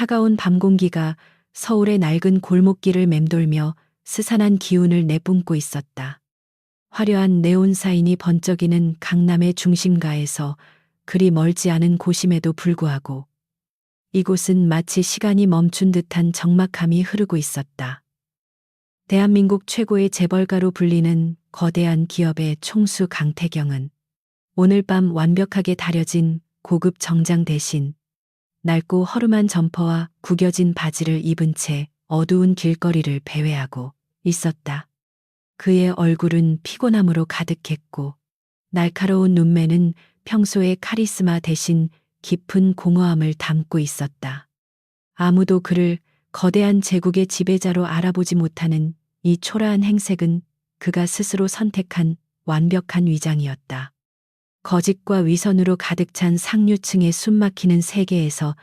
차가운 밤 공기가 서울의 낡은 골목길을 맴돌며 스산한 기운을 내뿜고 있었다. 화려한 네온 사인이 번쩍이는 강남의 중심가에서 그리 멀지 않은 곳임에도 불구하고 이곳은 마치 시간이 멈춘 듯한 적막함이 흐르고 있었다. 대한민국 최고의 재벌가로 불리는 거대한 기업의 총수 강태경은 오늘 밤 완벽하게 다려진 고급 정장 대신 낡고 허름한 점퍼와 구겨진 바지를 입은 채 어두운 길거리를 배회하고 있었다. 그의 얼굴은 피곤함으로 가득했고 날카로운 눈매는 평소의 카리스마 대신 깊은 공허함을 담고 있었다. 아무도 그를 거대한 제국의 지배자로 알아보지 못하는 이 초라한 행색은 그가 스스로 선택한 완벽한 위장이었다. 거짓과 위선으로 가득 찬 상류층의 숨막히는 세계에서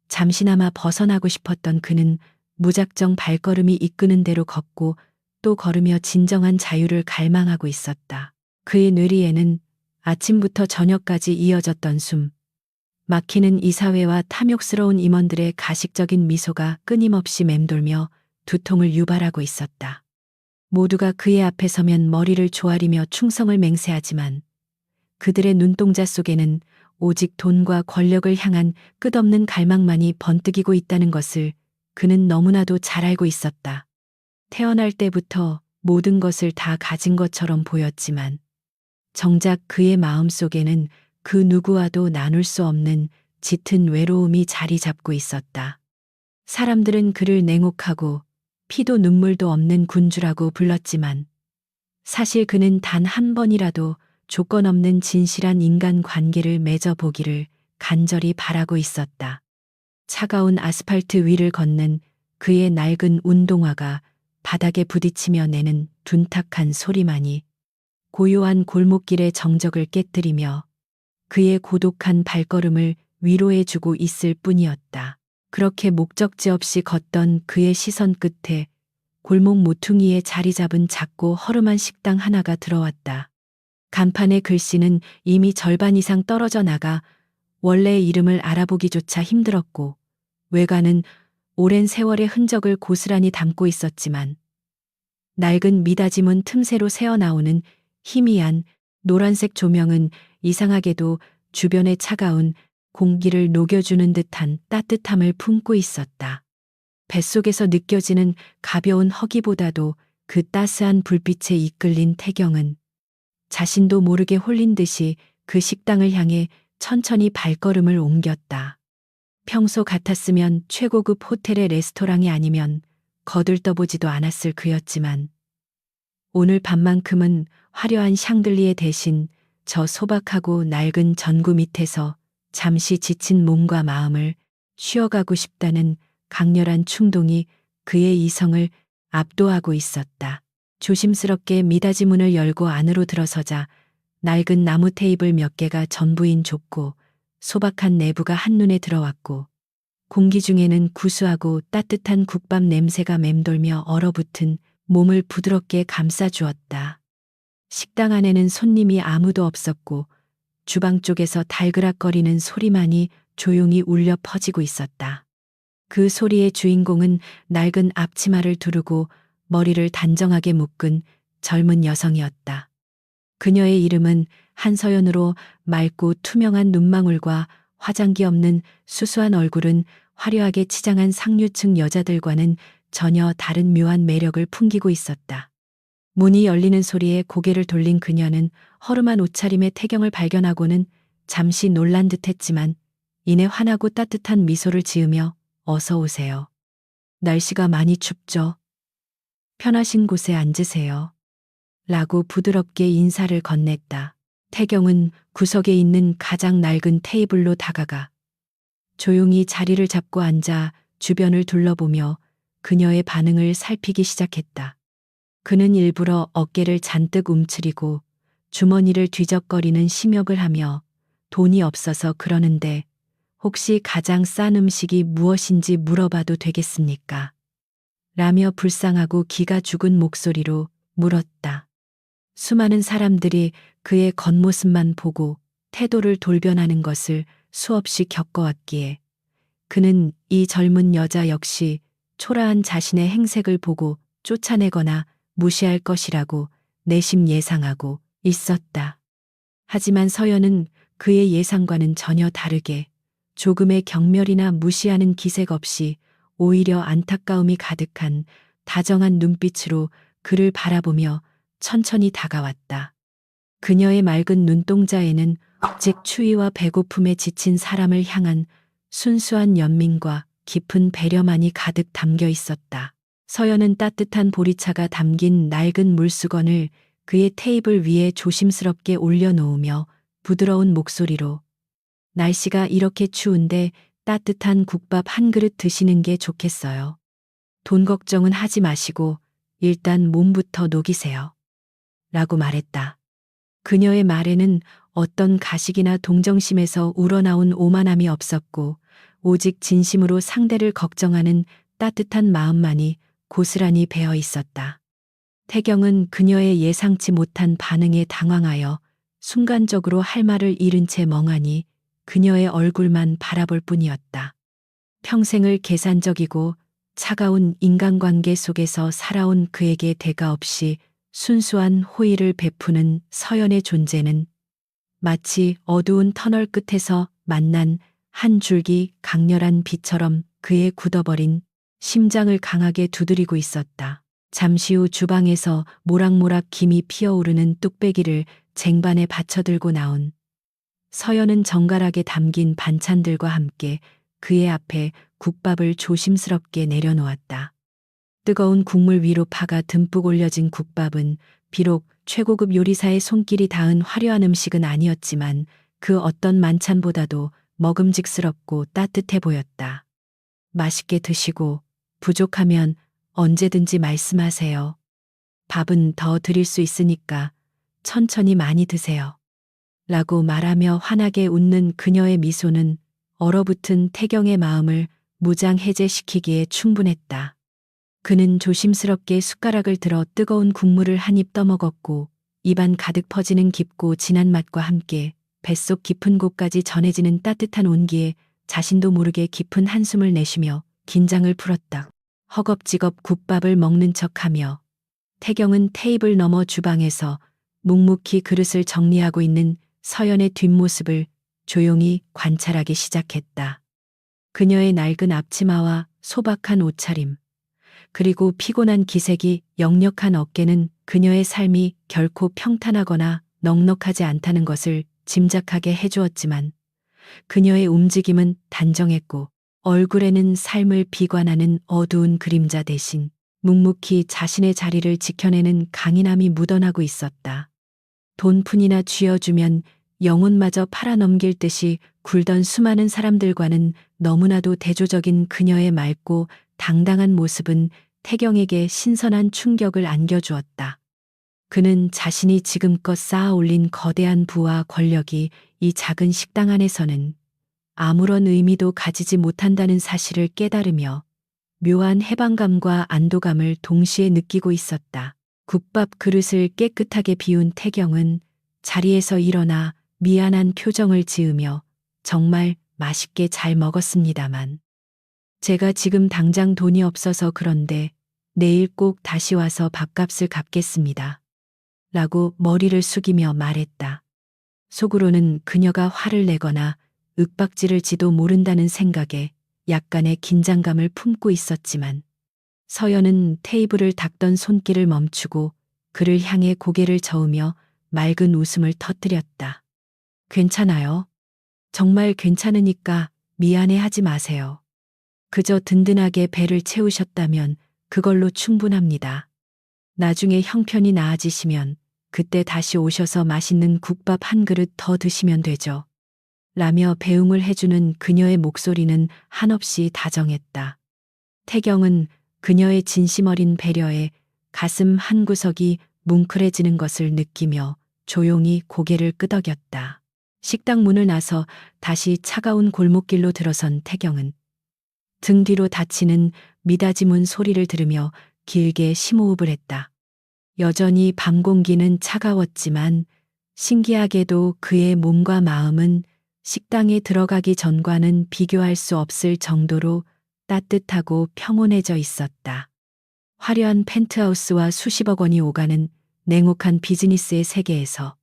잠시나마 벗어나고 싶었던 그는 무작정 발걸음이 이끄는 대로 걷고 또 걸으며 진정한 자유를 갈망하고 있었다. 그의 뇌리에는 아침부터 저녁까지 이어졌던 숨 막히는 이사회와 탐욕스러운 임원들의 가식적인 미소가 끊임없이 맴돌며 두통을 유발하고 있었다. 모두가 그의 앞에 서면 머리를 조아리며 충성을 맹세하지만 그들의 눈동자 속에는 오직 돈과 권력을 향한 끝없는 갈망만이 번뜩이고 있다는 것을 그는 너무나도 잘 알고 있었다. 태어날 때부터 모든 것을 다 가진 것처럼 보였지만 정작 그의 마음 속에는 그 누구와도 나눌 수 없는 짙은 외로움이 자리 잡고 있었다. 사람들은 그를 냉혹하고 피도 눈물도 없는 군주라고 불렀지만 사실 그는 단 한 번이라도 조건 없는 진실한 인간 관계를 맺어보기를 간절히 바라고 있었다. 차가운 아스팔트 위를 걷는 그의 낡은 운동화가 바닥에 부딪히며 내는 둔탁한 소리만이 고요한 골목길의 정적을 깨뜨리며 그의 고독한 발걸음을 위로해주고 있을 뿐이었다. 그렇게 목적지 없이 걷던 그의 시선 끝에 골목 모퉁이에 자리 잡은 작고 허름한 식당 하나가 들어왔다. 간판의 글씨는 이미 절반 이상 떨어져 나가 원래의 이름을 알아보기조차 힘들었고 외관은 오랜 세월의 흔적을 고스란히 담고 있었지만 낡은 미닫이문 틈새로 새어나오는 희미한 노란색 조명은 이상하게도 주변의 차가운 공기를 녹여주는 듯한 따뜻함을 품고 있었다. 뱃속에서 느껴지는 가벼운 허기보다도 그 따스한 불빛에 이끌린 태경은 자신도 모르게 홀린 듯이 그 식당을 향해 천천히 발걸음을 옮겼다. 평소 같았으면 최고급 호텔의 레스토랑이 아니면 거들떠보지도 않았을 그였지만 오늘 밤만큼은 화려한 샹들리에 대신 저 소박하고 낡은 전구 밑에서 잠시 지친 몸과 마음을 쉬어가고 싶다는 강렬한 충동이 그의 이성을 압도하고 있었다. 조심스럽게 미닫이 문을 열고 안으로 들어서자 낡은 나무 테이블 몇 개가 전부인 좁고 소박한 내부가 한눈에 들어왔고 공기 중에는 구수하고 따뜻한 국밥 냄새가 맴돌며 얼어붙은 몸을 부드럽게 감싸주었다. 식당 안에는 손님이 아무도 없었고 주방 쪽에서 달그락거리는 소리만이 조용히 울려 퍼지고 있었다. 그 소리의 주인공은 낡은 앞치마를 두르고 머리를 단정하게 묶은 젊은 여성이었다. 그녀의 이름은 한서연으로 맑고 투명한 눈망울과 화장기 없는 수수한 얼굴은 화려하게 치장한 상류층 여자들과는 전혀 다른 묘한 매력을 풍기고 있었다. 문이 열리는 소리에 고개를 돌린 그녀는 허름한 옷차림의 태경을 발견하고는 잠시 놀란 듯했지만 이내 환하고 따뜻한 미소를 지으며 어서 오세요. 날씨가 많이 춥죠? 편하신 곳에 앉으세요. 라고 부드럽게 인사를 건넸다. 태경은 구석에 있는 가장 낡은 테이블로 다가가 조용히 자리를 잡고 앉아 주변을 둘러보며 그녀의 반응을 살피기 시작했다. 그는 일부러 어깨를 잔뜩 움츠리고 주머니를 뒤적거리는 심욕을 하며 돈이 없어서 그러는데 혹시 가장 싼 음식이 무엇인지 물어봐도 되겠습니까? 라며 불쌍하고 기가 죽은 목소리로 물었다. 수많은 사람들이 그의 겉모습만 보고 태도를 돌변하는 것을 수없이 겪어왔기에 그는 이 젊은 여자 역시 초라한 자신의 행색을 보고 쫓아내거나 무시할 것이라고 내심 예상하고 있었다. 하지만 서연은 그의 예상과는 전혀 다르게 조금의 경멸이나 무시하는 기색 없이 오히려 안타까움이 가득한 다정한 눈빛으로 그를 바라보며 천천히 다가왔다. 그녀의 맑은 눈동자에는 오직 추위와 배고픔에 지친 사람을 향한 순수한 연민과 깊은 배려만이 가득 담겨 있었다. 서연은 따뜻한 보리차가 담긴 낡은 물수건을 그의 테이블 위에 조심스럽게 올려놓으며 부드러운 목소리로 날씨가 이렇게 추운데 따뜻한 국밥 한 그릇 드시는 게 좋겠어요. 돈 걱정은 하지 마시고 일단 몸부터 녹이세요. 라고 말했다. 그녀의 말에는 어떤 가식이나 동정심에서 우러나온 오만함이 없었고 오직 진심으로 상대를 걱정하는 따뜻한 마음만이 고스란히 배어 있었다. 태경은 그녀의 예상치 못한 반응에 당황하여 순간적으로 할 말을 잃은 채 멍하니 그녀의 얼굴만 바라볼 뿐이었다. 평생을 계산적이고 차가운 인간관계 속에서 살아온 그에게 대가 없이 순수한 호의를 베푸는 서연의 존재는 마치 어두운 터널 끝에서 만난 한 줄기 강렬한 빛처럼 그의 굳어버린 심장을 강하게 두드리고 있었다. 잠시 후 주방에서 모락모락 김이 피어오르는 뚝배기를 쟁반에 받쳐들고 나온 서연은 정갈하게 담긴 반찬들과 함께 그의 앞에 국밥을 조심스럽게 내려놓았다. 뜨거운 국물 위로 파가 듬뿍 올려진 국밥은 비록 최고급 요리사의 손길이 닿은 화려한 음식은 아니었지만 그 어떤 만찬보다도 먹음직스럽고 따뜻해 보였다. 맛있게 드시고 부족하면 언제든지 말씀하세요. 밥은 더 드릴 수 있으니까 천천히 많이 드세요. 라고 말하며 환하게 웃는 그녀의 미소는 얼어붙은 태경의 마음을 무장해제시키기에 충분했다. 그는 조심스럽게 숟가락을 들어 뜨거운 국물을 한 입 떠먹었고 입안 가득 퍼지는 깊고 진한 맛과 함께 뱃속 깊은 곳까지 전해지는 따뜻한 온기에 자신도 모르게 깊은 한숨을 내쉬며 긴장을 풀었다. 허겁지겁 국밥을 먹는 척하며 태경은 테이블 너머 주방에서 묵묵히 그릇을 정리하고 있는 서연의 뒷모습을 조용히 관찰하기 시작했다. 그녀의 낡은 앞치마와 소박한 옷차림, 그리고 피곤한 기색이 역력한 어깨는 그녀의 삶이 결코 평탄하거나 넉넉하지 않다는 것을 짐작하게 해주었지만 그녀의 움직임은 단정했고 얼굴에는 삶을 비관하는 어두운 그림자 대신 묵묵히 자신의 자리를 지켜내는 강인함이 묻어나고 있었다. 돈푼이나 쥐어주면 영혼마저 팔아넘길 듯이 굴던 수많은 사람들과는 너무나도 대조적인 그녀의 맑고 당당한 모습은 태경에게 신선한 충격을 안겨주었다. 그는 자신이 지금껏 쌓아 올린 거대한 부와 권력이 이 작은 식당 안에서는 아무런 의미도 가지지 못한다는 사실을 깨달으며 묘한 해방감과 안도감을 동시에 느끼고 있었다. 국밥 그릇을 깨끗하게 비운 태경은 자리에서 일어나 미안한 표정을 지으며 정말 맛있게 잘 먹었습니다만 제가 지금 당장 돈이 없어서 그런데 내일 꼭 다시 와서 밥값을 갚겠습니다. 라고 머리를 숙이며 말했다. 속으로는 그녀가 화를 내거나 윽박지를지도 모른다는 생각에 약간의 긴장감을 품고 있었지만 서연은 테이블을 닦던 손길을 멈추고 그를 향해 고개를 저으며 맑은 웃음을 터뜨렸다. 괜찮아요. 정말 괜찮으니까 미안해하지 마세요. 그저 든든하게 배를 채우셨다면 그걸로 충분합니다. 나중에 형편이 나아지시면 그때 다시 오셔서 맛있는 국밥 한 그릇 더 드시면 되죠. 라며 배웅을 해주는 그녀의 목소리는 한없이 다정했다. 태경은 그녀의 진심 어린 배려에 가슴 한구석이 뭉클해지는 것을 느끼며 조용히 고개를 끄덕였다. 식당 문을 나서 다시 차가운 골목길로 들어선 태경은 등 뒤로 닫히는 미닫이 문 소리를 들으며 길게 심호흡을 했다. 여전히 밤 공기는 차가웠지만 신기하게도 그의 몸과 마음은 식당에 들어가기 전과는 비교할 수 없을 정도로 따뜻하고 평온해져 있었다. 화려한 펜트하우스와 수십억 원이 오가는 냉혹한 비즈니스의 세계에서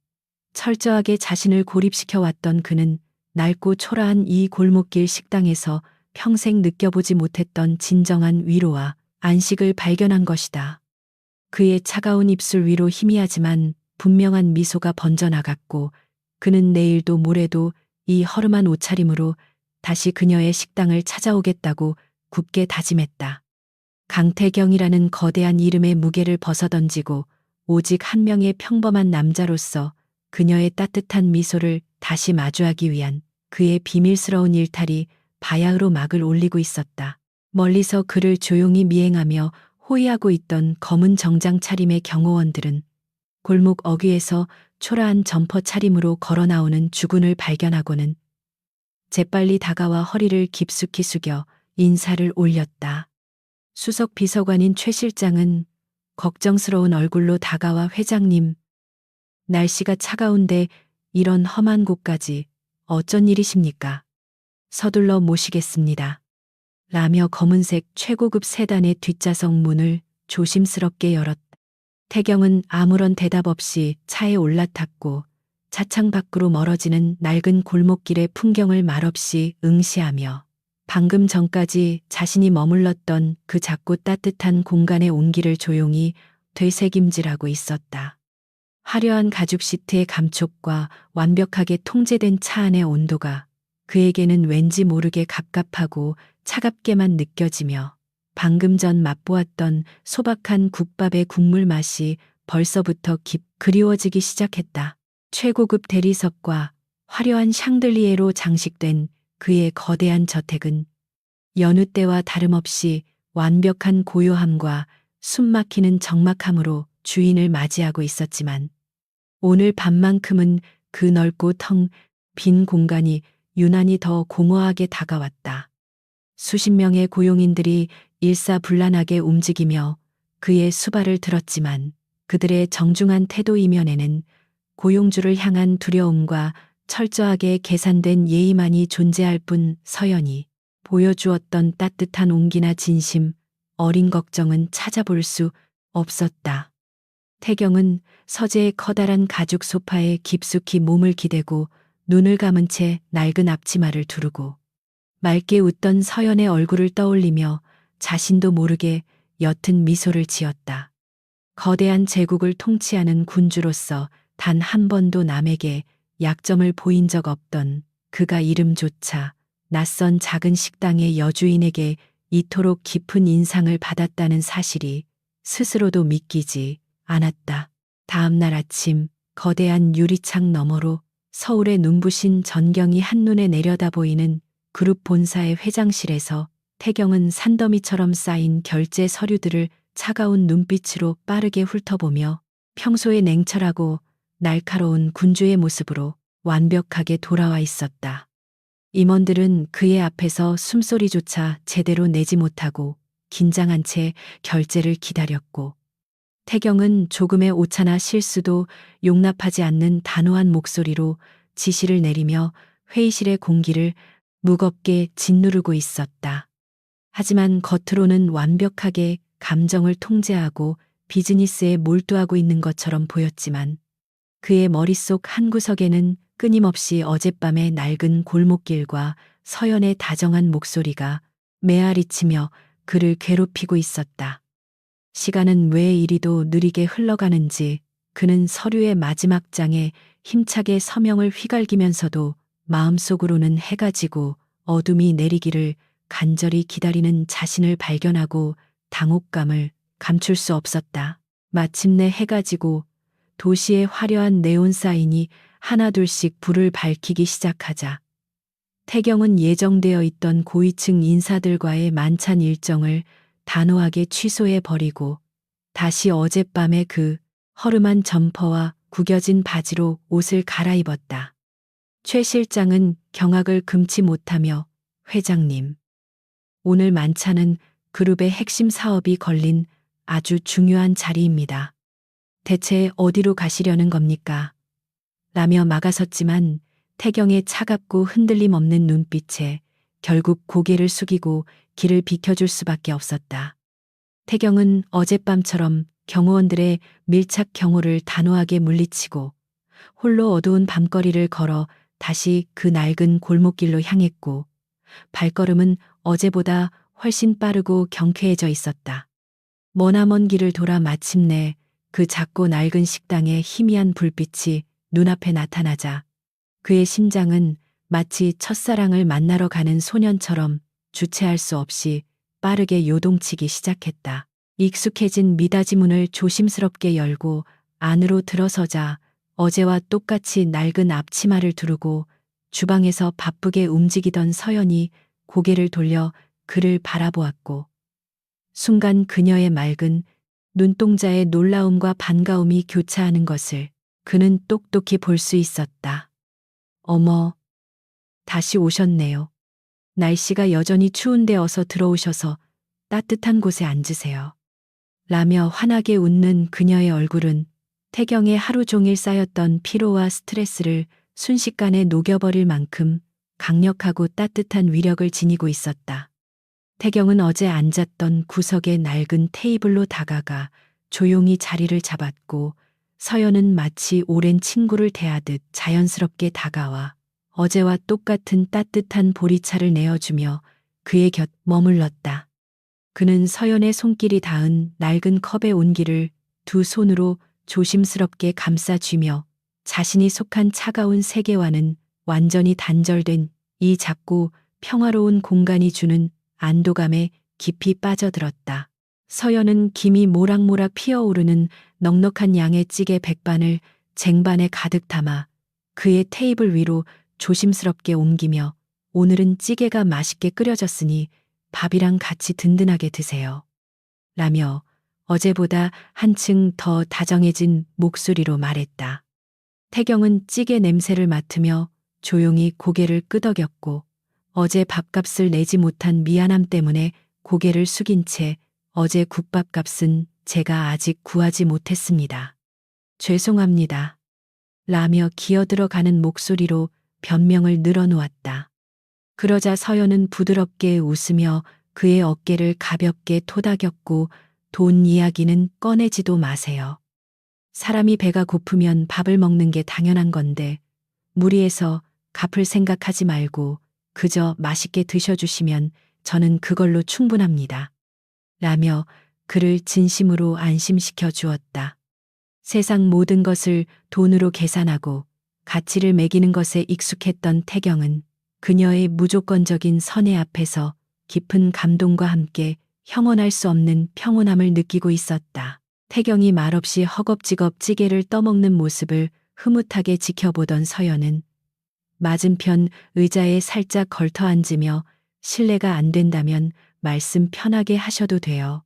철저하게 자신을 고립시켜 왔던 그는 낡고 초라한 이 골목길 식당에서 평생 느껴보지 못했던 진정한 위로와 안식을 발견한 것이다. 그의 차가운 입술 위로 희미하지만 분명한 미소가 번져나갔고 그는 내일도 모레도 이 허름한 옷차림으로 다시 그녀의 식당을 찾아오겠다고 굳게 다짐했다. 강태경이라는 거대한 이름의 무게를 벗어던지고 오직 한 명의 평범한 남자로서 그녀의 따뜻한 미소를 다시 마주하기 위한 그의 비밀스러운 일탈이 바야흐로 막을 올리고 있었다. 멀리서 그를 조용히 미행하며 호위하고 있던 검은 정장 차림의 경호원들은 골목 어귀에서 초라한 점퍼 차림으로 걸어 나오는 주군을 발견하고는 재빨리 다가와 허리를 깊숙이 숙여 인사를 올렸다. 수석 비서관인 최 실장은 걱정스러운 얼굴로 다가와 회장님, 날씨가 차가운데 이런 험한 곳까지 어쩐 일이십니까? 서둘러 모시겠습니다. 라며 검은색 최고급 세단의 뒷좌석 문을 조심스럽게 열었다. 태경은 아무런 대답 없이 차에 올라탔고 차창 밖으로 멀어지는 낡은 골목길의 풍경을 말없이 응시하며 방금 전까지 자신이 머물렀던 그 작고 따뜻한 공간의 온기를 조용히 되새김질하고 있었다. 화려한 가죽 시트의 감촉과 완벽하게 통제된 차 안의 온도가 그에게는 왠지 모르게 갑갑하고 차갑게만 느껴지며 방금 전 맛보았던 소박한 국밥의 국물 맛이 벌써부터 그리워지기 시작했다. 최고급 대리석과 화려한 샹들리에로 장식된 그의 거대한 저택은 여느 때와 다름없이 완벽한 고요함과 숨막히는 적막함으로 주인을 맞이하고 있었지만 오늘 밤만큼은 그 넓고 텅 빈 공간이 유난히 더 공허하게 다가왔다. 수십 명의 고용인들이 일사불란하게 움직이며 그의 수발을 들었지만 그들의 정중한 태도 이면에는 고용주를 향한 두려움과 철저하게 계산된 예의만이 존재할 뿐 서연이 보여주었던 따뜻한 온기나 진심, 어린 걱정은 찾아볼 수 없었다. 태경은 서재의 커다란 가죽 소파에 깊숙이 몸을 기대고 눈을 감은 채 낡은 앞치마를 두르고 맑게 웃던 서연의 얼굴을 떠올리며 자신도 모르게 옅은 미소를 지었다. 거대한 제국을 통치하는 군주로서 단 한 번도 남에게 약점을 보인 적 없던 그가 이름조차 낯선 작은 식당의 여주인에게 이토록 깊은 인상을 받았다는 사실이 스스로도 믿기지 않았다. 다음 날 아침 거대한 유리창 너머로 서울의 눈부신 전경이 한눈에 내려다 보이는 그룹 본사의 회장실에서 태경은 산더미처럼 쌓인 결제 서류들을 차가운 눈빛으로 빠르게 훑어보며 평소의 냉철하고 날카로운 군주의 모습으로 완벽하게 돌아와 있었다. 임원들은 그의 앞에서 숨소리조차 제대로 내지 못하고 긴장한 채 결제를 기다렸고 태경은 조금의 오차나 실수도 용납하지 않는 단호한 목소리로 지시를 내리며 회의실의 공기를 무겁게 짓누르고 있었다. 하지만 겉으로는 완벽하게 감정을 통제하고 비즈니스에 몰두하고 있는 것처럼 보였지만 그의 머릿속 한구석에는 끊임없이 어젯밤의 낡은 골목길과 서연의 다정한 목소리가 메아리치며 그를 괴롭히고 있었다. 시간은 왜 이리도 느리게 흘러가는지 그는 서류의 마지막 장에 힘차게 서명을 휘갈기면서도 마음속으로는 해가 지고 어둠이 내리기를 간절히 기다리는 자신을 발견하고 당혹감을 감출 수 없었다. 마침내 해가 지고 도시의 화려한 네온 사인이 하나둘씩 불을 밝히기 시작하자 태경은 예정되어 있던 고위층 인사들과의 만찬 일정을 단호하게 취소해 버리고 다시 어젯밤의 그 허름한 점퍼와 구겨진 바지로 옷을 갈아입었다. 최 실장은 경악을 금치 못하며 회장님, 오늘 만찬은 그룹의 핵심 사업이 걸린 아주 중요한 자리입니다. 대체 어디로 가시려는 겁니까? 라며 막아섰지만 태경의 차갑고 흔들림 없는 눈빛에 결국 고개를 숙이고 길을 비켜줄 수밖에 없었다. 태경은 어젯밤처럼 경호원들의 밀착 경호를 단호하게 물리치고 홀로 어두운 밤거리를 걸어 다시 그 낡은 골목길로 향했고 발걸음은 어제보다 훨씬 빠르고 경쾌해져 있었다. 머나먼 길을 돌아 마침내 그 작고 낡은 식당의 희미한 불빛이 눈앞에 나타나자 그의 심장은 마치 첫사랑을 만나러 가는 소년처럼 주체할 수 없이 빠르게 요동치기 시작했다. 익숙해진 미닫이 문을 조심스럽게 열고 안으로 들어서자 어제와 똑같이 낡은 앞치마를 두르고 주방에서 바쁘게 움직이던 서연이 고개를 돌려 그를 바라보았고 순간 그녀의 맑은 눈동자에 놀라움과 반가움이 교차하는 것을 그는 똑똑히 볼 수 있었다. 어머, 다시 오셨네요. 날씨가 여전히 추운데 어서 들어오셔서 따뜻한 곳에 앉으세요. 라며 환하게 웃는 그녀의 얼굴은 태경의 하루 종일 쌓였던 피로와 스트레스를 순식간에 녹여버릴 만큼 강력하고 따뜻한 위력을 지니고 있었다. 태경은 어제 앉았던 구석의 낡은 테이블로 다가가 조용히 자리를 잡았고 서연은 마치 오랜 친구를 대하듯 자연스럽게 다가와 어제와 똑같은 따뜻한 보리차를 내어주며 그의 곁 머물렀다. 그는 서연의 손길이 닿은 낡은 컵의 온기를 두 손으로 조심스럽게 감싸쥐며 자신이 속한 차가운 세계와는 완전히 단절된 이 작고 평화로운 공간이 주는 안도감에 깊이 빠져들었다. 서연은 김이 모락모락 피어오르는 넉넉한 양의 찌개 백반을 쟁반에 가득 담아 그의 테이블 위로 조심스럽게 옮기며 오늘은 찌개가 맛있게 끓여졌으니 밥이랑 같이 든든하게 드세요. 라며 어제보다 한층 더 다정해진 목소리로 말했다. 태경은 찌개 냄새를 맡으며 조용히 고개를 끄덕였고 어제 밥값을 내지 못한 미안함 때문에 고개를 숙인 채 어제 국밥값은 제가 아직 구하지 못했습니다. 죄송합니다. 라며 기어들어가는 목소리로 변명을 늘어놓았다. 그러자 서연은 부드럽게 웃으며 그의 어깨를 가볍게 토닥였고 돈 이야기는 꺼내지도 마세요. 사람이 배가 고프면 밥을 먹는 게 당연한 건데 무리해서 갚을 생각하지 말고 그저 맛있게 드셔주시면 저는 그걸로 충분합니다. 라며 그를 진심으로 안심시켜 주었다. 세상 모든 것을 돈으로 계산하고 가치를 매기는 것에 익숙했던 태경은 그녀의 무조건적인 선애 앞에서 깊은 감동과 함께 형언할 수 없는 평온함을 느끼고 있었다. 태경이 말없이 허겁지겁 찌개를 떠먹는 모습을 흐뭇하게 지켜보던 서연은 맞은편 의자에 살짝 걸터 앉으며 실례가 안 된다면 말씀 편하게 하셔도 돼요.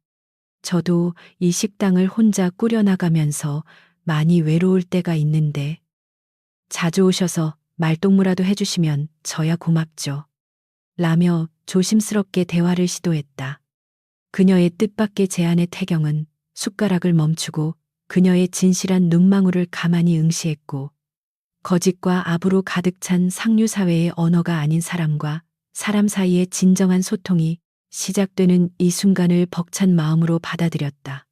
저도 이 식당을 혼자 꾸려나가면서 많이 외로울 때가 있는데 자주 오셔서 말동무라도 해주시면 저야 고맙죠. 라며 조심스럽게 대화를 시도했다. 그녀의 뜻밖의 제안에 태경은 숟가락을 멈추고 그녀의 진실한 눈망울을 가만히 응시했고 거짓과 압으로 가득 찬 상류사회의 언어가 아닌 사람과 사람 사이의 진정한 소통이 시작되는 이 순간을 벅찬 마음으로 받아들였다.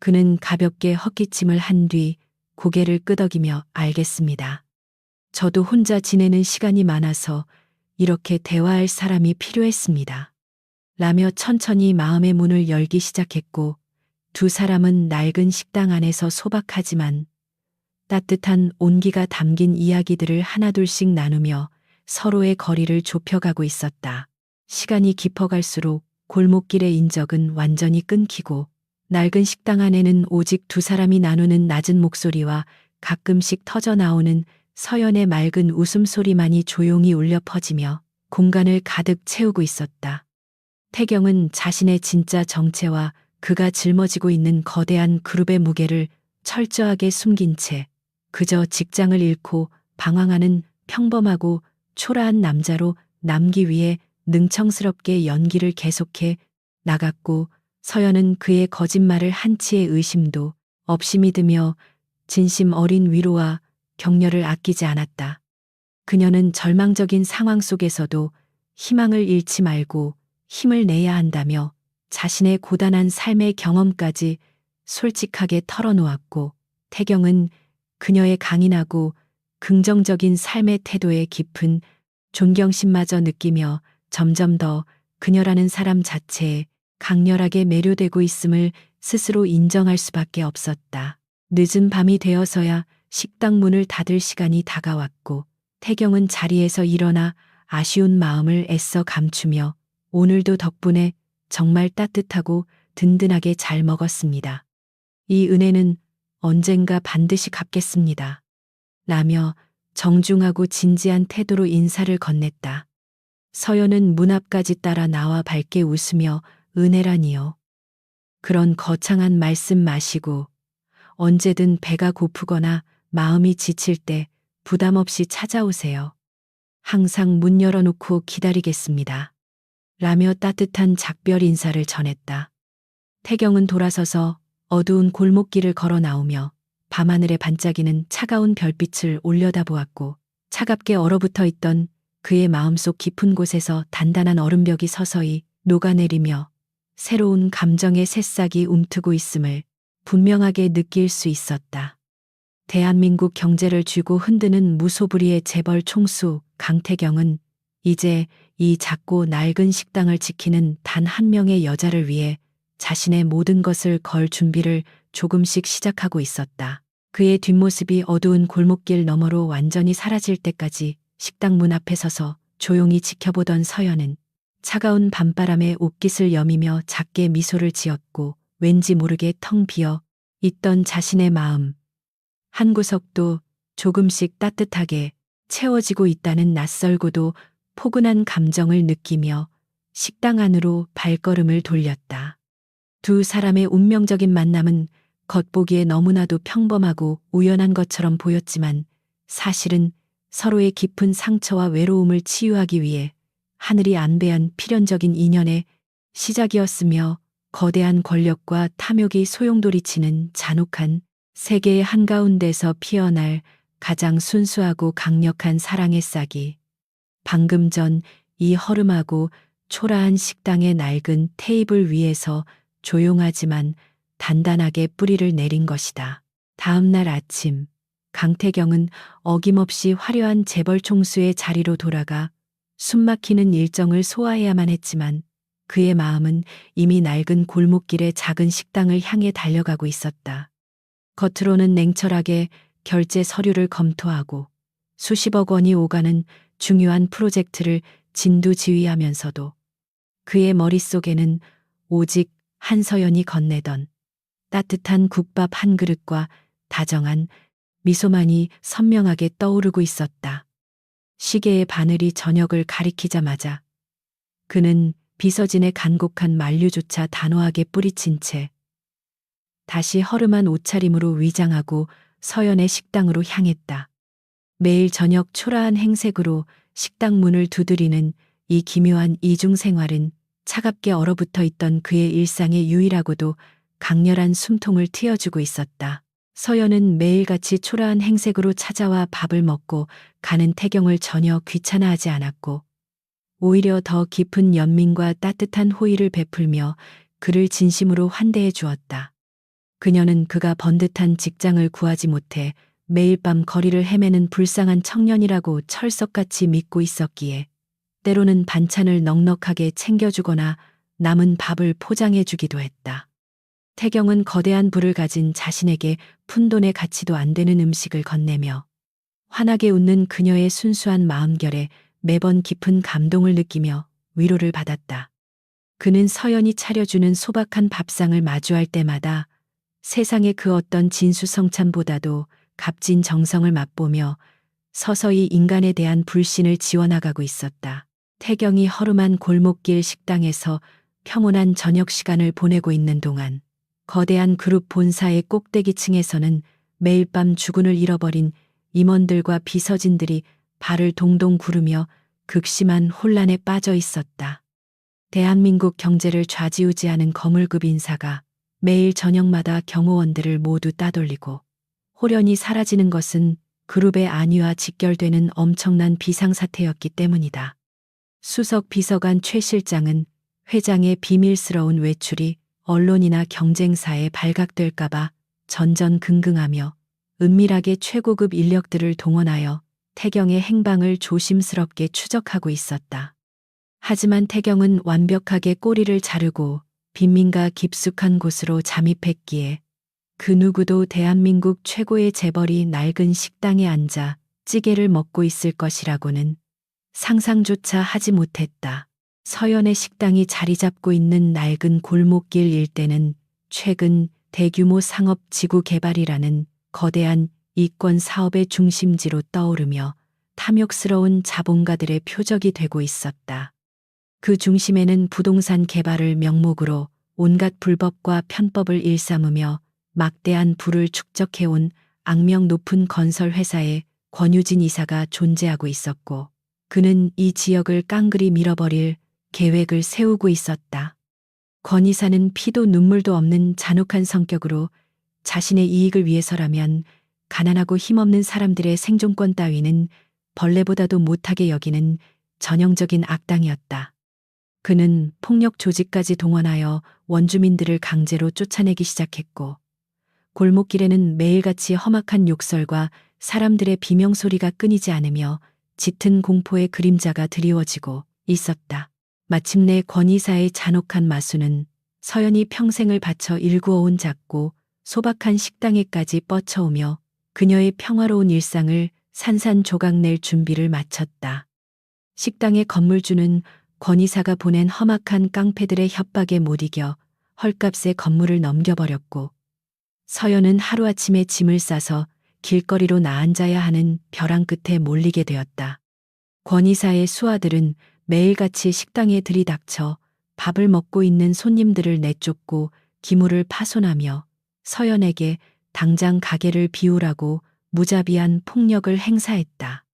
그는 가볍게 헛기침을 한 뒤 고개를 끄덕이며 알겠습니다. 저도 혼자 지내는 시간이 많아서 이렇게 대화할 사람이 필요했습니다. 라며 천천히 마음의 문을 열기 시작했고 두 사람은 낡은 식당 안에서 소박하지만 따뜻한 온기가 담긴 이야기들을 하나둘씩 나누며 서로의 거리를 좁혀가고 있었다. 시간이 깊어갈수록 골목길의 인적은 완전히 끊기고 낡은 식당 안에는 오직 두 사람이 나누는 낮은 목소리와 가끔씩 터져 나오는 서연의 맑은 웃음소리만이 조용히 울려 퍼지며 공간을 가득 채우고 있었다. 태경은 자신의 진짜 정체와 그가 짊어지고 있는 거대한 그룹의 무게를 철저하게 숨긴 채 그저 직장을 잃고 방황하는 평범하고 초라한 남자로 남기 위해 능청스럽게 연기를 계속해 나갔고 서연은 그의 거짓말을 한치의 의심도 없이 믿으며 진심 어린 위로와 격려를 아끼지 않았다. 그녀는 절망적인 상황 속에서도 희망을 잃지 말고 힘을 내야 한다며 자신의 고단한 삶의 경험까지 솔직하게 털어놓았고, 태경은 그녀의 강인하고 긍정적인 삶의 태도에 깊은 존경심마저 느끼며 점점 더 그녀라는 사람 자체에 강렬하게 매료되고 있음을 스스로 인정할 수밖에 없었다. 늦은 밤이 되어서야 식당 문을 닫을 시간이 다가왔고, 태경은 자리에서 일어나 아쉬운 마음을 애써 감추며 오늘도 덕분에 정말 따뜻하고 든든하게 잘 먹었습니다. 이 은혜는 언젠가 반드시 갚겠습니다. 라며 정중하고 진지한 태도로 인사를 건넸다. 서연은 문 앞까지 따라 나와 밝게 웃으며 은혜라니요. 그런 거창한 말씀 마시고 언제든 배가 고프거나 마음이 지칠 때 부담 없이 찾아오세요. 항상 문 열어놓고 기다리겠습니다. 라며 따뜻한 작별 인사를 전했다. 태경은 돌아서서 어두운 골목길을 걸어 나오며 밤하늘에 반짝이는 차가운 별빛을 올려다보았고, 차갑게 얼어붙어 있던 그의 마음속 깊은 곳에서 단단한 얼음벽이 서서히 녹아내리며 새로운 감정의 새싹이 움트고 있음을 분명하게 느낄 수 있었다. 대한민국 경제를 쥐고 흔드는 무소불위의 재벌 총수 강태경은 이제 이 작고 낡은 식당을 지키는 단 한 명의 여자를 위해 자신의 모든 것을 걸 준비를 조금씩 시작하고 있었다. 그의 뒷모습이 어두운 골목길 너머로 완전히 사라질 때까지 식당 문 앞에 서서 조용히 지켜보던 서연은 차가운 밤바람에 옷깃을 여미며 작게 미소를 지었고, 왠지 모르게 텅 비어 있던 자신의 마음 한 구석도 조금씩 따뜻하게 채워지고 있다는 낯설고도 포근한 감정을 느끼며 식당 안으로 발걸음을 돌렸다. 두 사람의 운명적인 만남은 겉보기에 너무나도 평범하고 우연한 것처럼 보였지만, 사실은 서로의 깊은 상처와 외로움을 치유하기 위해 하늘이 안배한 필연적인 인연의 시작이었으며, 거대한 권력과 탐욕이 소용돌이치는 잔혹한 세계의 한가운데서 피어날 가장 순수하고 강력한 사랑의 싹이 방금 전 이 허름하고 초라한 식당의 낡은 테이블 위에서 조용하지만 단단하게 뿌리를 내린 것이다. 다음 날 아침, 강태경은 어김없이 화려한 재벌 총수의 자리로 돌아가 숨막히는 일정을 소화해야만 했지만, 그의 마음은 이미 낡은 골목길의 작은 식당을 향해 달려가고 있었다. 겉으로는 냉철하게 결제 서류를 검토하고 수십억 원이 오가는 중요한 프로젝트를 진두지휘하면서도 그의 머릿속에는 오직 한서연이 건네던 따뜻한 국밥 한 그릇과 다정한 미소만이 선명하게 떠오르고 있었다. 시계의 바늘이 저녁을 가리키자마자 그는 비서진의 간곡한 만류조차 단호하게 뿌리친 채 다시 허름한 옷차림으로 위장하고 서연의 식당으로 향했다. 매일 저녁 초라한 행색으로 식당 문을 두드리는 이 기묘한 이중 생활은 차갑게 얼어붙어 있던 그의 일상의 유일하고도 강렬한 숨통을 트여주고 있었다. 서연은 매일같이 초라한 행색으로 찾아와 밥을 먹고 가는 태경을 전혀 귀찮아하지 않았고, 오히려 더 깊은 연민과 따뜻한 호의를 베풀며 그를 진심으로 환대해 주었다. 그녀는 그가 번듯한 직장을 구하지 못해 매일 밤 거리를 헤매는 불쌍한 청년이라고 철석같이 믿고 있었기에 때로는 반찬을 넉넉하게 챙겨주거나 남은 밥을 포장해 주기도 했다. 태경은 거대한 부를 가진 자신에게 푼돈의 가치도 안 되는 음식을 건네며 환하게 웃는 그녀의 순수한 마음결에 매번 깊은 감동을 느끼며 위로를 받았다. 그는 서연이 차려주는 소박한 밥상을 마주할 때마다 세상의 그 어떤 진수성찬보다도 값진 정성을 맛보며 서서히 인간에 대한 불신을 지워나가고 있었다. 태경이 허름한 골목길 식당에서 평온한 저녁 시간을 보내고 있는 동안 거대한 그룹 본사의 꼭대기층에서는 매일 밤 주군을 잃어버린 임원들과 비서진들이 발을 동동 구르며 극심한 혼란에 빠져 있었다. 대한민국 경제를 좌지우지하는 거물급 인사가 매일 저녁마다 경호원들을 모두 따돌리고 호련히 사라지는 것은 그룹의 안위와 직결되는 엄청난 비상사태였기 때문이다. 수석 비서관 최 실장은 회장의 비밀스러운 외출이 언론이나 경쟁사에 발각될까봐 전전긍긍하며 은밀하게 최고급 인력들을 동원하여 태경의 행방을 조심스럽게 추적하고 있었다. 하지만 태경은 완벽하게 꼬리를 자르고 빈민가 깊숙한 곳으로 잠입했기에 그 누구도 대한민국 최고의 재벌이 낡은 식당에 앉아 찌개를 먹고 있을 것이라고는 상상조차 하지 못했다. 서연의 식당이 자리 잡고 있는 낡은 골목길 일대는 최근 대규모 상업 지구 개발이라는 거대한 이권 사업의 중심지로 떠오르며 탐욕스러운 자본가들의 표적이 되고 있었다. 그 중심에는 부동산 개발을 명목으로 온갖 불법과 편법을 일삼으며 막대한 부를 축적해온 악명 높은 건설 회사의 권유진 이사가 존재하고 있었고, 그는 이 지역을 깡그리 밀어버릴 계획을 세우고 있었다. 권 이사는 피도 눈물도 없는 잔혹한 성격으로 자신의 이익을 위해서라면 가난하고 힘없는 사람들의 생존권 따위는 벌레보다도 못하게 여기는 전형적인 악당이었다. 그는 폭력 조직까지 동원하여 원주민들을 강제로 쫓아내기 시작했고, 골목길에는 매일같이 험악한 욕설과 사람들의 비명소리가 끊이지 않으며 짙은 공포의 그림자가 드리워지고 있었다. 마침내 권 이사의 잔혹한 마수는 서연이 평생을 바쳐 일구어온 작고 소박한 식당에까지 뻗쳐오며 그녀의 평화로운 일상을 산산조각낼 준비를 마쳤다. 식당의 건물주는 권 이사가 보낸 험악한 깡패들의 협박에 못 이겨 헐값에 건물을 넘겨버렸고, 서연은 하루아침에 짐을 싸서 길거리로 나앉아야 하는 벼랑 끝에 몰리게 되었다. 권 이사의 수하들은 매일같이 식당에 들이닥쳐 밥을 먹고 있는 손님들을 내쫓고 기물을 파손하며 서연에게 당장 가게를 비우라고 무자비한 폭력을 행사했다.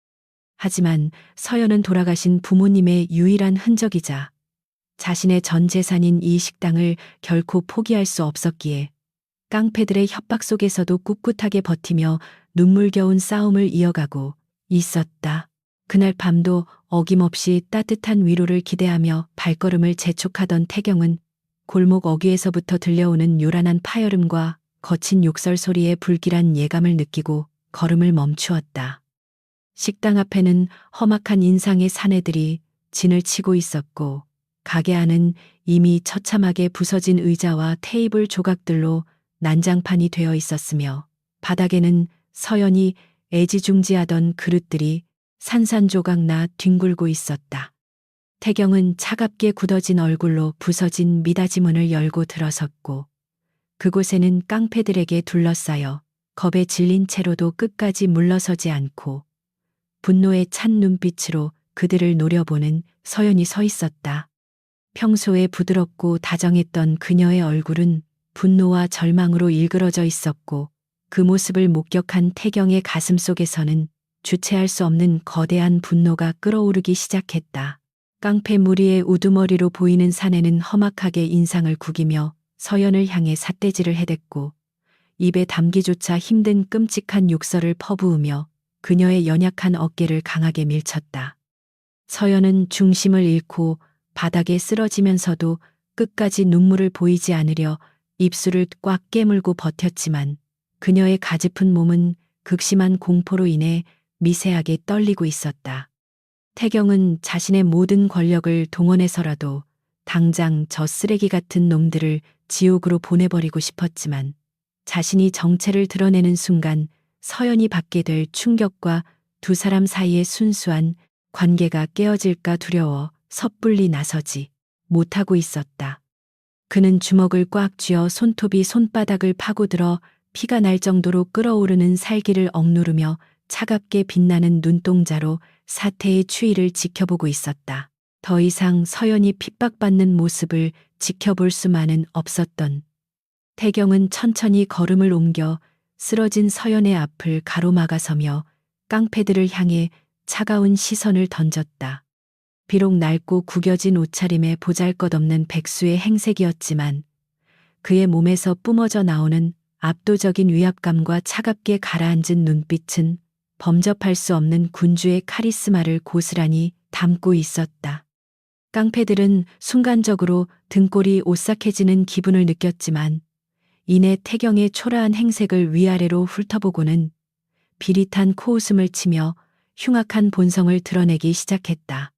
하지만 서연은 돌아가신 부모님의 유일한 흔적이자 자신의 전 재산인 이 식당을 결코 포기할 수 없었기에 깡패들의 협박 속에서도 꿋꿋하게 버티며 눈물겨운 싸움을 이어가고 있었다. 그날 밤도 어김없이 따뜻한 위로를 기대하며 발걸음을 재촉하던 태경은 골목 어귀에서부터 들려오는 요란한 파열음과 거친 욕설 소리에 불길한 예감을 느끼고 걸음을 멈추었다. 식당 앞에는 험악한 인상의 사내들이 진을 치고 있었고, 가게 안은 이미 처참하게 부서진 의자와 테이블 조각들로 난장판이 되어 있었으며, 바닥에는 서연이 애지중지하던 그릇들이 산산조각 나 뒹굴고 있었다. 태경은 차갑게 굳어진 얼굴로 부서진 미닫이 문을 열고 들어섰고, 그곳에는 깡패들에게 둘러싸여 겁에 질린 채로도 끝까지 물러서지 않고 분노에 찬 눈빛으로 그들을 노려보는 서연이 서 있었다. 평소에 부드럽고 다정했던 그녀의 얼굴은 분노와 절망으로 일그러져 있었고, 그 모습을 목격한 태경의 가슴 속에서는 주체할 수 없는 거대한 분노가 끓어오르기 시작했다. 깡패 무리의 우두머리로 보이는 사내는 험악하게 인상을 구기며 서연을 향해 삿대질을 해댔고, 입에 담기조차 힘든 끔찍한 욕설을 퍼부으며 그녀의 연약한 어깨를 강하게 밀쳤다. 서연은 중심을 잃고 바닥에 쓰러지면서도 끝까지 눈물을 보이지 않으려 입술을 꽉 깨물고 버텼지만, 그녀의 가짚은 몸은 극심한 공포로 인해 미세하게 떨리고 있었다. 태경은 자신의 모든 권력을 동원해서라도 당장 저 쓰레기 같은 놈들을 지옥으로 보내버리고 싶었지만, 자신이 정체를 드러내는 순간 서연이 받게 될 충격과 두 사람 사이의 순수한 관계가 깨어질까 두려워 섣불리 나서지 못하고 있었다. 그는 주먹을 꽉 쥐어 손톱이 손바닥을 파고들어 피가 날 정도로 끓어오르는 살기를 억누르며 차갑게 빛나는 눈동자로 사태의 추이를 지켜보고 있었다. 더 이상 서연이 핍박받는 모습을 지켜볼 수만은 없었던 태경은 천천히 걸음을 옮겨 쓰러진 서연의 앞을 가로막아서며 깡패들을 향해 차가운 시선을 던졌다. 비록 낡고 구겨진 옷차림에 보잘것없는 백수의 행색이었지만, 그의 몸에서 뿜어져 나오는 압도적인 위압감과 차갑게 가라앉은 눈빛은 범접할 수 없는 군주의 카리스마를 고스란히 담고 있었다. 깡패들은 순간적으로 등골이 오싹해지는 기분을 느꼈지만 이내 태경의 초라한 행색을 위아래로 훑어보고는 비릿한 코웃음을 치며 흉악한 본성을 드러내기 시작했다.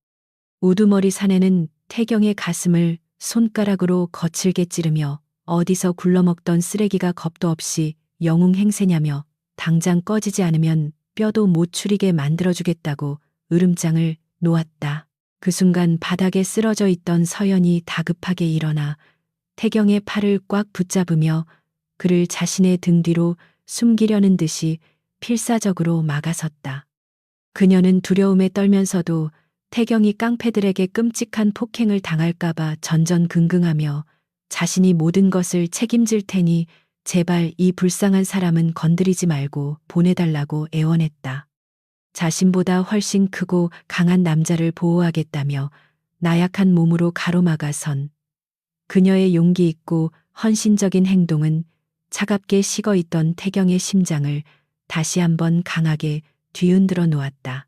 우두머리 사내는 태경의 가슴을 손가락으로 거칠게 찌르며 어디서 굴러먹던 쓰레기가 겁도 없이 영웅 행세냐며 당장 꺼지지 않으면 뼈도 못 추리게 만들어주겠다고 으름장을 놓았다. 그 순간 바닥에 쓰러져 있던 서연이 다급하게 일어나 태경의 팔을 꽉 붙잡으며 그를 자신의 등 뒤로 숨기려는 듯이 필사적으로 막아섰다. 그녀는 두려움에 떨면서도 태경이 깡패들에게 끔찍한 폭행을 당할까봐 전전긍긍하며 자신이 모든 것을 책임질 테니 제발 이 불쌍한 사람은 건드리지 말고 보내달라고 애원했다. 자신보다 훨씬 크고 강한 남자를 보호하겠다며 나약한 몸으로 가로막아선 그녀의 용기 있고 헌신적인 행동은 차갑게 식어 있던 태경의 심장을 다시 한번 강하게 뒤흔들어 놓았다.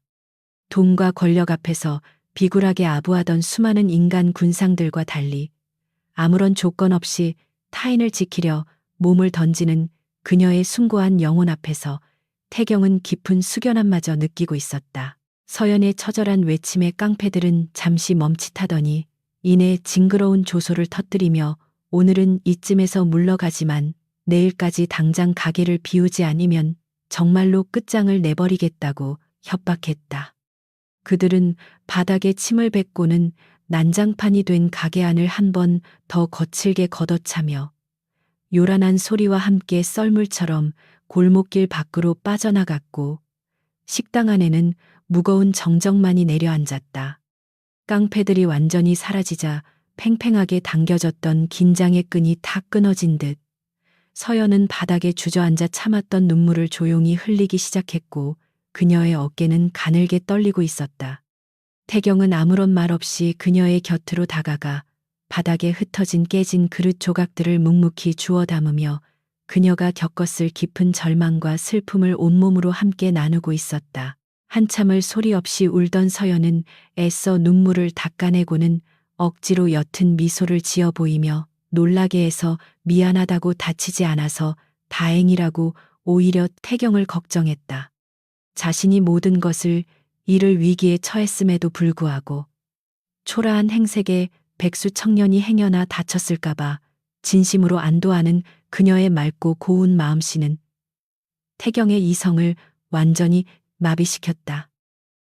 돈과 권력 앞에서 비굴하게 아부하던 수많은 인간 군상들과 달리 아무런 조건 없이 타인을 지키려 몸을 던지는 그녀의 숭고한 영혼 앞에서 태경은 깊은 숙연함마저 느끼고 있었다. 서연의 처절한 외침에 깡패들은 잠시 멈칫하더니 이내 징그러운 조소를 터뜨리며 오늘은 이쯤에서 물러가지만 내일까지 당장 가게를 비우지 않으면 정말로 끝장을 내버리겠다고 협박했다. 그들은 바닥에 침을 뱉고는 난장판이 된 가게 안을 한 번 더 거칠게 걷어차며 요란한 소리와 함께 썰물처럼 골목길 밖으로 빠져나갔고 식당 안에는 무거운 정적만이 내려앉았다. 깡패들이 완전히 사라지자 팽팽하게 당겨졌던 긴장의 끈이 탁 끊어진 듯 서연은 바닥에 주저앉아 참았던 눈물을 조용히 흘리기 시작했고 그녀의 어깨는 가늘게 떨리고 있었다. 태경은 아무런 말 없이 그녀의 곁으로 다가가 바닥에 흩어진 깨진 그릇 조각들을 묵묵히 주워 담으며 그녀가 겪었을 깊은 절망과 슬픔을 온몸으로 함께 나누고 있었다. 한참을 소리 없이 울던 서연은 애써 눈물을 닦아내고는 억지로 옅은 미소를 지어 보이며 놀라게 해서 미안하다고 다치지 않아서 다행이라고 오히려 태경을 걱정했다. 자신이 모든 것을 잃을 위기에 처했음에도 불구하고 초라한 행색에 백수 청년이 행여나 다쳤을까봐 진심으로 안도하는 그녀의 맑고 고운 마음씨는 태경의 이성을 완전히 마비시켰다.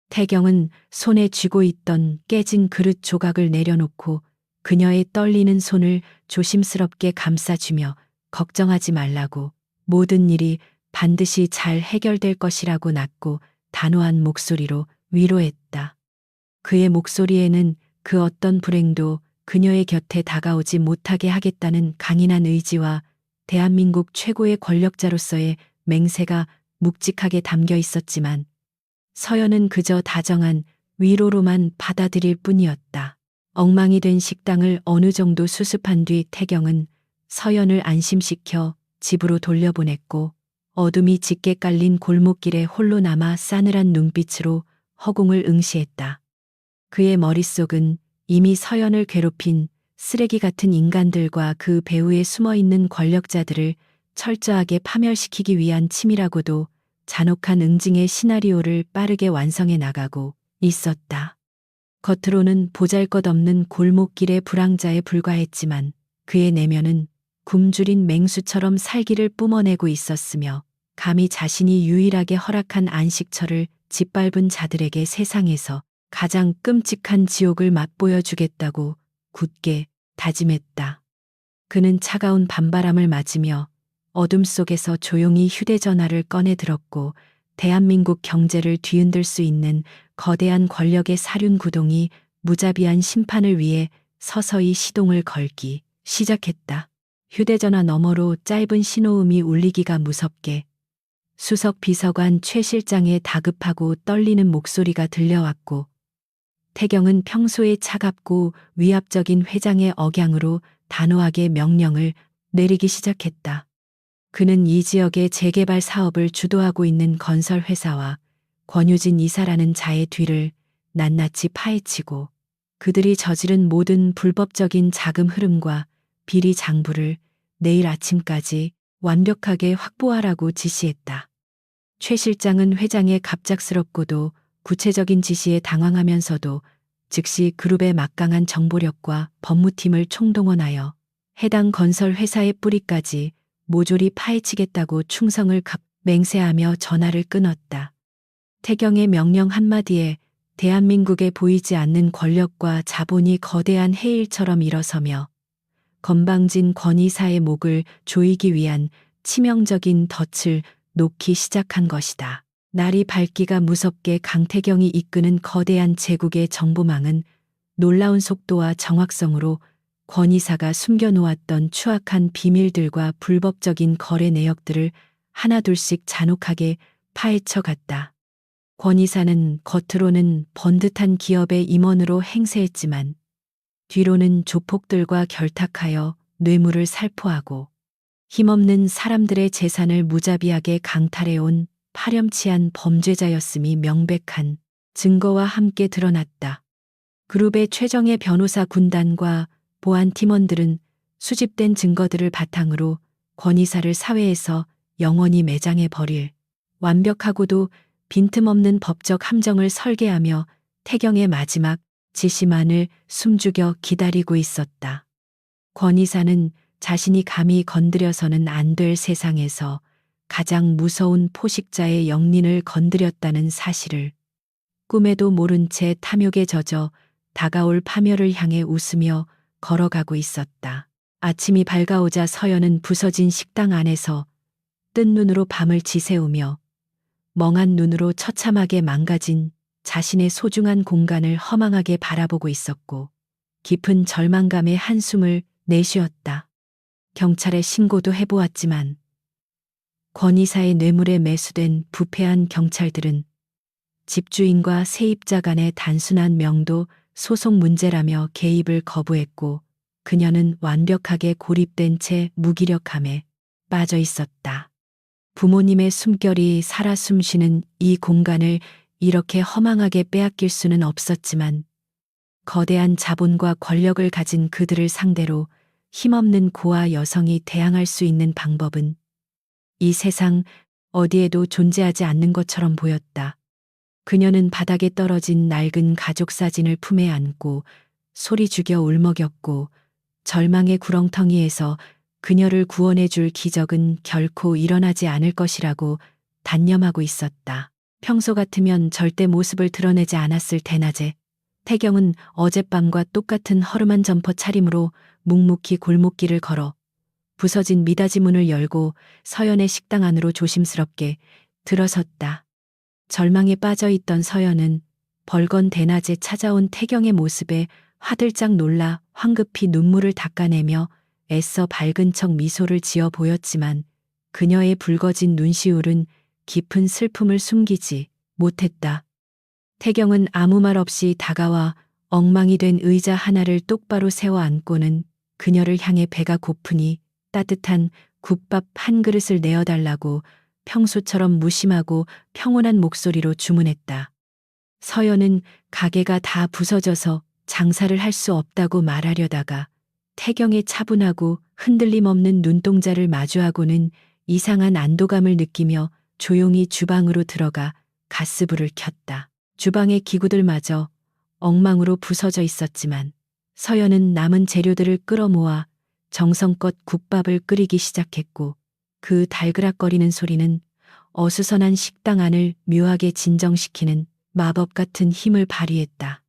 태경은 손에 쥐고 있던 깨진 그릇 조각을 내려놓고 그녀의 떨리는 손을 조심스럽게 감싸주며 걱정하지 말라고 모든 일이 반드시 잘 해결될 것이라고 낮고 단호한 목소리로 위로했다. 그의 목소리에는 그 어떤 불행도 그녀의 곁에 다가오지 못하게 하겠다는 강인한 의지와 대한민국 최고의 권력자로서의 맹세가 묵직하게 담겨 있었지만 서연은 그저 다정한 위로로만 받아들일 뿐이었다. 엉망이 된 식당을 어느 정도 수습한 뒤 태경은 서연을 안심시켜 집으로 돌려보냈고 어둠이 짙게 깔린 골목길에 홀로 남아 싸늘한 눈빛으로 허공을 응시했다. 그의 머릿속은 이미 서연을 괴롭힌 쓰레기 같은 인간들과 그 배후에 숨어있는 권력자들을 철저하게 파멸시키기 위한 치밀하고도 잔혹한 응징의 시나리오를 빠르게 완성해 나가고 있었다. 겉으로는 보잘것없는 골목길의 불황자에 불과했지만 그의 내면은 굶주린 맹수처럼 살기를 뿜어내고 있었으며 감히 자신이 유일하게 허락한 안식처를 짓밟은 자들에게 세상에서 가장 끔찍한 지옥을 맛보여 주겠다고 굳게 다짐했다. 그는 차가운 밤바람을 맞으며 어둠 속에서 조용히 휴대전화를 꺼내 들었고 대한민국 경제를 뒤흔들 수 있는 거대한 권력의 사륜 구동이 무자비한 심판을 위해 서서히 시동을 걸기 시작했다. 휴대전화 너머로 짧은 신호음이 울리기가 무섭게 수석 비서관 최 실장의 다급하고 떨리는 목소리가 들려왔고 태경은 평소에 차갑고 위압적인 회장의 억양으로 단호하게 명령을 내리기 시작했다. 그는 이 지역의 재개발 사업을 주도하고 있는 건설 회사와 권유진 이사라는 자의 뒤를 낱낱이 파헤치고 그들이 저지른 모든 불법적인 자금 흐름과 비리 장부를 내일 아침까지 완벽하게 확보하라고 지시했다. 최 실장은 회장의 갑작스럽고도 구체적인 지시에 당황하면서도 즉시 그룹의 막강한 정보력과 법무팀을 총동원하여 해당 건설 회사의 뿌리까지 모조리 파헤치겠다고 충성을 맹세하며 전화를 끊었다. 태경의 명령 한마디에 대한민국에 보이지 않는 권력과 자본이 거대한 해일처럼 일어서며 건방진 권 이사의 목을 조이기 위한 치명적인 덫을 놓기 시작한 것이다. 날이 밝기가 무섭게 강태경이 이끄는 거대한 제국의 정보망은 놀라운 속도와 정확성으로 권 이사가 숨겨놓았던 추악한 비밀들과 불법적인 거래 내역들을 하나둘씩 잔혹하게 파헤쳐 갔다. 권 이사는 겉으로는 번듯한 기업의 임원으로 행세했지만 뒤로는 조폭들과 결탁하여 뇌물을 살포하고 힘없는 사람들의 재산을 무자비하게 강탈해온 파렴치한 범죄자였음이 명백한 증거와 함께 드러났다. 그룹의 최정예 변호사 군단과 보안 팀원들은 수집된 증거들을 바탕으로 권 이사를 사회에서 영원히 매장해 버릴 완벽하고도 빈틈없는 법적 함정을 설계하며 태경의 마지막 지시만을 숨죽여 기다리고 있었다. 권 이사는 자신이 감히 건드려서는 안 될 세상에서 가장 무서운 포식자의 영린을 건드렸다는 사실을 꿈에도 모른 채 탐욕에 젖어 다가올 파멸을 향해 웃으며 걸어가고 있었다. 아침이 밝아오자 서연은 부서진 식당 안에서 뜬 눈으로 밤을 지새우며 멍한 눈으로 처참하게 망가진 자신의 소중한 공간을 허망하게 바라보고 있었고 깊은 절망감에 한숨을 내쉬었다. 경찰에 신고도 해보았지만 권 이사의 뇌물에 매수된 부패한 경찰들은 집주인과 세입자 간의 단순한 명도 소송 문제라며 개입을 거부했고 그녀는 완벽하게 고립된 채 무기력함에 빠져 있었다. 부모님의 숨결이 살아 숨쉬는 이 공간을 이렇게 허망하게 빼앗길 수는 없었지만 거대한 자본과 권력을 가진 그들을 상대로 힘없는 고아 여성이 대항할 수 있는 방법은 이 세상 어디에도 존재하지 않는 것처럼 보였다. 그녀는 바닥에 떨어진 낡은 가족 사진을 품에 안고 소리 죽여 울먹였고 절망의 구렁텅이에서 그녀를 구원해 줄 기적은 결코 일어나지 않을 것이라고 단념하고 있었다. 평소 같으면 절대 모습을 드러내지 않았을 대낮에 태경은 어젯밤과 똑같은 허름한 점퍼 차림으로 묵묵히 골목길을 걸어 부서진 미닫이 문을 열고 서연의 식당 안으로 조심스럽게 들어섰다. 절망에 빠져 있던 서연은 벌건 대낮에 찾아온 태경의 모습에 화들짝 놀라 황급히 눈물을 닦아내며 애써 밝은 척 미소를 지어 보였지만 그녀의 붉어진 눈시울은 깊은 슬픔을 숨기지 못했다. 태경은 아무 말 없이 다가와 엉망이 된 의자 하나를 똑바로 세워 앉고는 그녀를 향해 배가 고프니 따뜻한 국밥 한 그릇을 내어달라고 평소처럼 무심하고 평온한 목소리로 주문했다. 서연은 가게가 다 부서져서 장사를 할 수 없다고 말하려다가 태경의 차분하고 흔들림 없는 눈동자를 마주하고는 이상한 안도감을 느끼며 조용히 주방으로 들어가 가스불을 켰다. 주방의 기구들마저 엉망으로 부서져 있었지만 서연은 남은 재료들을 끌어모아 정성껏 국밥을 끓이기 시작했고 그 달그락거리는 소리는 어수선한 식당 안을 묘하게 진정시키는 마법 같은 힘을 발휘했다.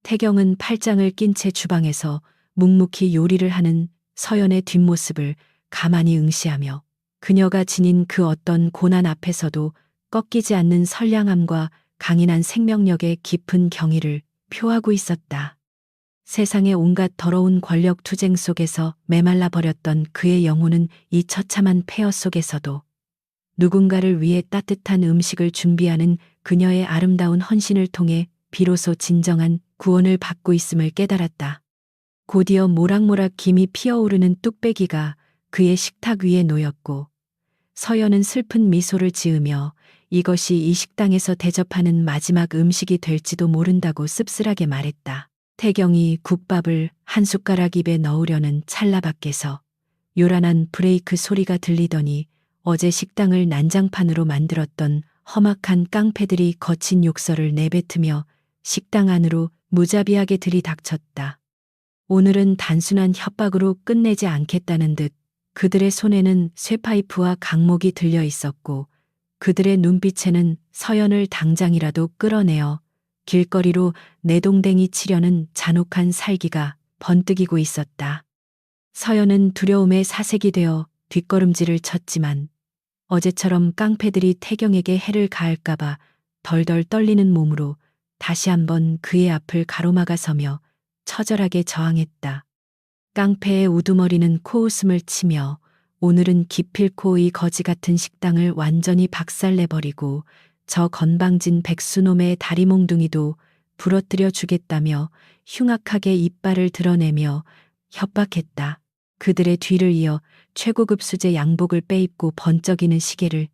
태경은 팔짱을 낀 채 주방에서 묵묵히 요리를 하는 서연의 뒷모습을 가만히 응시하며 그녀가 지닌 그 어떤 고난 앞에서도 꺾이지 않는 선량함과 강인한 생명력의 깊은 경의를 표하고 있었다. 세상의 온갖 더러운 권력 투쟁 속에서 메말라 버렸던 그의 영혼은 이 처참한 폐허 속에서도 누군가를 위해 따뜻한 음식을 준비하는 그녀의 아름다운 헌신을 통해 비로소 진정한 구원을 받고 있음을 깨달았다. 곧이어 모락모락 김이 피어오르는 뚝배기가 그의 식탁 위에 놓였고 서연은 슬픈 미소를 지으며 이것이 이 식당에서 대접하는 마지막 음식이 될지도 모른다고 씁쓸하게 말했다. 태경이 국밥을 한 숟가락 입에 넣으려는 찰나 밖에서 요란한 브레이크 소리가 들리더니 어제 식당을 난장판으로 만들었던 험악한 깡패들이 거친 욕설을 내뱉으며 식당 안으로 무자비하게 들이닥쳤다. 오늘은 단순한 협박으로 끝내지 않겠다는 듯 그들의 손에는 쇠파이프와 강목이 들려 있었고 그들의 눈빛에는 서연을 당장이라도 끌어내어 길거리로 내동댕이 치려는 잔혹한 살기가 번뜩이고 있었다. 서연은 두려움에 사색이 되어 뒷걸음질을 쳤지만 어제처럼 깡패들이 태경에게 해를 가할까봐 덜덜 떨리는 몸으로 다시 한번 그의 앞을 가로막아 서며 처절하게 저항했다. 깡패의 우두머리는 코웃음을 치며 오늘은 기필코 이 거지 같은 식당을 완전히 박살내버리고 저 건방진 백수놈의 다리 몽둥이도 부러뜨려 주겠다며 흉악하게 이빨을 드러내며 협박했다. 그들의 뒤를 이어 최고급 수제 양복을 빼입고 번쩍이는 시계를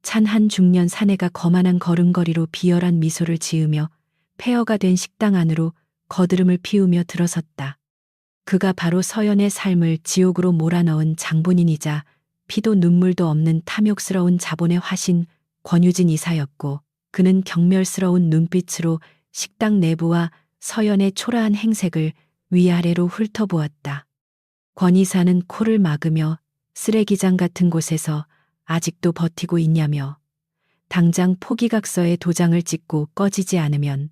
찬 한 중년 사내가 거만한 걸음걸이로 비열한 미소를 지으며 폐허가 된 식당 안으로 거드름을 피우며 들어섰다. 그가 바로 서연의 삶을 지옥으로 몰아넣은 장본인이자 피도 눈물도 없는 탐욕스러운 자본의 화신 권유진 이사였고 그는 경멸스러운 눈빛으로 식당 내부와 서연의 초라한 행색을 위아래로 훑어보았다. 권 이사는 코를 막으며 쓰레기장 같은 곳에서 아직도 버티고 있냐며 당장 포기각서에 도장을 찍고 꺼지지 않으면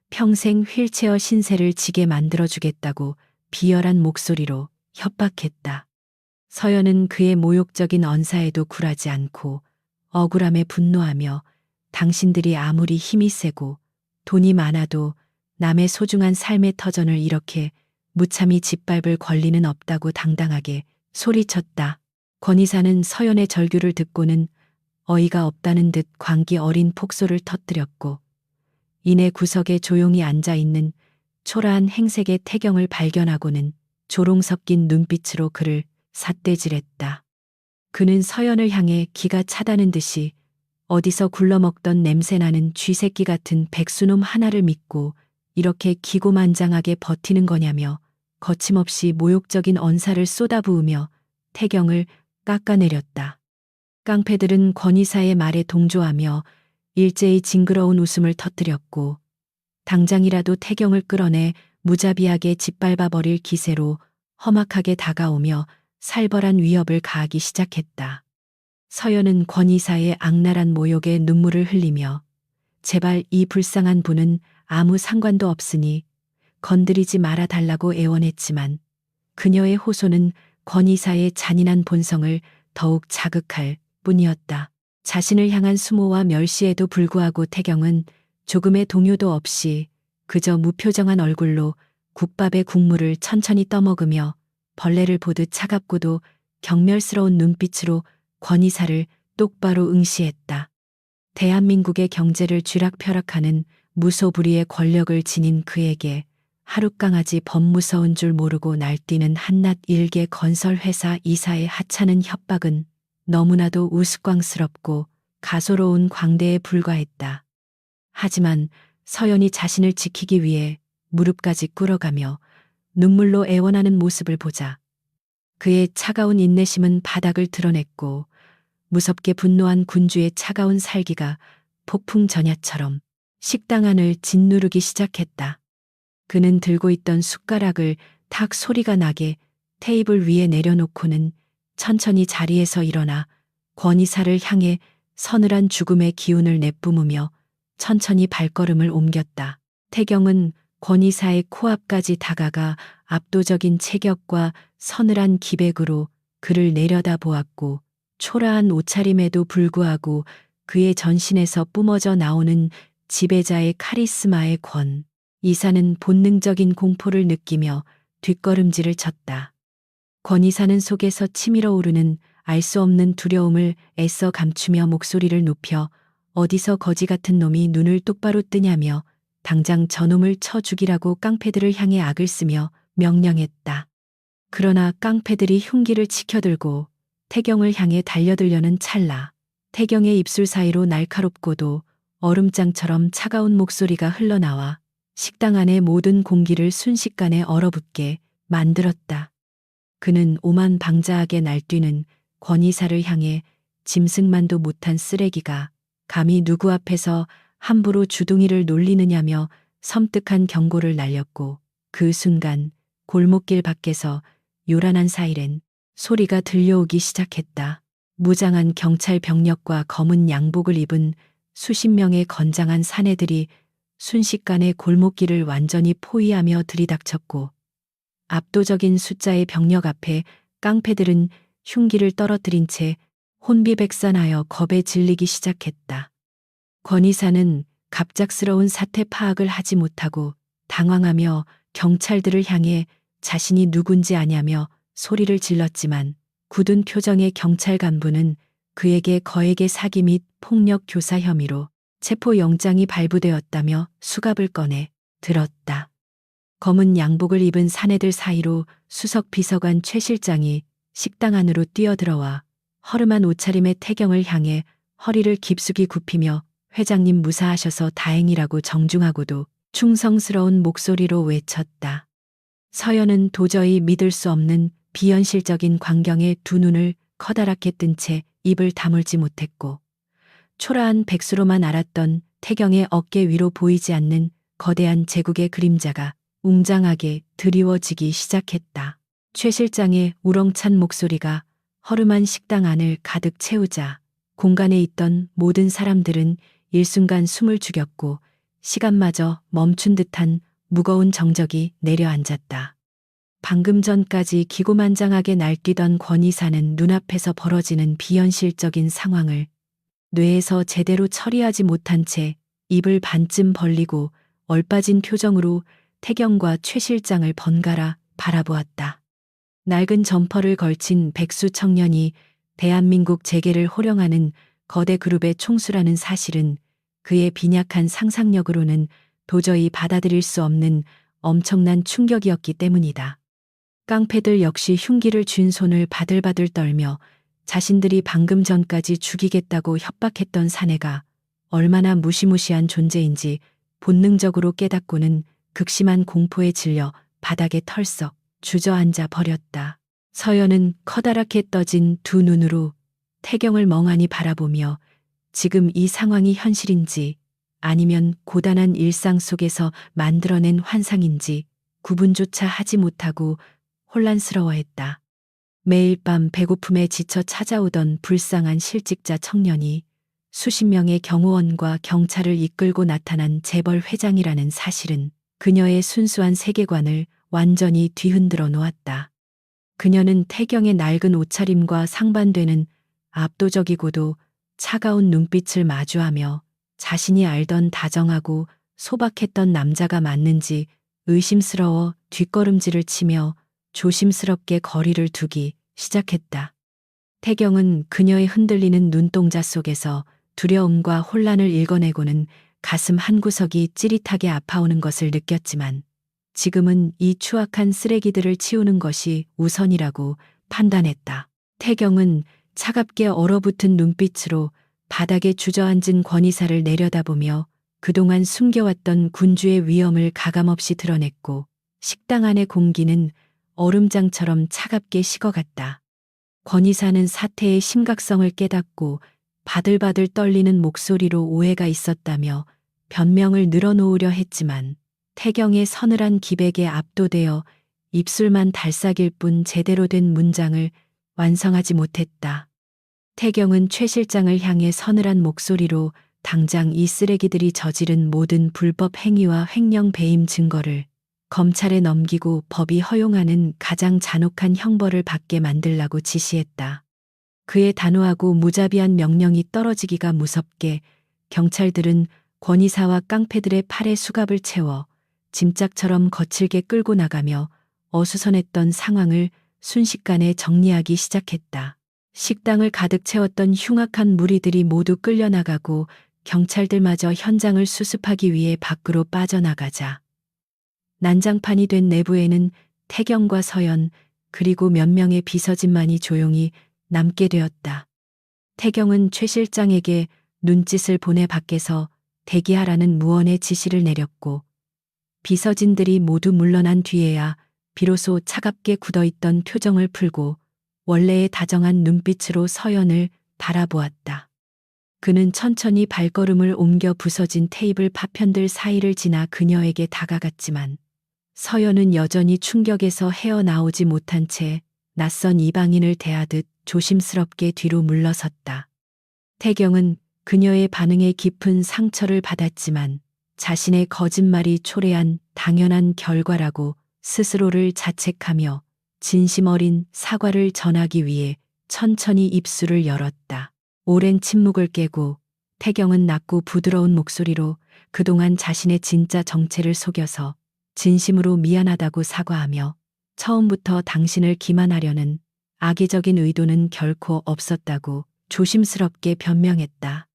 평생 휠체어 신세를 지게 만들어주겠다고 비열한 목소리로 협박했다. 서연은 그의 모욕적인 언사에도 굴하지 않고 억울함에 분노하며 당신들이 아무리 힘이 세고 돈이 많아도 남의 소중한 삶의 터전을 이렇게 무참히 짓밟을 권리는 없다고 당당하게 소리쳤다. 권 이사는 서연의 절규를 듣고는 어이가 없다는 듯 광기 어린 폭소를 터뜨렸고 이내 구석에 조용히 앉아있는 초라한 행색의 태경을 발견하고는 조롱 섞인 눈빛으로 그를 삿대질했다. 그는 서연을 향해 기가 차다는 듯이 어디서 굴러먹던 냄새나는 쥐새끼 같은 백수놈 하나를 믿고 이렇게 기고만장하게 버티는 거냐며 거침없이 모욕적인 언사를 쏟아부으며 태경을 깎아내렸다. 깡패들은 권 이사의 말에 동조하며 일제히 징그러운 웃음을 터뜨렸고 당장이라도 태경을 끌어내 무자비하게 짓밟아 버릴 기세로 험악하게 다가오며 살벌한 위협을 가하기 시작했다. 서연은 권 이사의 악랄한 모욕에 눈물을 흘리며 제발 이 불쌍한 분은 아무 상관도 없으니 건드리지 말아 달라고 애원했지만 그녀의 호소는 권 이사의 잔인한 본성을 더욱 자극할 뿐이었다. 자신을 향한 수모와 멸시에도 불구하고 태경은 조금의 동요도 없이 그저 무표정한 얼굴로 국밥의 국물을 천천히 떠먹으며 벌레를 보듯 차갑고도 경멸스러운 눈빛으로 권 이사를 똑바로 응시했다. 대한민국의 경제를 쥐락펴락하는 무소불위의 권력을 지닌 그에게 하룻강아지 범무서운 줄 모르고 날뛰는 한낱 일개 건설회사 이사의 하찮은 협박은 너무나도 우스꽝스럽고 가소로운 광대에 불과했다. 하지만 서연이 자신을 지키기 위해 무릎까지 꿇어가며 눈물로 애원하는 모습을 보자 그의 차가운 인내심은 바닥을 드러냈고 무섭게 분노한 군주의 차가운 살기가 폭풍 전야처럼 식당 안을 짓누르기 시작했다. 그는 들고 있던 숟가락을 탁 소리가 나게 테이블 위에 내려놓고는 천천히 자리에서 일어나 권 이사를 향해 서늘한 죽음의 기운을 내뿜으며 천천히 발걸음을 옮겼다. 태경은 권 이사의 코앞까지 다가가 압도적인 체격과 서늘한 기백으로 그를 내려다보았고 초라한 옷차림에도 불구하고 그의 전신에서 뿜어져 나오는 지배자의 카리스마에 권 이사는 본능적인 공포를 느끼며 뒷걸음질을 쳤다. 권 이사는 속에서 치밀어 오르는 알 수 없는 두려움을 애써 감추며 목소리를 높여 어디서 거지 같은 놈이 눈을 똑바로 뜨냐며 당장 저놈을 쳐 죽이라고 깡패들을 향해 악을 쓰며 명령했다. 그러나 깡패들이 흉기를 치켜들고 태경을 향해 달려들려는 찰나 태경의 입술 사이로 날카롭고도 얼음장처럼 차가운 목소리가 흘러나와 식당 안의 모든 공기를 순식간에 얼어붙게 만들었다. 그는 오만방자하게 날뛰는 권위사를 향해 짐승만도 못한 쓰레기가 감히 누구 앞에서 함부로 주둥이를 놀리느냐며 섬뜩한 경고를 날렸고, 그 순간 골목길 밖에서 요란한 사이렌 소리가 들려오기 시작했다. 무장한 경찰 병력과 검은 양복을 입은 수십 명의 건장한 사내들이 순식간에 골목길을 완전히 포위하며 들이닥쳤고, 압도적인 숫자의 병력 앞에 깡패들은 흉기를 떨어뜨린 채 혼비백산하여 겁에 질리기 시작했다. 권위사는 갑작스러운 사태 파악을 하지 못하고 당황하며 경찰들을 향해 자신이 누군지 아냐며 소리를 질렀지만, 굳은 표정의 경찰 간부는 그에게 거액의 사기 및 폭력 교사 혐의로 체포영장이 발부되었다며 수갑을 꺼내 들었다. 검은 양복을 입은 사내들 사이로 수석 비서관 최 실장이 식당 안으로 뛰어들어와 허름한 옷차림의 태경을 향해 허리를 깊숙이 굽히며 회장님 무사하셔서 다행이라고 정중하고도 충성스러운 목소리로 외쳤다. 서연은 도저히 믿을 수 없는 비현실적인 광경에 두 눈을 커다랗게 뜬 채 입을 다물지 못했고, 초라한 백수로만 알았던 태경의 어깨 위로 보이지 않는 거대한 제국의 그림자가 웅장하게 드리워지기 시작했다. 최 실장의 우렁찬 목소리가 허름한 식당 안을 가득 채우자 공간에 있던 모든 사람들은 일순간 숨을 죽였고, 시간마저 멈춘 듯한 무거운 정적이 내려앉았다. 방금 전까지 기고만장하게 날뛰던 권위사는 눈앞에서 벌어지는 비현실적인 상황을 뇌에서 제대로 처리하지 못한 채 입을 반쯤 벌리고 얼빠진 표정으로 태경과 최 실장을 번갈아 바라보았다. 낡은 점퍼를 걸친 백수 청년이 대한민국 재계를 호령하는 거대 그룹의 총수라는 사실은 그의 빈약한 상상력으로는 도저히 받아들일 수 없는 엄청난 충격이었기 때문이다. 깡패들 역시 흉기를 쥔 손을 바들바들 떨며 자신들이 방금 전까지 죽이겠다고 협박했던 사내가 얼마나 무시무시한 존재인지 본능적으로 깨닫고는 극심한 공포에 질려 바닥에 털썩 주저앉아 버렸다. 서연은 커다랗게 떠진 두 눈으로 태경을 멍하니 바라보며 지금 이 상황이 현실인지 아니면 고단한 일상 속에서 만들어낸 환상인지 구분조차 하지 못하고 혼란스러워했다. 매일 밤 배고픔에 지쳐 찾아오던 불쌍한 실직자 청년이 수십 명의 경호원과 경찰을 이끌고 나타난 재벌 회장이라는 사실은 그녀의 순수한 세계관을 완전히 뒤흔들어 놓았다. 그녀는 태경의 낡은 옷차림과 상반되는 압도적이고도 차가운 눈빛을 마주하며 자신이 알던 다정하고 소박했던 남자가 맞는지 의심스러워 뒷걸음질을 치며 조심스럽게 거리를 두기 시작했다. 태경은 그녀의 흔들리는 눈동자 속에서 두려움과 혼란을 읽어내고는 가슴 한구석이 찌릿하게 아파오는 것을 느꼈지만, 지금은 이 추악한 쓰레기들을 치우는 것이 우선이라고 판단했다. 태경은 차갑게 얼어붙은 눈빛으로 바닥에 주저앉은 권위사를 내려다보며 그동안 숨겨왔던 군주의 위엄을 가감없이 드러냈고, 식당 안의 공기는 얼음장처럼 차갑게 식어갔다. 권위사는 사태의 심각성을 깨닫고 바들바들 떨리는 목소리로 오해가 있었다며 변명을 늘어놓으려 했지만, 태경의 서늘한 기백에 압도되어 입술만 달싹일 뿐 제대로 된 문장을 완성하지 못했다. 태경은 최 실장을 향해 서늘한 목소리로 당장 이 쓰레기들이 저지른 모든 불법 행위와 횡령 배임 증거를 검찰에 넘기고 법이 허용하는 가장 잔혹한 형벌을 받게 만들라고 지시했다. 그의 단호하고 무자비한 명령이 떨어지기가 무섭게 경찰들은 권위사와 깡패들의 팔에 수갑을 채워 짐짝처럼 거칠게 끌고 나가며 어수선했던 상황을 순식간에 정리하기 시작했다. 식당을 가득 채웠던 흉악한 무리들이 모두 끌려나가고 경찰들마저 현장을 수습하기 위해 밖으로 빠져나가자 난장판이 된 내부에는 태경과 서연 그리고 몇 명의 비서진만이 조용히 남게 되었다. 태경은 최 실장에게 눈짓을 보내 밖에서 대기하라는 무언의 지시를 내렸고 비서진들이 모두 물러난 뒤에야 비로소 차갑게 굳어있던 표정을 풀고 원래의 다정한 눈빛으로 서연을 바라보았다. 그는 천천히 발걸음을 옮겨 부서진 테이블 파편들 사이를 지나 그녀에게 다가갔지만 서연은 여전히 충격에서 헤어나오지 못한 채 낯선 이방인을 대하듯 조심스럽게 뒤로 물러섰다. 태경은 그녀의 반응에 깊은 상처를 받았지만 자신의 거짓말이 초래한 당연한 결과라고 스스로를 자책하며 진심 어린 사과를 전하기 위해 천천히 입술을 열었다. 오랜 침묵을 깨고 태경은 낮고 부드러운 목소리로 그동안 자신의 진짜 정체를 속여서 진심으로 미안하다고 사과하며 처음부터 당신을 기만하려는 악의적인 의도는 결코 없었다고 조심스럽게 변명했다.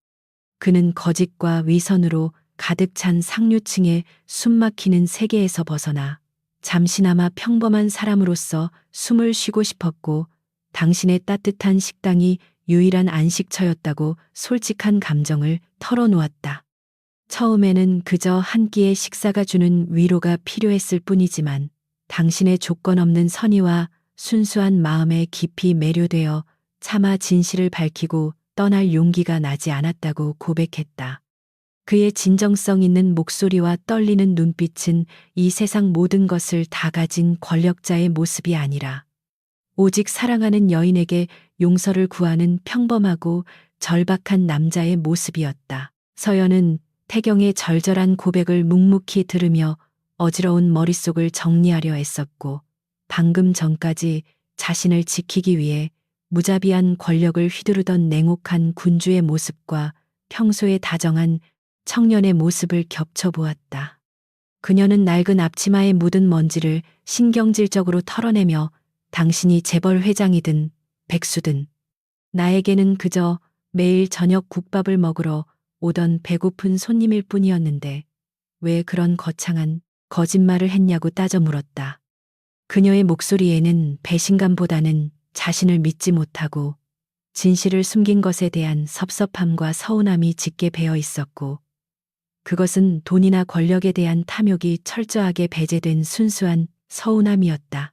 그는 거짓과 위선으로 가득 찬 상류층의 숨막히는 세계에서 벗어나 잠시나마 평범한 사람으로서 숨을 쉬고 싶었고 당신의 따뜻한 식당이 유일한 안식처였다고 솔직한 감정을 털어놓았다. 처음에는 그저 한 끼의 식사가 주는 위로가 필요했을 뿐이지만 당신의 조건 없는 선의와 순수한 마음에 깊이 매료되어 차마 진실을 밝히고 떠날 용기가 나지 않았다고 고백했다. 그의 진정성 있는 목소리와 떨리는 눈빛은 이 세상 모든 것을 다 가진 권력자의 모습이 아니라 오직 사랑하는 여인에게 용서를 구하는 평범하고 절박한 남자의 모습이었다. 서연은 태경의 절절한 고백을 묵묵히 들으며 어지러운 머릿속을 정리하려 애썼고 방금 전까지 자신을 지키기 위해 무자비한 권력을 휘두르던 냉혹한 군주의 모습과 평소의 다정한 청년의 모습을 겹쳐보았다. 그녀는 낡은 앞치마에 묻은 먼지를 신경질적으로 털어내며 당신이 재벌 회장이든 백수든 나에게는 그저 매일 저녁 국밥을 먹으러 오던 배고픈 손님일 뿐이었는데 왜 그런 거창한 거짓말을 했냐고 따져 물었다. 그녀의 목소리에는 배신감보다는 자신을 믿지 못하고 진실을 숨긴 것에 대한 섭섭함과 서운함이 짙게 배어 있었고 그것은 돈이나 권력에 대한 탐욕이 철저하게 배제된 순수한 서운함이었다.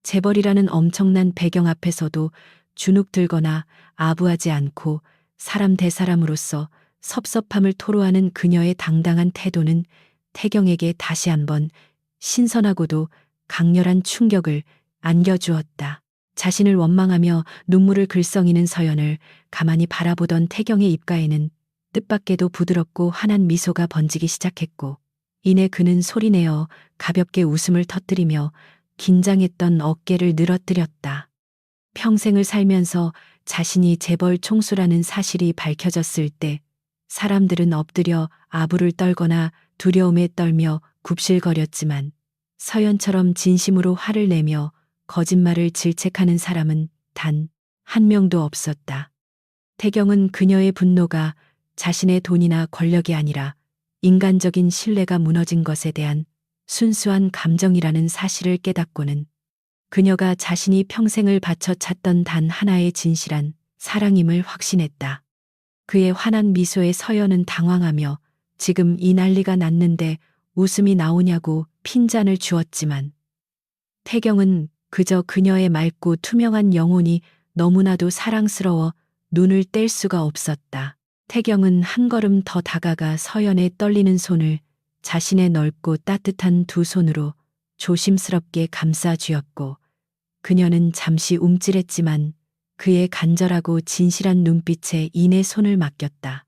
재벌이라는 엄청난 배경 앞에서도 주눅들거나 아부하지 않고 사람 대 사람으로서 섭섭함을 토로하는 그녀의 당당한 태도는 태경에게 다시 한번 신선하고도 강렬한 충격을 안겨주었다. 자신을 원망하며 눈물을 글썽이는 서연을 가만히 바라보던 태경의 입가에는 뜻밖에도 부드럽고 환한 미소가 번지기 시작했고 이내 그는 소리내어 가볍게 웃음을 터뜨리며 긴장했던 어깨를 늘어뜨렸다. 평생을 살면서 자신이 재벌 총수라는 사실이 밝혀졌을 때 사람들은 엎드려 아부를 떨거나 두려움에 떨며 굽실거렸지만 서연처럼 진심으로 화를 내며 거짓말을 질책하는 사람은 단 한 명도 없었다. 태경은 그녀의 분노가 자신의 돈이나 권력이 아니라 인간적인 신뢰가 무너진 것에 대한 순수한 감정이라는 사실을 깨닫고는 그녀가 자신이 평생을 바쳐 찾던 단 하나의 진실한 사랑임을 확신했다. 그의 환한 미소에 서연은 당황하며 지금 이 난리가 났는데 웃음이 나오냐고 핀잔을 주었지만 태경은 그저 그녀의 맑고 투명한 영혼이 너무나도 사랑스러워 눈을 뗄 수가 없었다. 태경은 한 걸음 더 다가가 서연의 떨리는 손을 자신의 넓고 따뜻한 두 손으로 조심스럽게 감싸 쥐었고 그녀는 잠시 움찔했지만 그의 간절하고 진실한 눈빛에 이내 손을 맡겼다.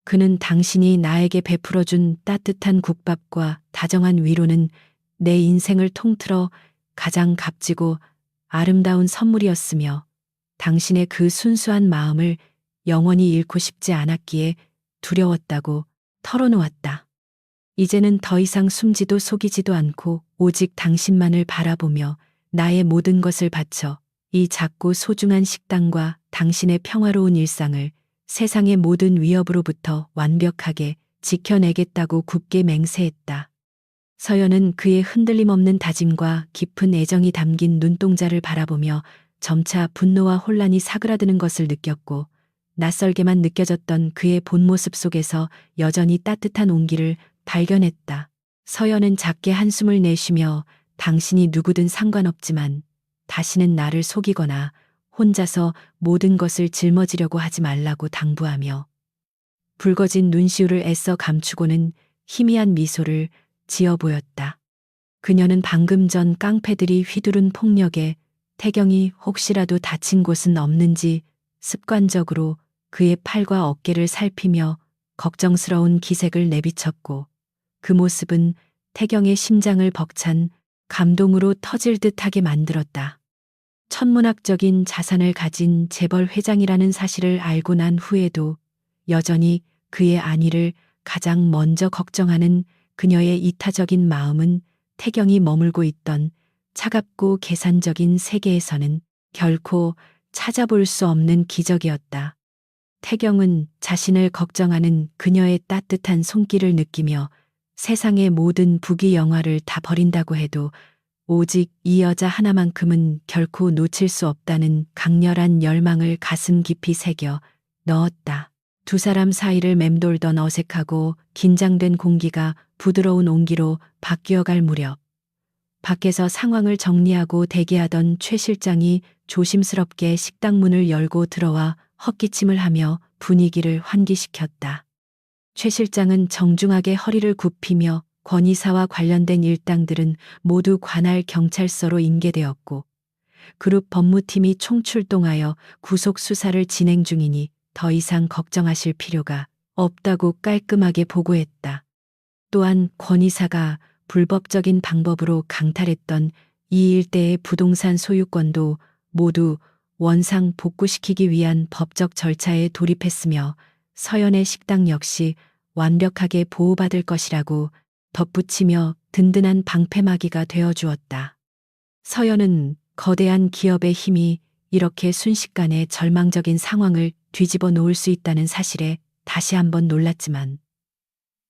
그는 당신이 나에게 베풀어준 따뜻한 국밥과 다정한 위로는 내 인생을 통틀어 가장 값지고 아름다운 선물이었으며 당신의 그 순수한 마음을 영원히 잃고 싶지 않았기에 두려웠다고 털어놓았다. 이제는 더 이상 숨지도 속이지도 않고 오직 당신만을 바라보며 나의 모든 것을 바쳐 이 작고 소중한 식당과 당신의 평화로운 일상을 세상의 모든 위협으로부터 완벽하게 지켜내겠다고 굳게 맹세했다. 서연은 그의 흔들림 없는 다짐과 깊은 애정이 담긴 눈동자를 바라보며 점차 분노와 혼란이 사그라드는 것을 느꼈고 낯설게만 느껴졌던 그의 본 모습 속에서 여전히 따뜻한 온기를 발견했다. 서연은 작게 한숨을 내쉬며 당신이 누구든 상관없지만 다시는 나를 속이거나 혼자서 모든 것을 짊어지려고 하지 말라고 당부하며 붉어진 눈시울을 애써 감추고는 희미한 미소를 지어 보였다. 그녀는 방금 전 깡패들이 휘두른 폭력에 태경이 혹시라도 다친 곳은 없는지 습관적으로 그의 팔과 어깨를 살피며 걱정스러운 기색을 내비쳤고 그 모습은 태경의 심장을 벅찬 감동으로 터질 듯하게 만들었다. 천문학적인 자산을 가진 재벌 회장이라는 사실을 알고 난 후에도 여전히 그의 안위를 가장 먼저 걱정하는 그녀의 이타적인 마음은 태경이 머물고 있던 차갑고 계산적인 세계에서는 결코 찾아볼 수 없는 기적이었다. 태경은 자신을 걱정하는 그녀의 따뜻한 손길을 느끼며 세상의 모든 부귀 영화를 다 버린다고 해도 오직 이 여자 하나만큼은 결코 놓칠 수 없다는 강렬한 열망을 가슴 깊이 새겨 넣었다. 두 사람 사이를 맴돌던 어색하고 긴장된 공기가 부드러운 온기로 바뀌어갈 무렵 밖에서 상황을 정리하고 대기하던 최 실장이 조심스럽게 식당 문을 열고 들어와 헛기침을 하며 분위기를 환기시켰다. 최 실장은 정중하게 허리를 굽히며 권 이사와 관련된 일당들은 모두 관할 경찰서로 인계되었고 그룹 법무팀이 총출동하여 구속 수사를 진행 중이니 더 이상 걱정하실 필요가 없다고 깔끔하게 보고했다. 또한 권 이사가 불법적인 방법으로 강탈했던 이 일대의 부동산 소유권도 모두 원상 복구시키기 위한 법적 절차에 돌입했으며 서연의 식당 역시 완벽하게 보호받을 것이라고 덧붙이며 든든한 방패막이가 되어주었다. 서연은 거대한 기업의 힘이 이렇게 순식간에 절망적인 상황을 뒤집어 놓을 수 있다는 사실에 다시 한번 놀랐지만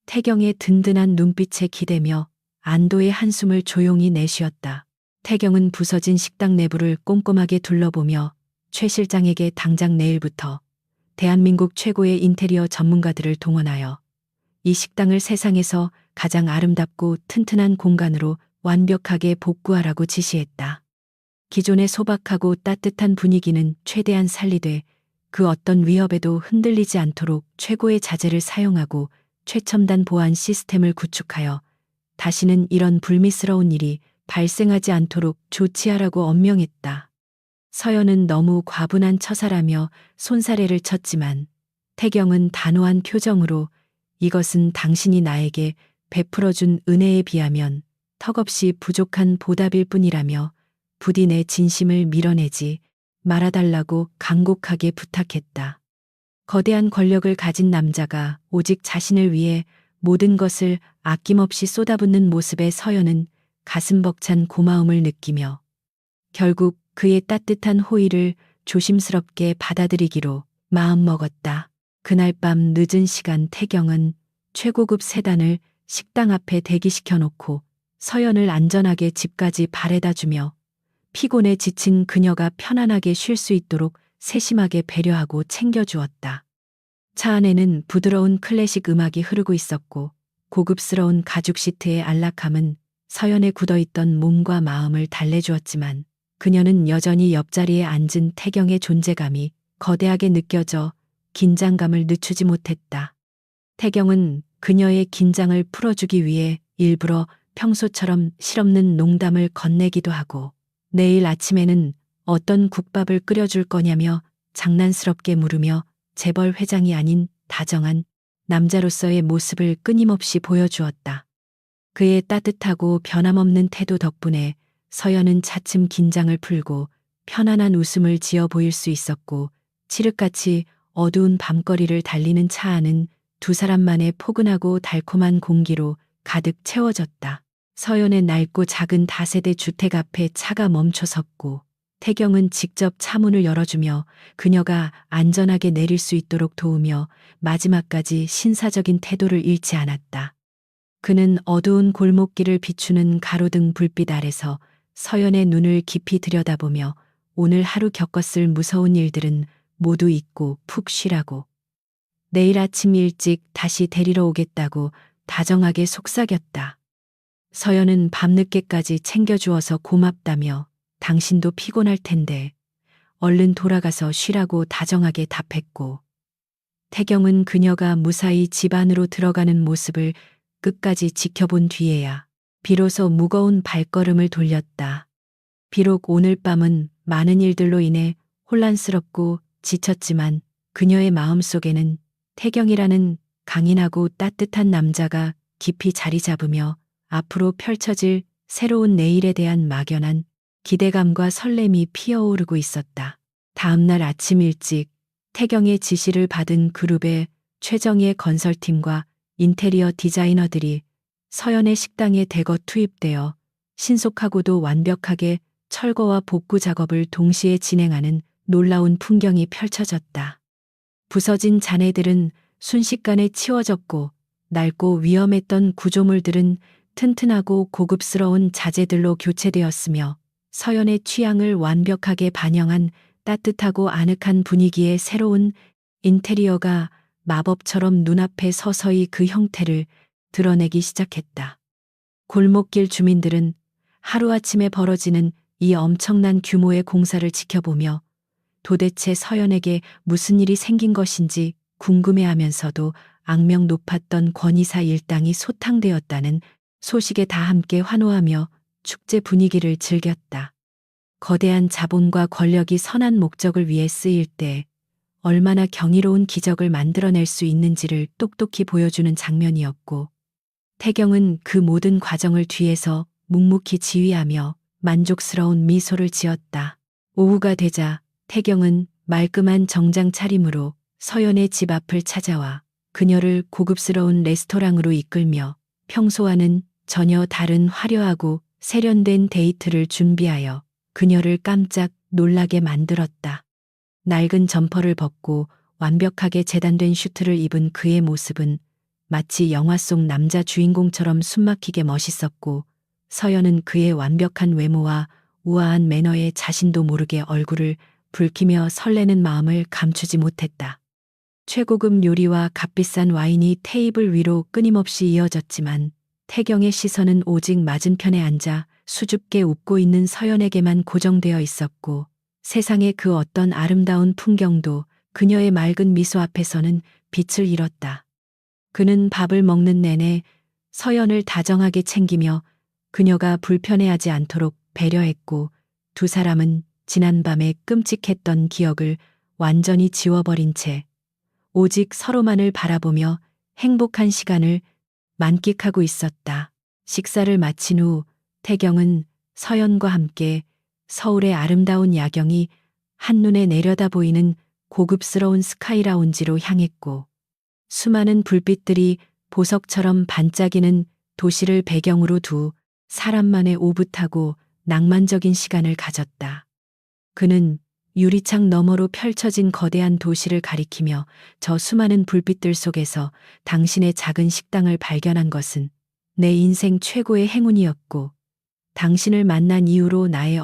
태경의 든든한 눈빛에 기대며 안도의 한숨을 조용히 내쉬었다. 태경은 부서진 식당 내부를 꼼꼼하게 둘러보며 최 실장에게 당장 내일부터 대한민국 최고의 인테리어 전문가들을 동원하여 이 식당을 세상에서 가장 아름답고 튼튼한 공간으로 완벽하게 복구하라고 지시했다. 기존의 소박하고 따뜻한 분위기는 최대한 살리되 그 어떤 위협에도 흔들리지 않도록 최고의 자재를 사용하고 최첨단 보안 시스템을 구축하여 다시는 이런 불미스러운 일이 발생하지 않도록 조치하라고 엄명했다. 서연은 너무 과분한 처사라며 손사래를 쳤지만 태경은 단호한 표정으로 이것은 당신이 나에게 베풀어준 은혜에 비하면 턱없이 부족한 보답일 뿐이라며 부디 내 진심을 밀어내지 말아달라고 간곡하게 부탁했다. 거대한 권력을 가진 남자가 오직 자신을 위해 모든 것을 아낌없이 쏟아붓는 모습에 서연은 가슴 벅찬 고마움을 느끼며 결국 그의 따뜻한 호의를 조심스럽게 받아들이기로 마음먹었다. 그날 밤 늦은 시간 태경은 최고급 세단을 식당 앞에 대기시켜 놓고 서연을 안전하게 집까지 바래다 주며 피곤에 지친 그녀가 편안하게 쉴 수 있도록 세심하게 배려하고 챙겨주었다. 차 안에는 부드러운 클래식 음악이 흐르고 있었고 고급스러운 가죽 시트의 안락함은 서연에 굳어있던 몸과 마음을 달래주었지만 그녀는 여전히 옆자리에 앉은 태경의 존재감이 거대하게 느껴져 긴장감을 늦추지 못했다. 태경은 그녀의 긴장을 풀어주기 위해 일부러 평소처럼 실없는 농담을 건네기도 하고 내일 아침에는 어떤 국밥을 끓여줄 거냐며 장난스럽게 물으며 재벌 회장이 아닌 다정한 남자로서의 모습을 끊임없이 보여주었다. 그의 따뜻하고 변함없는 태도 덕분에 서연은 차츰 긴장을 풀고 편안한 웃음을 지어 보일 수 있었고 칠흑같이 어두운 밤거리를 달리는 차 안은 두 사람만의 포근하고 달콤한 공기로 가득 채워졌다. 서연의 낡고 작은 다세대 주택 앞에 차가 멈춰 섰고 태경은 직접 차문을 열어주며 그녀가 안전하게 내릴 수 있도록 도우며 마지막까지 신사적인 태도를 잃지 않았다. 그는 어두운 골목길을 비추는 가로등 불빛 아래서 서연의 눈을 깊이 들여다보며 오늘 하루 겪었을 무서운 일들은 모두 잊고 푹 쉬라고. 내일 아침 일찍 다시 데리러 오겠다고 다정하게 속삭였다. 서연은 밤늦게까지 챙겨주어서 고맙다며 당신도 피곤할 텐데 얼른 돌아가서 쉬라고 다정하게 답했고, 태경은 그녀가 무사히 집 안으로 들어가는 모습을 끝까지 지켜본 뒤에야 비로소 무거운 발걸음을 돌렸다. 비록 오늘 밤은 많은 일들로 인해 혼란스럽고 지쳤지만 그녀의 마음속에는 태경이라는 강인하고 따뜻한 남자가 깊이 자리 잡으며 앞으로 펼쳐질 새로운 내일에 대한 막연한 기대감과 설렘이 피어오르고 있었다. 다음 날 아침 일찍 태경의 지시를 받은 그룹의 최정예 건설팀과 인테리어 디자이너들이 서연의 식당에 대거 투입되어 신속하고도 완벽하게 철거와 복구 작업을 동시에 진행하는 놀라운 풍경이 펼쳐졌다. 부서진 잔해들은 순식간에 치워졌고 낡고 위험했던 구조물들은 튼튼하고 고급스러운 자재들로 교체되었으며 서연의 취향을 완벽하게 반영한 따뜻하고 아늑한 분위기의 새로운 인테리어가 마법처럼 눈앞에 서서히 그 형태를 드러내기 시작했다. 골목길 주민들은 하루아침에 벌어지는 이 엄청난 규모의 공사를 지켜보며 도대체 서연에게 무슨 일이 생긴 것인지 궁금해하면서도 악명 높았던 권이사 일당이 소탕되었다는 소식에 다 함께 환호하며 축제 분위기를 즐겼다. 거대한 자본과 권력이 선한 목적을 위해 쓰일 때 얼마나 경이로운 기적을 만들어낼 수 있는지를 똑똑히 보여주는 장면이었고, 태경은 그 모든 과정을 뒤에서 묵묵히 지휘하며 만족스러운 미소를 지었다. 오후가 되자 태경은 말끔한 정장 차림으로 서연의 집 앞을 찾아와 그녀를 고급스러운 레스토랑으로 이끌며 평소와는 전혀 다른 화려하고 세련된 데이트를 준비하여 그녀를 깜짝 놀라게 만들었다. 낡은 점퍼를 벗고 완벽하게 재단된 슈트를 입은 그의 모습은 마치 영화 속 남자 주인공처럼 숨막히게 멋있었고, 서연은 그의 완벽한 외모와 우아한 매너에 자신도 모르게 얼굴을 붉히며 설레는 마음을 감추지 못했다. 최고급 요리와 값비싼 와인이 테이블 위로 끊임없이 이어졌지만 태경의 시선은 오직 맞은편에 앉아 수줍게 웃고 있는 서연에게만 고정되어 있었고, 세상의 그 어떤 아름다운 풍경도 그녀의 맑은 미소 앞에서는 빛을 잃었다. 그는 밥을 먹는 내내 서연을 다정하게 챙기며 그녀가 불편해하지 않도록 배려했고, 두 사람은 지난밤의 끔찍했던 기억을 완전히 지워버린 채 오직 서로만을 바라보며 행복한 시간을 만끽하고 있었다. 식사를 마친 후 태경은 서연과 함께 서울의 아름다운 야경이 한눈에 내려다 보이는 고급스러운 스카이라운지로 향했고, 수많은 불빛들이 보석처럼 반짝이는 도시를 배경으로 두 사람만의 오붓하고 낭만적인 시간을 가졌다. 그는 유리창 너머로 펼쳐진 거대한 도시를 가리키며 저 수많은 불빛들 속에서 당신의 작은 식당을 발견한 것은 내 인생 최고의 행운이었고, 당신을 만난 이후로 나의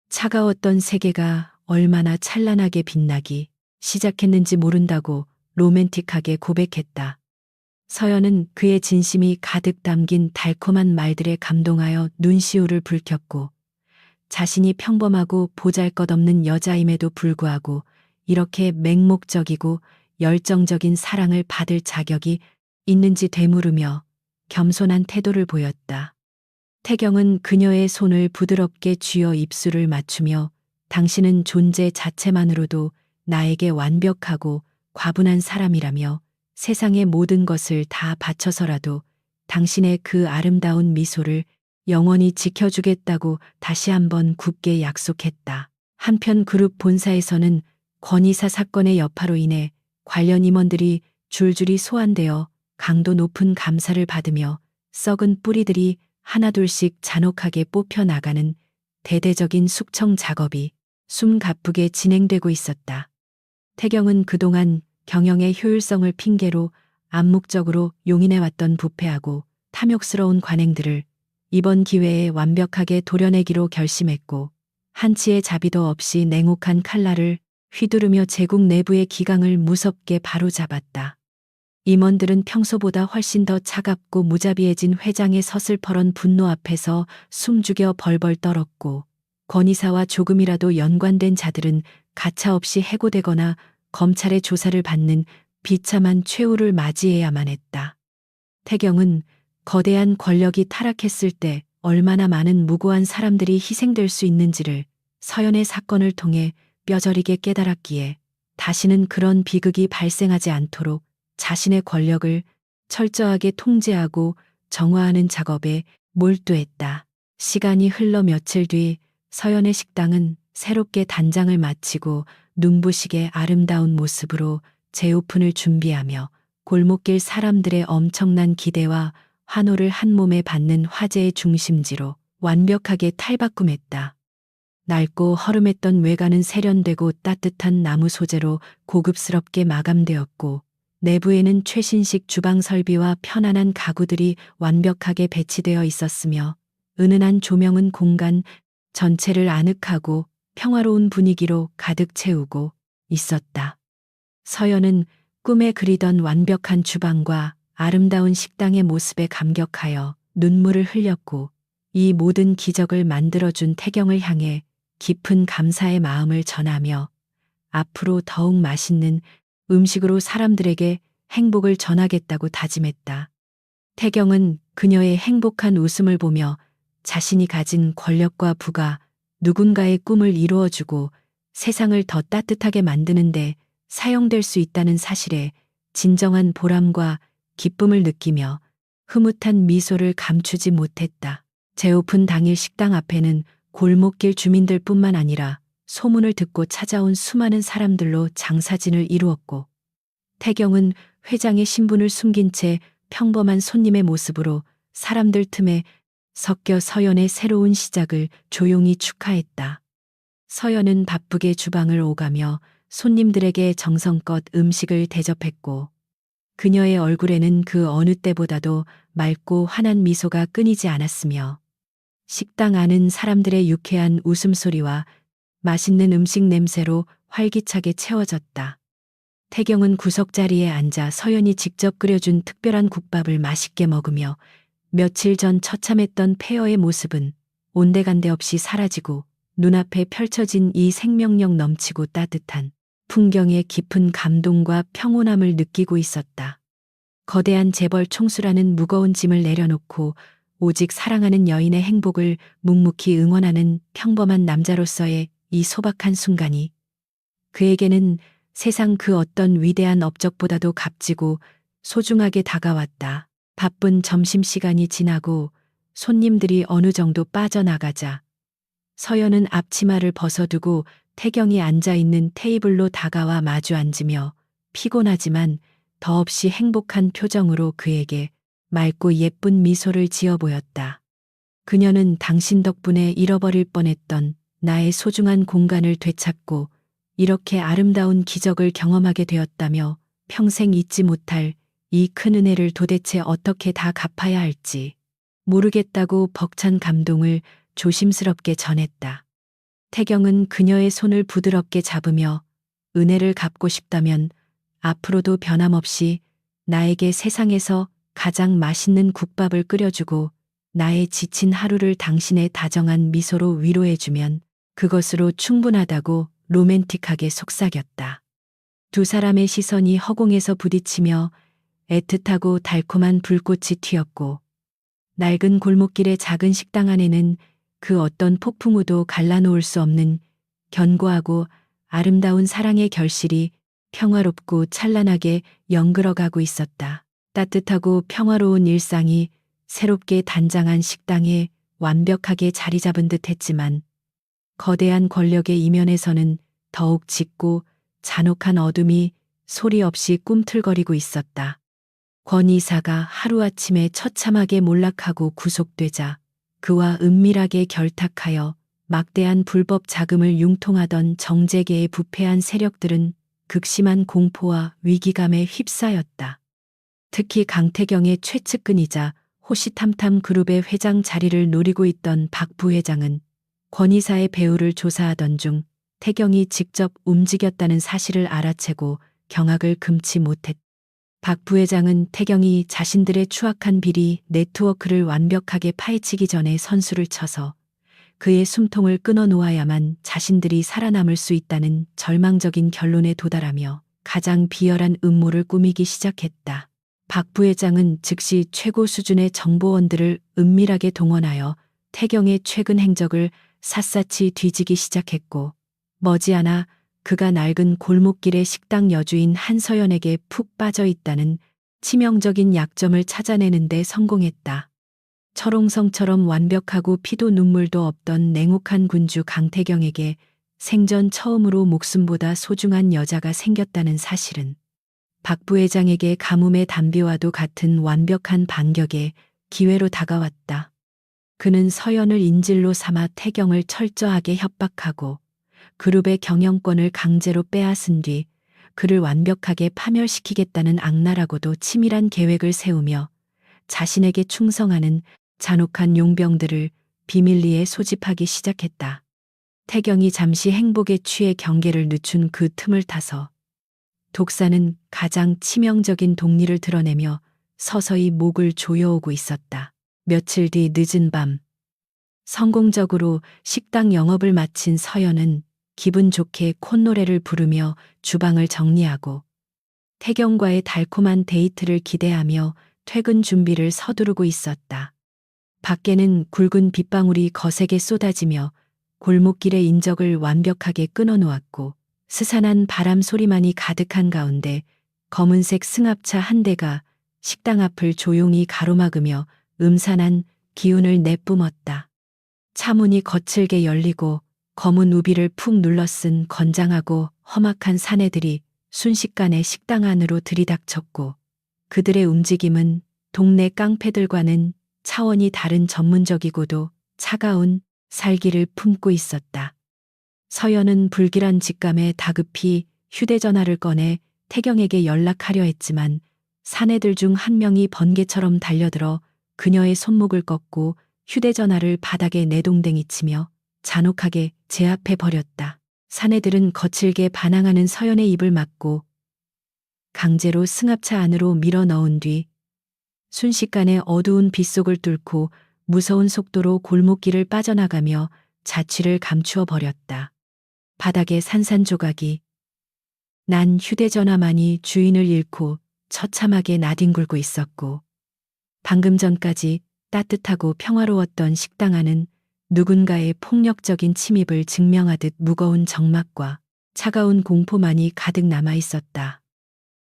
차가웠던 세계가 얼마나 찬란하게 빛나기 시작했는지 모른다고 로맨틱하게 고백했다. 서연은 그의 진심이 가득 담긴 달콤한 말들에 감동하여 눈시울을 붉혔고, 자신이 평범하고 보잘것없는 여자임에도 불구하고 이렇게 맹목적이고 열정적인 사랑을 받을 자격이 있는지 되물으며 겸손한 태도를 보였다. 태경은 그녀의 손을 부드럽게 쥐어 입술을 맞추며 당신은 존재 자체만으로도 나에게 완벽하고 과분한 사람이라며 세상의 모든 것을 다 바쳐서라도 당신의 그 아름다운 미소를 영원히 지켜주겠다고 다시 한번 굳게 약속했다. 한편 그룹 본사에서는 권이사 사건의 여파로 인해 관련 임원들이 줄줄이 소환되어 강도 높은 감사를 받으며 썩은 뿌리들이 하나둘씩 잔혹하게 뽑혀 나가는 대대적인 숙청 작업이 숨가쁘게 진행되고 있었다. 태경은 그동안 경영의 효율성을 핑계로 암묵적으로 용인해왔던 부패하고 탐욕스러운 관행들을 이번 기회에 완벽하게 도려내기로 결심했고, 한치의 자비도 없이 냉혹한 칼날을 휘두르며 제국 내부의 기강을 무섭게 바로잡았다. 임원들은 평소보다 훨씬 더 차갑고 무자비해진 회장의 서슬퍼런 분노 앞에서 숨죽여 벌벌 떨었고, 권위사와 조금이라도 연관된 자들은 가차없이 해고되거나 검찰의 조사를 받는 비참한 최후를 맞이해야만 했다. 태경은 거대한 권력이 타락했을 때 얼마나 많은 무고한 사람들이 희생될 수 있는지를 서연의 사건을 통해 뼈저리게 깨달았기에 다시는 그런 비극이 발생하지 않도록 자신의 권력을 철저하게 통제하고 정화하는 작업에 몰두했다. 시간이 흘러 며칠 뒤 서연의 식당은 새롭게 단장을 마치고 눈부시게 아름다운 모습으로 재오픈을 준비하며 골목길 사람들의 엄청난 기대와 환호를 한 몸에 받는 화제의 중심지로 완벽하게 탈바꿈했다. 낡고 허름했던 외관은 세련되고 따뜻한 나무 소재로 고급스럽게 마감되었고, 내부에는 최신식 주방 설비와 편안한 가구들이 완벽하게 배치되어 있었으며, 은은한 조명은 공간 전체를 아늑하고 평화로운 분위기로 가득 채우고 있었다. 서연은 꿈에 그리던 완벽한 주방과 아름다운 식당의 모습에 감격하여 눈물을 흘렸고, 이 모든 기적을 만들어준 태경을 향해 깊은 감사의 마음을 전하며 앞으로 더욱 맛있는 음식으로 사람들에게 행복을 전하겠다고 다짐했다. 태경은 그녀의 행복한 웃음을 보며 자신이 가진 권력과 부가 누군가의 꿈을 이루어주고 세상을 더 따뜻하게 만드는데 사용될 수 있다는 사실에 진정한 보람과 기쁨을 느끼며 흐뭇한 미소를 감추지 못했다. 재오픈 당일 식당 앞에는 골목길 주민들뿐만 아니라 소문을 듣고 찾아온 수많은 사람들로 장사진을 이루었고, 태경은 회장의 신분을 숨긴 채 평범한 손님의 모습으로 사람들 틈에 섞여 서연의 새로운 시작을 조용히 축하했다. 서연은 바쁘게 주방을 오가며 손님들에게 정성껏 음식을 대접했고, 그녀의 얼굴에는 그 어느 때보다도 맑고 환한 미소가 끊이지 않았으며, 식당 안은 사람들의 유쾌한 웃음소리와 맛있는 음식 냄새로 활기차게 채워졌다. 태경은 구석자리에 앉아 서연이 직접 끓여준 특별한 국밥을 맛있게 먹으며 며칠 전 처참했던 폐허의 모습은 온데간데 없이 사라지고 눈앞에 펼쳐진 이 생명력 넘치고 따뜻한 풍경의 깊은 감동과 평온함을 느끼고 있었다. 거대한 재벌 총수라는 무거운 짐을 내려놓고 오직 사랑하는 여인의 행복을 묵묵히 응원하는 평범한 남자로서의 이 소박한 순간이 그에게는 세상 그 어떤 위대한 업적보다도 값지고 소중하게 다가왔다. 바쁜 점심시간이 지나고 손님들이 어느 정도 빠져나가자 서연은 앞치마를 벗어두고 태경이 앉아있는 테이블로 다가와 마주 앉으며 피곤하지만 더없이 행복한 표정으로 그에게 맑고 예쁜 미소를 지어 보였다. 그녀는 당신 덕분에 잃어버릴 뻔했던 나의 소중한 공간을 되찾고 이렇게 아름다운 기적을 경험하게 되었다며 평생 잊지 못할 이 큰 은혜를 도대체 어떻게 다 갚아야 할지 모르겠다고 벅찬 감동을 조심스럽게 전했다. 태경은 그녀의 손을 부드럽게 잡으며 은혜를 갚고 싶다면 앞으로도 변함없이 나에게 세상에서 가장 맛있는 국밥을 끓여주고 나의 지친 하루를 당신의 다정한 미소로 위로해주면 그것으로 충분하다고 로맨틱하게 속삭였다. 두 사람의 시선이 허공에서 부딪히며 애틋하고 달콤한 불꽃이 튀었고, 낡은 골목길의 작은 식당 안에는 그 어떤 폭풍우도 갈라놓을 수 없는 견고하고 아름다운 사랑의 결실이 평화롭고 찬란하게 연그러가고 있었다. 따뜻하고 평화로운 일상이 새롭게 단장한 식당에 완벽하게 자리 잡은 듯 했지만, 거대한 권력의 이면에서는 더욱 짙고 잔혹한 어둠이 소리 없이 꿈틀거리고 있었다. 권 이사가 하루아침에 처참하게 몰락하고 구속되자 그와 은밀하게 결탁하여 막대한 불법 자금을 융통하던 정재계의 부패한 세력들은 극심한 공포와 위기감에 휩싸였다. 특히 강태경의 최측근이자 호시탐탐 그룹의 회장 자리를 노리고 있던 박 부회장은 권 이사의 배후를 조사하던 중 태경이 직접 움직였다는 사실을 알아채고 경악을 금치 못했다. 박 부회장은 태경이 자신들의 추악한 비리 네트워크를 완벽하게 파헤치기 전에 선수를 쳐서 그의 숨통을 끊어 놓아야만 자신들이 살아남을 수 있다는 절망적인 결론에 도달하며 가장 비열한 음모를 꾸미기 시작했다. 박 부회장은 즉시 최고 수준의 정보원들을 은밀하게 동원하여 태경의 최근 행적을 샅샅이 뒤지기 시작했고, 머지않아 그가 낡은 골목길의 식당 여주인 한서연에게 푹 빠져 있다는 치명적인 약점을 찾아내는 데 성공했다. 철옹성처럼 완벽하고 피도 눈물도 없던 냉혹한 군주 강태경에게 생전 처음으로 목숨보다 소중한 여자가 생겼다는 사실은 박 부회장에게 가뭄의 단비와도 같은 완벽한 반격의 기회로 다가왔다. 그는 서연을 인질로 삼아 태경을 철저하게 협박하고 그룹의 경영권을 강제로 빼앗은 뒤 그를 완벽하게 파멸시키겠다는 악랄하고도 치밀한 계획을 세우며 자신에게 충성하는 잔혹한 용병들을 비밀리에 소집하기 시작했다. 태경이 잠시 행복에 취해 경계를 늦춘 그 틈을 타서 독사는 가장 치명적인 독리를 드러내며 서서히 목을 조여오고 있었다. 며칠 뒤 늦은 밤, 성공적으로 식당 영업을 마친 서연은 기분 좋게 콧노래를 부르며 주방을 정리하고 태경과의 달콤한 데이트를 기대하며 퇴근 준비를 서두르고 있었다. 밖에는 굵은 빗방울이 거세게 쏟아지며 골목길의 인적을 완벽하게 끊어놓았고 스산한 바람 소리만이 가득한 가운데 검은색 승합차 한 대가 식당 앞을 조용히 가로막으며 음산한 기운을 내뿜었다. 차문이 거칠게 열리고 검은 우비를 푹 눌러쓴 건장하고 험악한 사내들이 순식간에 식당 안으로 들이닥쳤고 그들의 움직임은 동네 깡패들과는 차원이 다른 전문적이고도 차가운 살기를 품고 있었다. 서연은 불길한 직감에 다급히 휴대전화를 꺼내 태경에게 연락하려 했지만 사내들 중 한 명이 번개처럼 달려들어 그녀의 손목을 꺾고 휴대전화를 바닥에 내동댕이치며 잔혹하게 제압해 버렸다. 사내들은 거칠게 반항하는 서연의 입을 막고 강제로 승합차 안으로 밀어 넣은 뒤 순식간에 어두운 빗속을 뚫고 무서운 속도로 골목길을 빠져나가며 자취를 감추어 버렸다. 바닥에 산산조각이 난 휴대전화만이 주인을 잃고 처참하게 나뒹굴고 있었고 방금 전까지 따뜻하고 평화로웠던 식당 안은 누군가의 폭력적인 침입을 증명하듯 무거운 적막과 차가운 공포만이 가득 남아 있었다.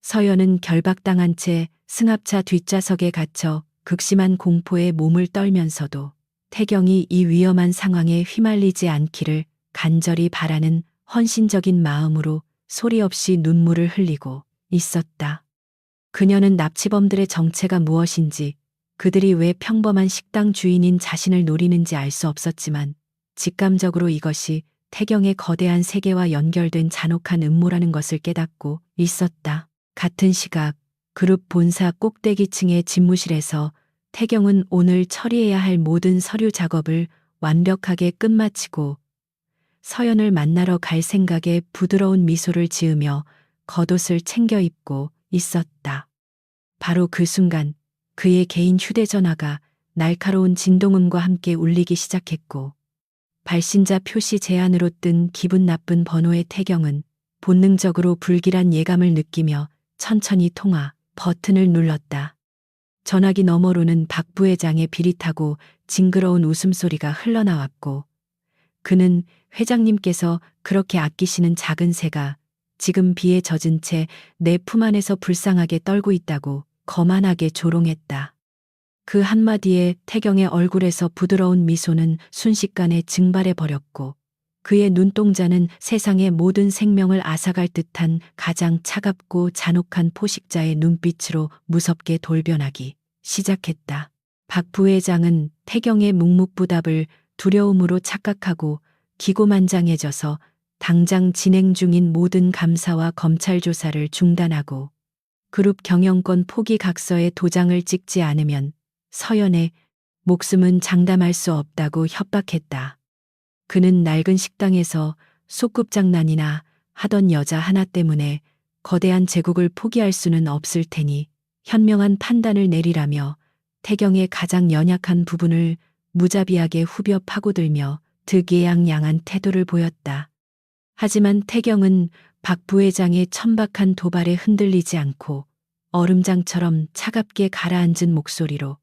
서연은 결박당한 채 승합차 뒷좌석에 갇혀 극심한 공포에 몸을 떨면서도 태경이 이 위험한 상황에 휘말리지 않기를 간절히 바라는 헌신적인 마음으로 소리 없이 눈물을 흘리고 있었다. 그녀는 납치범들의 정체가 무엇인지, 그들이 왜 평범한 식당 주인인 자신을 노리는지 알 수 없었지만 직감적으로 이것이 태경의 거대한 세계와 연결된 잔혹한 음모라는 것을 깨닫고 있었다. 같은 시각 그룹 본사 꼭대기층의 집무실에서 태경은 오늘 처리해야 할 모든 서류 작업을 완벽하게 끝마치고 서연을 만나러 갈 생각에 부드러운 미소를 지으며 겉옷을 챙겨 입고 있었다. 바로 그 순간 그의 개인 휴대전화가 날카로운 진동음과 함께 울리기 시작했고 발신자 표시 제한으로 뜬 기분 나쁜 번호의 태경은 본능적으로 불길한 예감을 느끼며 천천히 통화 버튼을 눌렀다. 전화기 너머로는 박 부회장의 비릿하고 징그러운 웃음소리가 흘러나왔고 그는 회장님께서 그렇게 아끼시는 작은 새가 지금 비에 젖은 채 내 품 안에서 불쌍하게 떨고 있다고 거만하게 조롱했다. 그 한마디에 태경의 얼굴에서 부드러운 미소는 순식간에 증발해 버렸고 그의 눈동자는 세상의 모든 생명을 앗아갈 듯한 가장 차갑고 잔혹한 포식자의 눈빛으로 무섭게 돌변하기 시작했다. 박 부회장은 태경의 묵묵부답을 두려움으로 착각하고 기고만장해져서 당장 진행 중인 모든 감사와 검찰 조사를 중단하고 그룹 경영권 포기 각서에 도장을 찍지 않으면 서연의 목숨은 장담할 수 없다고 협박했다. 그는 낡은 식당에서 소꿉장난이나 하던 여자 하나 때문에 거대한 제국을 포기할 수는 없을 테니 현명한 판단을 내리라며 태경의 가장 연약한 부분을 무자비하게 후벼 파고들며 득이양양한 태도를 보였다. 하지만 태경은 박 부회장의 천박한 도발에 흔들리지 않고 얼음장처럼 차갑게 가라앉은 목소리로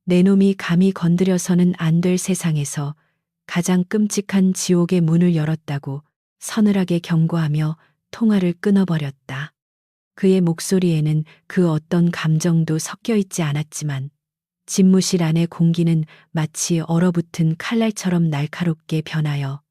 내 놈이 감히 건드려서는 안 될 세상에서 가장 끔찍한 지옥의 문을 열었다고 서늘하게 경고하며 통화를 끊어버렸다. 그의 목소리에는 그 어떤 감정도 섞여 있지 않았지만 집무실 안의 공기는 마치 얼어붙은 칼날처럼 날카롭게 변하여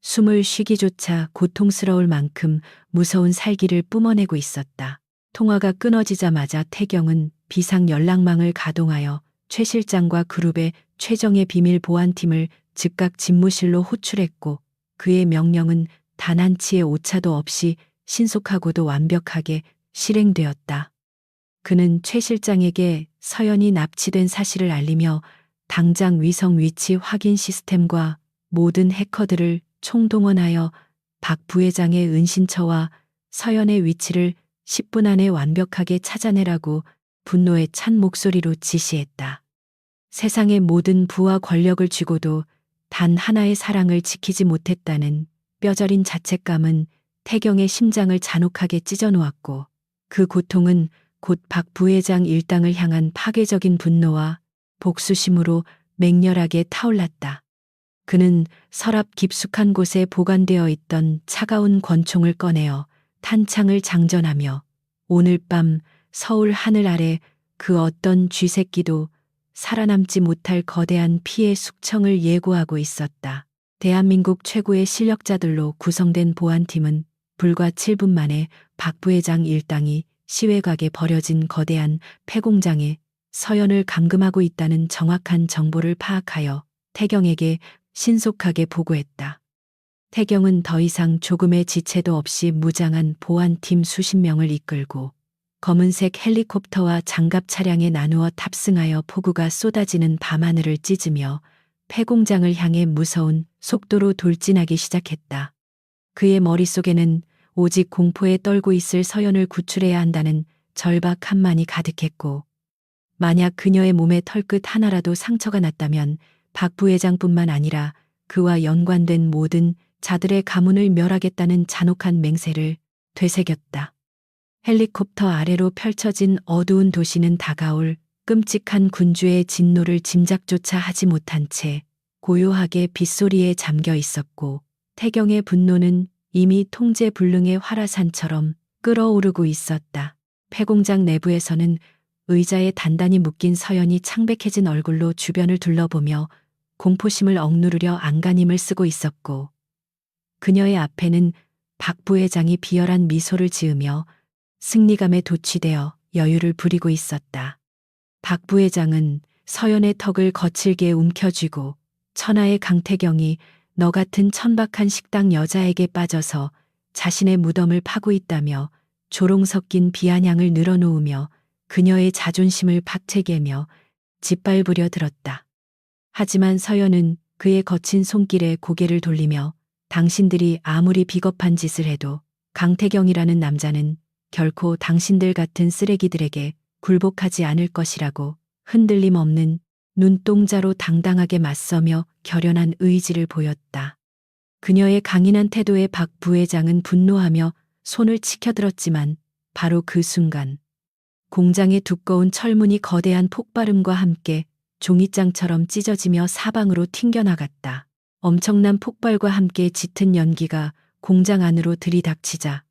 숨을 쉬기조차 고통스러울 만큼 무서운 살기를 뿜어내고 있었다. 통화가 끊어지자마자 태경은 비상 연락망을 가동하여 최 실장과 그룹의 최정예 비밀 보안팀을 즉각 집무실로 호출했고 그의 명령은 단 한치의 오차도 없이 신속하고도 완벽하게 실행되었다. 그는 최 실장에게 서연이 납치된 사실을 알리며 당장 위성 위치 확인 시스템과 모든 해커들을 총동원하여 박 부회장의 은신처와 서연의 위치를 10분 안에 완벽하게 찾아내라고 분노에 찬 목소리로 지시했다. 세상의 모든 부와 권력을 쥐고도 단 하나의 사랑을 지키지 못했다는 뼈저린 자책감은 태경의 심장을 잔혹하게 찢어놓았고 그 고통은 곧 박 부회장 일당을 향한 파괴적인 분노와 복수심으로 맹렬하게 타올랐다. 그는 서랍 깊숙한 곳에 보관되어 있던 차가운 권총을 꺼내어 탄창을 장전하며 오늘 밤 서울 하늘 아래 그 어떤 쥐새끼도 살아남지 못할 거대한 피해 숙청을 예고하고 있었다. 대한민국 최고의 실력자들로 구성된 보안팀은 불과 7분 만에 박 부회장 일당이 시외곽에 버려진 거대한 폐공장에 서연을 감금하고 있다는 정확한 정보를 파악하여 태경에게 신속하게 보고했다. 태경은 더 이상 조금의 지체도 없이 무장한 보안팀 수십 명을 이끌고 검은색 헬리콥터와 장갑 차량에 나누어 탑승하여 폭우가 쏟아지는 밤하늘을 찢으며 폐공장을 향해 무서운 속도로 돌진하기 시작했다. 그의 머릿속에는 오직 공포에 떨고 있을 서연을 구출해야 한다는 절박함만이 가득했고 만약 그녀의 몸에 털끝 하나라도 상처가 났다면 박 부회장뿐만 아니라 그와 연관된 모든 자들의 가문을 멸하겠다는 잔혹한 맹세를 되새겼다. 헬리콥터 아래로 펼쳐진 어두운 도시는 다가올 끔찍한 군주의 진노를 짐작조차 하지 못한 채 고요하게 빗소리에 잠겨 있었고 태경의 분노는 이미 통제 불능의 화라산처럼 끓어오르고 있었다. 폐공장 내부에서는 의자에 단단히 묶인 서연이 창백해진 얼굴로 주변을 둘러보며 공포심을 억누르려 안간힘을 쓰고 있었고 그녀의 앞에는 박 부회장이 비열한 미소를 지으며 승리감에 도취되어 여유를 부리고 있었다. 박 부회장은 서연의 턱을 거칠게 움켜쥐고 천하의 강태경이 너 같은 천박한 식당 여자에게 빠져서 자신의 무덤을 파고 있다며 조롱 섞인 비아냥을 늘어놓으며 그녀의 자존심을 박채개며 짓밟으려 들었다. 하지만 서연은 그의 거친 손길에 고개를 돌리며 당신들이 아무리 비겁한 짓을 해도 강태경이라는 남자는 결코 당신들 같은 쓰레기들에게 굴복하지 않을 것이라고 흔들림 없는 눈동자로 당당하게 맞서며 결연한 의지를 보였다. 그녀의 강인한 태도에 박 부회장은 분노하며 손을 치켜들었지만 바로 그 순간 공장의 두꺼운 철문이 거대한 폭발음과 함께 종이장처럼 찢어지며 사방으로 튕겨나갔다. 엄청난 폭발과 함께 짙은 연기가 공장 안으로 들이닥치자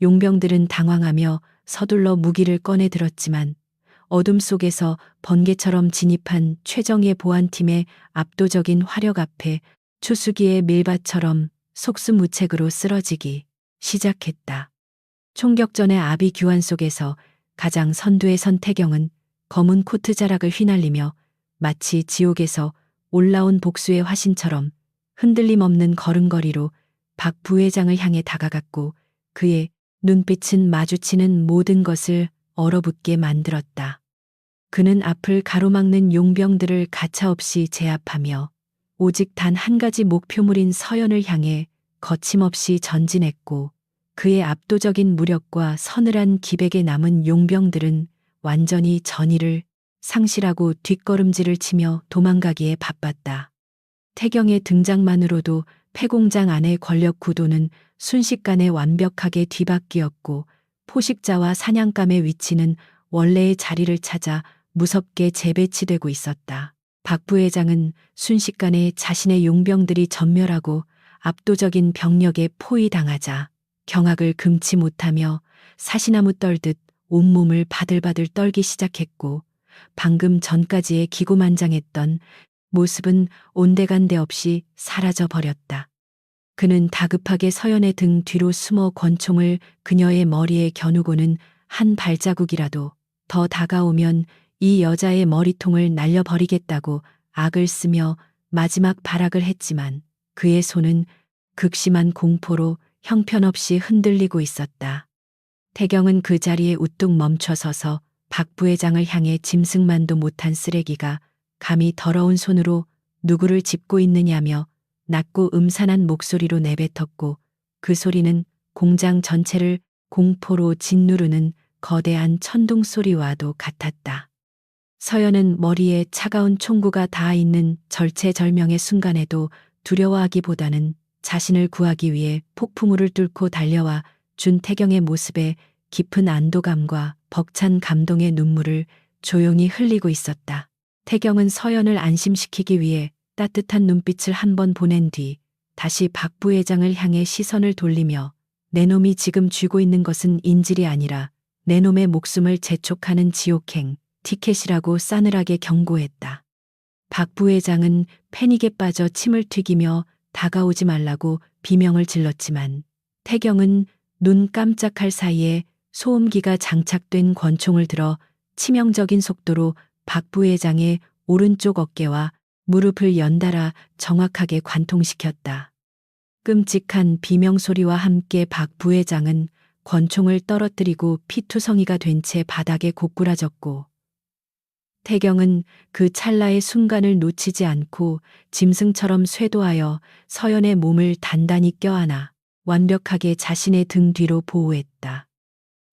용병들은 당황하며 서둘러 무기를 꺼내 들었지만 어둠 속에서 번개처럼 진입한 최정예 보안팀의 압도적인 화력 앞에 추수기의 밀밭처럼 속수무책으로 쓰러지기 시작했다. 총격전의 아비규환 속에서 가장 선두에 선 태경은 검은 코트 자락을 휘날리며 마치 지옥에서 올라온 복수의 화신처럼 흔들림 없는 걸음걸이로 박 부회장을 향해 다가갔고 그의 눈빛은 마주치는 모든 것을 얼어붙게 만들었다. 그는 앞을 가로막는 용병들을 가차없이 제압하며 오직 단 한 가지 목표물인 서연을 향해 거침없이 전진했고 그의 압도적인 무력과 서늘한 기백에 남은 용병들은 완전히 전의를 상실하고 뒷걸음질을 치며 도망가기에 바빴다. 태경의 등장만으로도 폐공장 안의 권력 구도는 순식간에 완벽하게 뒤바뀌었고 포식자와 사냥감의 위치는 원래의 자리를 찾아 무섭게 재배치되고 있었다. 박 부회장은 순식간에 자신의 용병들이 전멸하고 압도적인 병력에 포위당하자 경악을 금치 못하며 사시나무 떨듯 온몸을 바들바들 떨기 시작했고 방금 전까지의 기고만장했던 모습은 온데간데 없이 사라져 버렸다. 그는 다급하게 서연의 등 뒤로 숨어 권총을 그녀의 머리에 겨누고는 한 발자국이라도 더 다가오면 이 여자의 머리통을 날려버리겠다고 악을 쓰며 마지막 발악을 했지만 그의 손은 극심한 공포로 형편없이 흔들리고 있었다. 태경은 그 자리에 우뚝 멈춰서서 박 부회장을 향해 짐승만도 못한 쓰레기가 감히 더러운 손으로 누구를 짚고 있느냐며 낮고 음산한 목소리로 내뱉었고 그 소리는 공장 전체를 공포로 짓누르는 거대한 천둥 소리와도 같았다. 서연은 머리에 차가운 총구가 닿아 있는 절체절명의 순간에도 두려워하기보다는 자신을 구하기 위해 폭풍우를 뚫고 달려와 준태경의 모습에 깊은 안도감과 벅찬 감동의 눈물을 조용히 흘리고 있었다. 태경은 서연을 안심시키기 위해 따뜻한 눈빛을 한 번 보낸 뒤 다시 박 부회장을 향해 시선을 돌리며 내 놈이 지금 쥐고 있는 것은 인질이 아니라 내 놈의 목숨을 재촉하는 지옥행 티켓이라고 싸늘하게 경고했다. 박 부회장은 패닉에 빠져 침을 튀기며 다가오지 말라고 비명을 질렀지만 태경은 눈 깜짝할 사이에 소음기가 장착된 권총을 들어 치명적인 속도로 박 부회장의 오른쪽 어깨와 무릎을 연달아 정확하게 관통시켰다. 끔찍한 비명소리와 함께 박 부회장은 권총을 떨어뜨리고 피투성이가 된 채 바닥에 고꾸라졌고 태경은 그 찰나의 순간을 놓치지 않고 짐승처럼 쇄도하여 서연의 몸을 단단히 껴안아 완벽하게 자신의 등 뒤로 보호했다.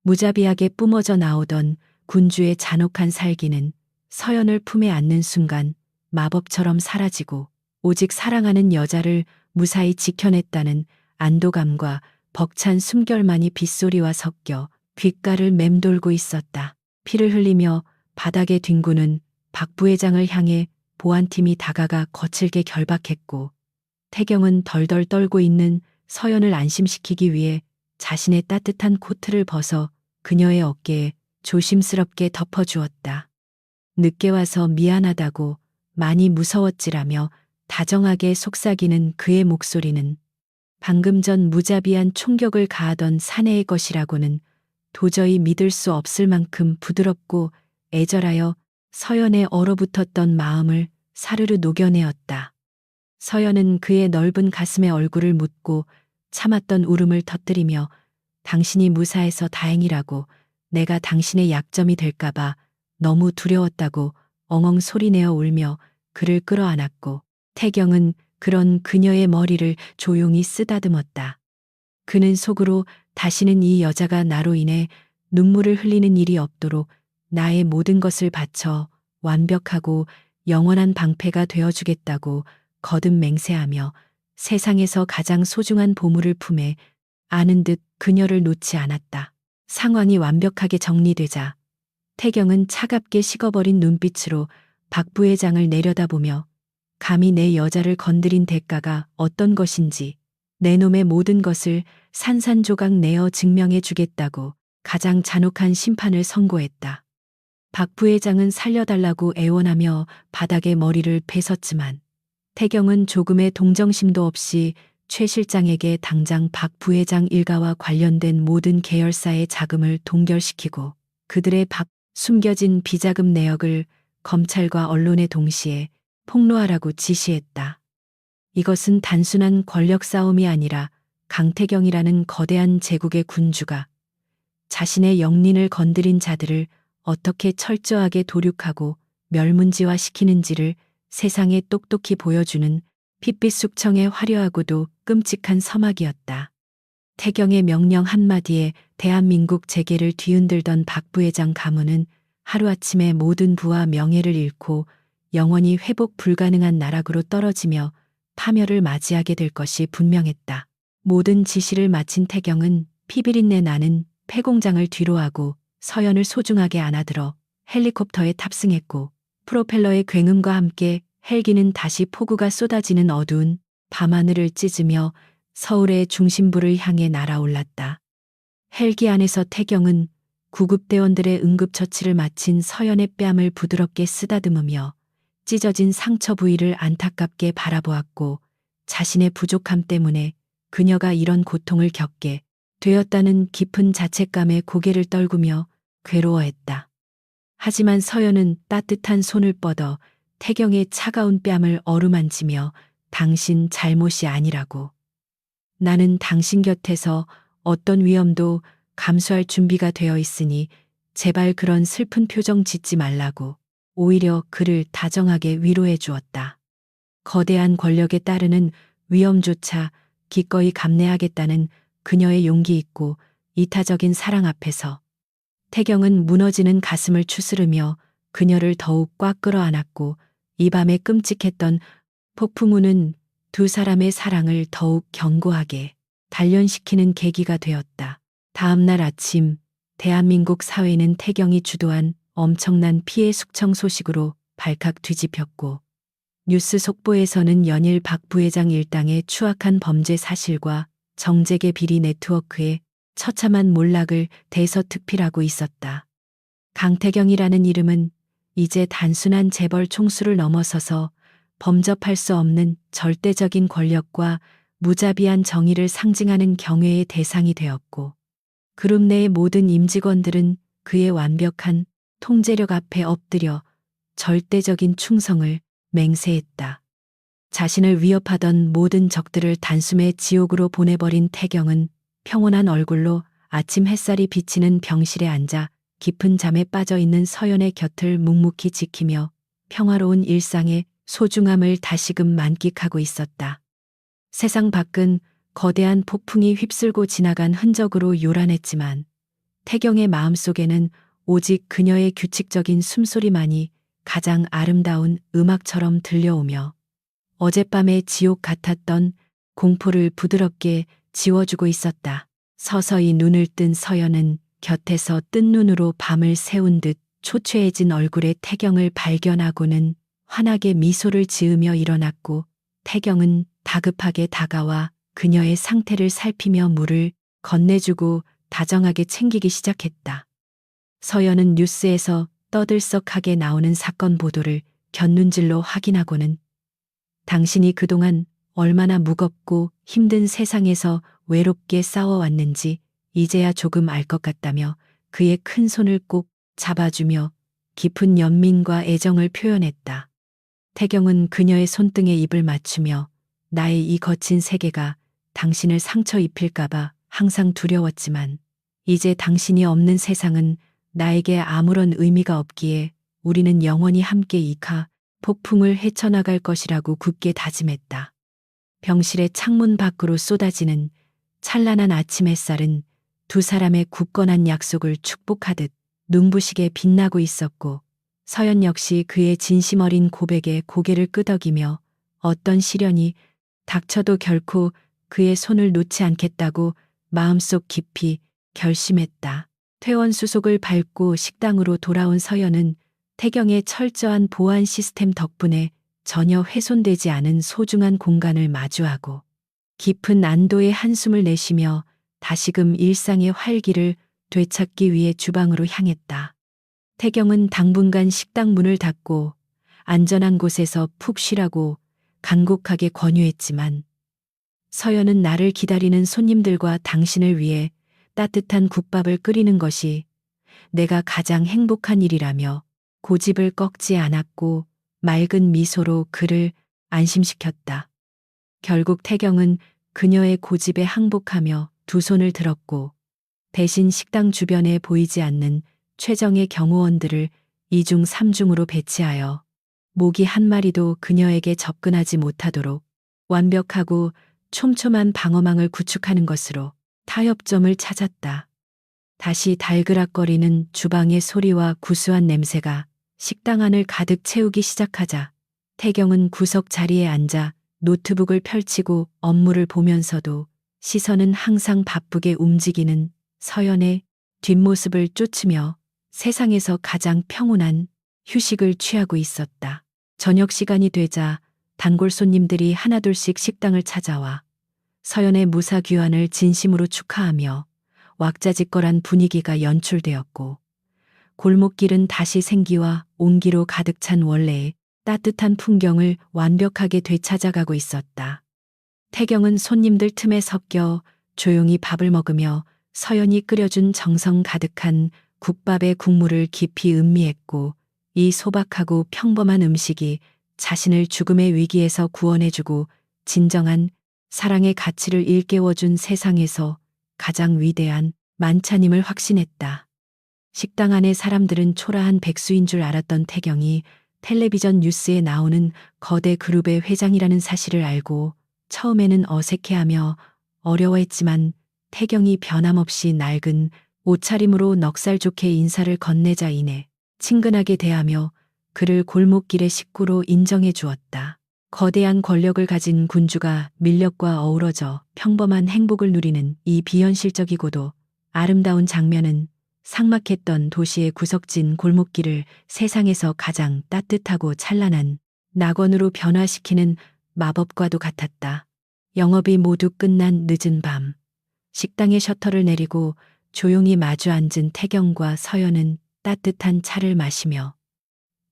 무자비하게 뿜어져 나오던 군주의 잔혹한 살기는 서연을 품에 안는 순간 마법처럼 사라지고 오직 사랑하는 여자를 무사히 지켜냈다는 안도감과 벅찬 숨결만이 빗소리와 섞여 귓가를 맴돌고 있었다. 피를 흘리며 바닥에 뒹구는 박 부회장을 향해 보안팀이 다가가 거칠게 결박했고 태경은 덜덜 떨고 있는 서연을 안심시키기 위해 자신의 따뜻한 코트를 벗어 그녀의 어깨에 조심스럽게 덮어주었다. 늦게 와서 미안하다고 많이 무서웠지라며 다정하게 속삭이는 그의 목소리는 방금 전 무자비한 총격을 가하던 사내의 것이라고는 도저히 믿을 수 없을 만큼 부드럽고 애절하여 서연의 얼어붙었던 마음을 사르르 녹여내었다. 서연은 그의 넓은 가슴에 얼굴을 묻고 참았던 울음을 터뜨리며 당신이 무사해서 다행이라고 내가 당신의 약점이 될까봐 너무 두려웠다고 엉엉 소리내어 울며 그를 끌어안았고 태경은 그런 그녀의 머리를 조용히 쓰다듬었다. 그는 속으로 다시는 이 여자가 나로 인해 눈물을 흘리는 일이 없도록 나의 모든 것을 바쳐 완벽하고 영원한 방패가 되어주겠다고 거듭 맹세하며 세상에서 가장 소중한 보물을 품에 아는 듯 그녀를 놓지 않았다. 상황이 완벽하게 정리되자 태경은 차갑게 식어버린 눈빛으로 박 부회장을 내려다보며 감히 내 여자를 건드린 대가가 어떤 것인지 내 놈의 모든 것을 산산조각 내어 증명해 주겠다고 가장 잔혹한 심판을 선고했다. 박 부회장은 살려달라고 애원하며 바닥에 머리를 베섰지만 태경은 조금의 동정심도 없이 최 실장에게 당장 박 부회장 일가와 관련된 모든 계열사의 자금을 동결시키고 그들의 숨겨진 비자금 내역을 검찰과 언론에 동시에 폭로하라고 지시했다. 이것은 단순한 권력 싸움이 아니라 강태경이라는 거대한 제국의 군주가 자신의 영린을 건드린 자들을 어떻게 철저하게 도륙하고 멸문지화시키는지를 세상에 똑똑히 보여주는 핏빛 숙청의 화려하고도 끔찍한 서막이었다. 태경의 명령 한마디에 대한민국 재계를 뒤흔들던 박 부회장 가문은 하루아침에 모든 부와 명예를 잃고 영원히 회복 불가능한 나락으로 떨어지며 파멸을 맞이하게 될 것이 분명했다. 모든 지시를 마친 태경은 피비린내 나는 폐공장을 뒤로하고 서연을 소중하게 안아들어 헬리콥터에 탑승했고 프로펠러의 굉음과 함께 헬기는 다시 폭우가 쏟아지는 어두운 밤하늘을 찢으며 서울의 중심부를 향해 날아올랐다. 헬기 안에서 태경은 구급대원들의 응급처치를 마친 서연의 뺨을 부드럽게 쓰다듬으며 찢어진 상처 부위를 안타깝게 바라보았고 자신의 부족함 때문에 그녀가 이런 고통을 겪게 되었다는 깊은 자책감에 고개를 떨구며 괴로워했다. 하지만 서연은 따뜻한 손을 뻗어 태경의 차가운 뺨을 어루만지며 당신 잘못이 아니라고. 나는 당신 곁에서 어떤 위험도 감수할 준비가 되어 있으니 제발 그런 슬픈 표정 짓지 말라고 오히려 그를 다정하게 위로해 주었다. 거대한 권력에 따르는 위험조차 기꺼이 감내하겠다는 그녀의 용기 있고 이타적인 사랑 앞에서 태경은 무너지는 가슴을 추스르며 그녀를 더욱 꽉 끌어안았고 이 밤에 끔찍했던 폭풍우는 두 사람의 사랑을 더욱 견고하게 단련시키는 계기가 되었다. 다음 날 아침 대한민국 사회는 태경이 주도한 엄청난 피해 숙청 소식으로 발칵 뒤집혔고 뉴스 속보에서는 연일 박 부회장 일당의 추악한 범죄 사실과 정재계 비리 네트워크의 처참한 몰락을 대서특필하고 있었다. 강태경이라는 이름은 이제 단순한 재벌 총수를 넘어서서 범접할 수 없는 절대적인 권력과 무자비한 정의를 상징하는 경외의 대상이 되었고 그룹 내의 모든 임직원들은 그의 완벽한 통제력 앞에 엎드려 절대적인 충성을 맹세했다. 자신을 위협하던 모든 적들을 단숨에 지옥으로 보내버린 태경은 평온한 얼굴로 아침 햇살이 비치는 병실에 앉아 깊은 잠에 빠져 있는 서연의 곁을 묵묵히 지키며 평화로운 일상의 소중함을 다시금 만끽하고 있었다. 세상 밖은 거대한 폭풍이 휩쓸고 지나간 흔적으로 요란했지만 태경의 마음속에는 오직 그녀의 규칙적인 숨소리만이 가장 아름다운 음악처럼 들려오며 어젯밤의 지옥 같았던 공포를 부드럽게 지워주고 있었다. 서서히 눈을 뜬 서연은 곁에서 뜬 눈으로 밤을 새운 듯 초췌해진 얼굴의 태경을 발견하고는 환하게 미소를 지으며 일어났고 태경은 다급하게 다가와 그녀의 상태를 살피며 물을 건네주고 다정하게 챙기기 시작했다. 서연은 뉴스에서 떠들썩하게 나오는 사건 보도를 곁눈질로 확인하고는 당신이 그동안 얼마나 무겁고 힘든 세상에서 외롭게 싸워왔는지 이제야 조금 알 것 같다며 그의 큰 손을 꼭 잡아주며 깊은 연민과 애정을 표현했다. 태경은 그녀의 손등에 입을 맞추며 나의 이 거친 세계가 당신을 상처 입힐까봐 항상 두려웠지만 이제 당신이 없는 세상은 나에게 아무런 의미가 없기에 우리는 영원히 함께 폭풍을 헤쳐나갈 것이라고 굳게 다짐했다. 병실의 창문 밖으로 쏟아지는 찬란한 아침 햇살은 두 사람의 굳건한 약속을 축복하듯 눈부시게 빛나고 있었고 서연 역시 그의 진심 어린 고백에 고개를 끄덕이며 어떤 시련이 닥쳐도 결코 그의 손을 놓지 않겠다고 마음속 깊이 결심했다. 퇴원 수속을 밟고 식당으로 돌아온 서연은 태경의 철저한 보안 시스템 덕분에 전혀 훼손되지 않은 소중한 공간을 마주하고 깊은 안도의 한숨을 내쉬며 다시금 일상의 활기를 되찾기 위해 주방으로 향했다. 태경은 당분간 식당 문을 닫고 안전한 곳에서 푹 쉬라고 간곡하게 권유했지만 서연은 나를 기다리는 손님들과 당신을 위해 따뜻한 국밥을 끓이는 것이 내가 가장 행복한 일이라며 고집을 꺾지 않았고 맑은 미소로 그를 안심시켰다. 결국 태경은 그녀의 고집에 항복하며 두 손을 들었고 대신 식당 주변에 보이지 않는 최정예 경호원들을 2중 3중으로 배치하여 모기 한 마리도 그녀에게 접근하지 못하도록 완벽하고 촘촘한 방어망을 구축하는 것으로 타협점을 찾았다. 다시 달그락거리는 주방의 소리와 구수한 냄새가 식당 안을 가득 채우기 시작하자 태경은 구석 자리에 앉아 노트북을 펼치고 업무를 보면서도 시선은 항상 바쁘게 움직이는 서연의 뒷모습을 쫓으며 세상에서 가장 평온한 휴식을 취하고 있었다. 저녁 시간이 되자 단골 손님들이 하나둘씩 식당을 찾아와 서연의 무사귀환을 진심으로 축하하며 왁자지껄한 분위기가 연출되었고 골목길은 다시 생기와 온기로 가득 찬 원래의 따뜻한 풍경을 완벽하게 되찾아가고 있었다. 태경은 손님들 틈에 섞여 조용히 밥을 먹으며 서연이 끓여준 정성 가득한 국밥의 국물을 깊이 음미했고 이 소박하고 평범한 음식이 자신을 죽음의 위기에서 구원해주고 진정한 사랑의 가치를 일깨워준 세상에서 가장 위대한 만찬임을 확신했다. 식당 안의 사람들은 초라한 백수인 줄 알았던 태경이 텔레비전 뉴스에 나오는 거대 그룹의 회장이라는 사실을 알고 처음에는 어색해하며 어려워했지만 태경이 변함없이 낡은 옷차림으로 넉살 좋게 인사를 건네자 이내 친근하게 대하며 그를 골목길의 식구로 인정해 주었다. 거대한 권력을 가진 군주가 민력과 어우러져 평범한 행복을 누리는 이 비현실적이고도 아름다운 장면은 삭막했던 도시의 구석진 골목길을 세상에서 가장 따뜻하고 찬란한 낙원으로 변화시키는 마법과도 같았다. 영업이 모두 끝난 늦은 밤, 식당의 셔터를 내리고 조용히 마주 앉은 태경과 서연은 따뜻한 차를 마시며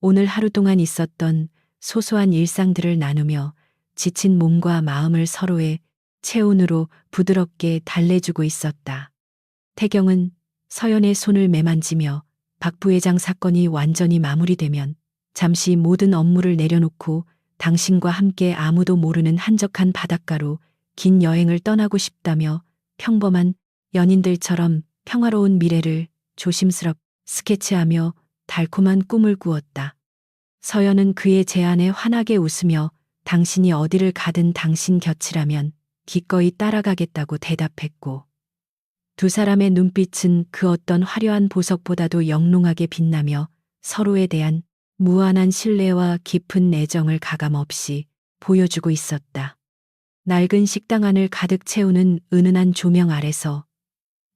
오늘 하루 동안 있었던 소소한 일상들을 나누며 지친 몸과 마음을 서로의 체온으로 부드럽게 달래주고 있었다. 태경은 서연의 손을 매만지며 박 부회장 사건이 완전히 마무리되면 잠시 모든 업무를 내려놓고 당신과 함께 아무도 모르는 한적한 바닷가로 긴 여행을 떠나고 싶다며 평범한 연인들처럼 평화로운 미래를 조심스럽게 스케치하며 달콤한 꿈을 꾸었다. 서연은 그의 제안에 환하게 웃으며 당신이 어디를 가든 당신 곁이라면 기꺼이 따라가겠다고 대답했고 두 사람의 눈빛은 그 어떤 화려한 보석보다도 영롱하게 빛나며 서로에 대한 무한한 신뢰와 깊은 애정을 가감없이 보여주고 있었다. 낡은 식당 안을 가득 채우는 은은한 조명 아래서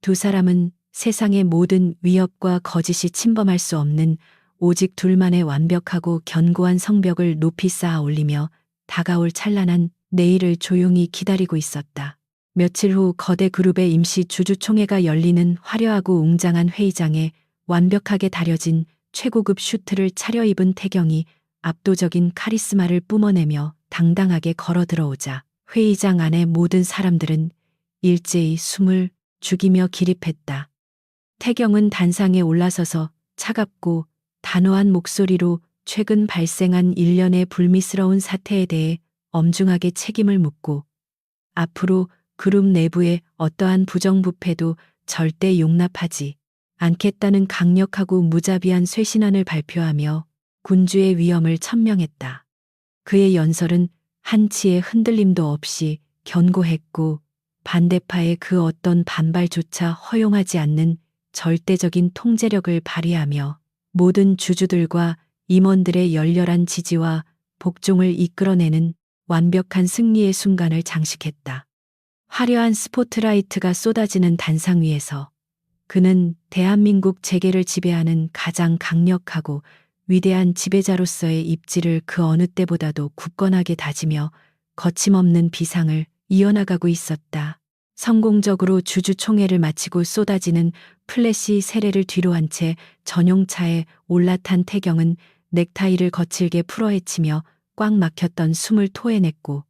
두 사람은 세상의 모든 위협과 거짓이 침범할 수 없는 오직 둘만의 완벽하고 견고한 성벽을 높이 쌓아 올리며 다가올 찬란한 내일을 조용히 기다리고 있었다. 며칠 후 거대 그룹의 임시 주주총회가 열리는 화려하고 웅장한 회의장에 완벽하게 다려진 최고급 슈트를 차려입은 태경이 압도적인 카리스마를 뿜어내며 당당하게 걸어 들어오자 회의장 안의 모든 사람들은 일제히 숨을 죽이며 기립했다. 태경은 단상에 올라서서 차갑고 단호한 목소리로 최근 발생한 일련의 불미스러운 사태에 대해 엄중하게 책임을 묻고 앞으로 그룹 내부의 어떠한 부정부패도 절대 용납하지 않겠다는 강력하고 무자비한 쇄신안을 발표하며 군주의 위엄을 천명했다. 그의 연설은 한치의 흔들림도 없이 견고했고 반대파의 그 어떤 반발조차 허용하지 않는 절대적인 통제력을 발휘하며 모든 주주들과 임원들의 열렬한 지지와 복종을 이끌어내는 완벽한 승리의 순간을 장식했다. 화려한 스포트라이트가 쏟아지는 단상 위에서 그는 대한민국 재계를 지배하는 가장 강력하고 위대한 지배자로서의 입지를 그 어느 때보다도 굳건하게 다지며 거침없는 비상을 이어나가고 있었다. 성공적으로 주주총회를 마치고 쏟아지는 플래시 세례를 뒤로 한 채 전용차에 올라탄 태경은 넥타이를 거칠게 풀어헤치며 꽉 막혔던 숨을 토해냈고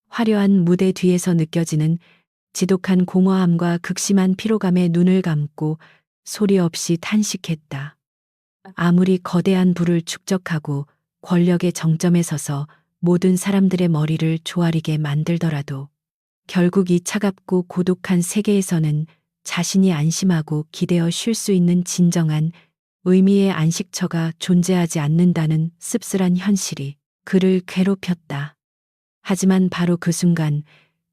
화려한 무대 뒤에서 느껴지는 지독한 공허함과 극심한 피로감에 눈을 감고 소리 없이 탄식했다. 아무리 거대한 부를 축적하고 권력의 정점에 서서 모든 사람들의 머리를 조아리게 만들더라도 결국 이 차갑고 고독한 세계에서는 자신이 안심하고 기대어 쉴 수 있는 진정한 의미의 안식처가 존재하지 않는다는 씁쓸한 현실이 그를 괴롭혔다. 하지만 바로 그 순간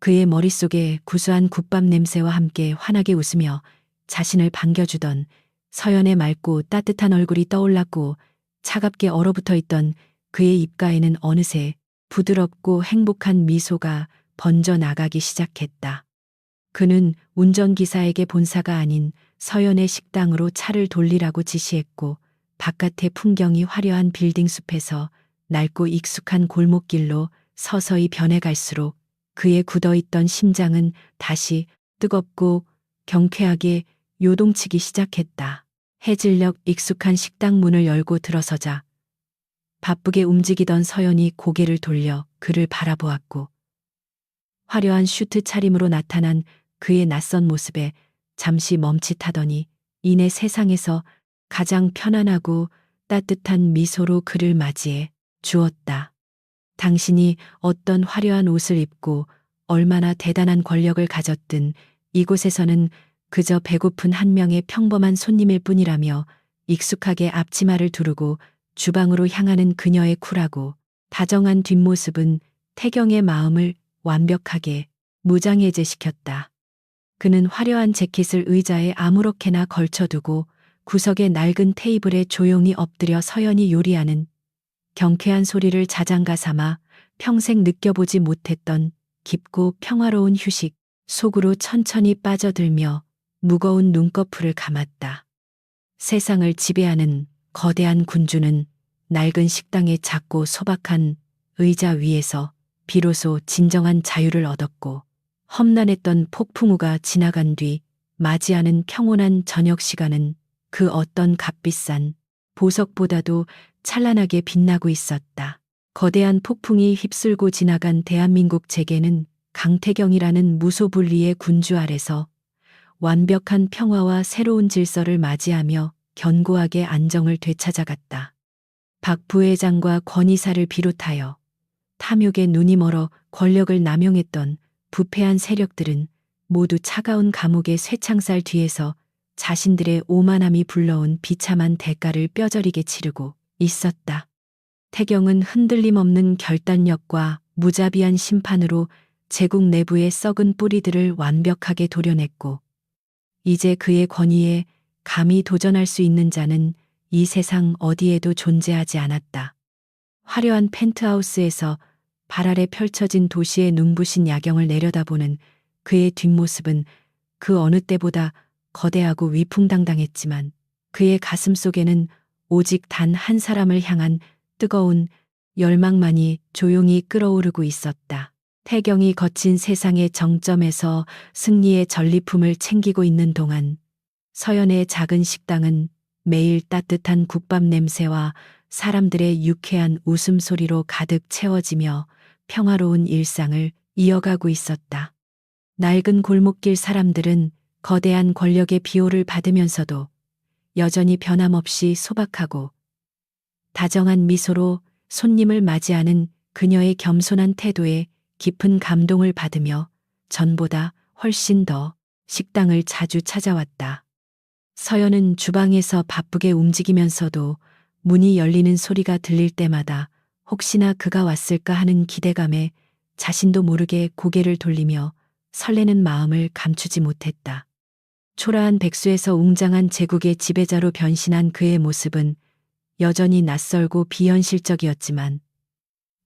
그의 머릿속에 구수한 국밥 냄새와 함께 환하게 웃으며 자신을 반겨주던 서연의 맑고 따뜻한 얼굴이 떠올랐고 차갑게 얼어붙어 있던 그의 입가에는 어느새 부드럽고 행복한 미소가 번져 나가기 시작했다. 그는 운전기사에게 본사가 아닌 서연의 식당으로 차를 돌리라고 지시했고 바깥의 풍경이 화려한 빌딩 숲에서 낡고 익숙한 골목길로 서서히 변해갈수록 그의 굳어있던 심장은 다시 뜨겁고 경쾌하게 요동치기 시작했다. 해질녘 익숙한 식당 문을 열고 들어서자 바쁘게 움직이던 서연이 고개를 돌려 그를 바라보았고 화려한 슈트 차림으로 나타난 그의 낯선 모습에 잠시 멈칫하더니 이내 세상에서 가장 편안하고 따뜻한 미소로 그를 맞이해 주었다. 당신이 어떤 화려한 옷을 입고 얼마나 대단한 권력을 가졌든 이곳에서는 그저 배고픈 한 명의 평범한 손님일 뿐이라며 익숙하게 앞치마를 두르고 주방으로 향하는 그녀의 쿨하고 다정한 뒷모습은 태경의 마음을 완벽하게 무장해제시켰다. 그는 화려한 재킷을 의자에 아무렇게나 걸쳐두고 구석의 낡은 테이블에 조용히 엎드려 서연이 요리하는 경쾌한 소리를 자장가 삼아 평생 느껴보지 못했던 깊고 평화로운 휴식 속으로 천천히 빠져들며 무거운 눈꺼풀을 감았다. 세상을 지배하는 거대한 군주는 낡은 식당의 작고 소박한 의자 위에서 비로소 진정한 자유를 얻었고 험난했던 폭풍우가 지나간 뒤 맞이하는 평온한 저녁 시간은 그 어떤 값비싼 보석보다도 찬란하게 빛나고 있었다. 거대한 폭풍이 휩쓸고 지나간 대한민국 제게는 강태경이라는 무소불리의 군주 아래서 완벽한 평화와 새로운 질서를 맞이하며 견고하게 안정을 되찾아갔다. 박 부회장과 권 이사를 비롯하여 탐욕에 눈이 멀어 권력을 남용했던 부패한 세력들은 모두 차가운 감옥의 쇠창살 뒤에서 자신들의 오만함이 불러온 비참한 대가를 뼈저리게 치르고 있었다. 태경은 흔들림 없는 결단력과 무자비한 심판으로 제국 내부의 썩은 뿌리들을 완벽하게 도려냈고 이제 그의 권위에 감히 도전할 수 있는 자는 이 세상 어디에도 존재하지 않았다. 화려한 펜트하우스에서 발 아래 펼쳐진 도시의 눈부신 야경을 내려다보는 그의 뒷모습은 그 어느 때보다 거대하고 위풍당당했지만 그의 가슴 속에는 오직 단 한 사람을 향한 뜨거운 열망만이 조용히 끓어오르고 있었다. 태경이 거친 세상의 정점에서 승리의 전리품을 챙기고 있는 동안 서연의 작은 식당은 매일 따뜻한 국밥 냄새와 사람들의 유쾌한 웃음소리로 가득 채워지며 평화로운 일상을 이어가고 있었다. 낡은 골목길 사람들은 거대한 권력의 비호를 받으면서도 여전히 변함없이 소박하고 다정한 미소로 손님을 맞이하는 그녀의 겸손한 태도에 깊은 감동을 받으며 전보다 훨씬 더 식당을 자주 찾아왔다. 서연은 주방에서 바쁘게 움직이면서도 문이 열리는 소리가 들릴 때마다 혹시나 그가 왔을까 하는 기대감에 자신도 모르게 고개를 돌리며 설레는 마음을 감추지 못했다. 초라한 백수에서 웅장한 제국의 지배자로 변신한 그의 모습은 여전히 낯설고 비현실적이었지만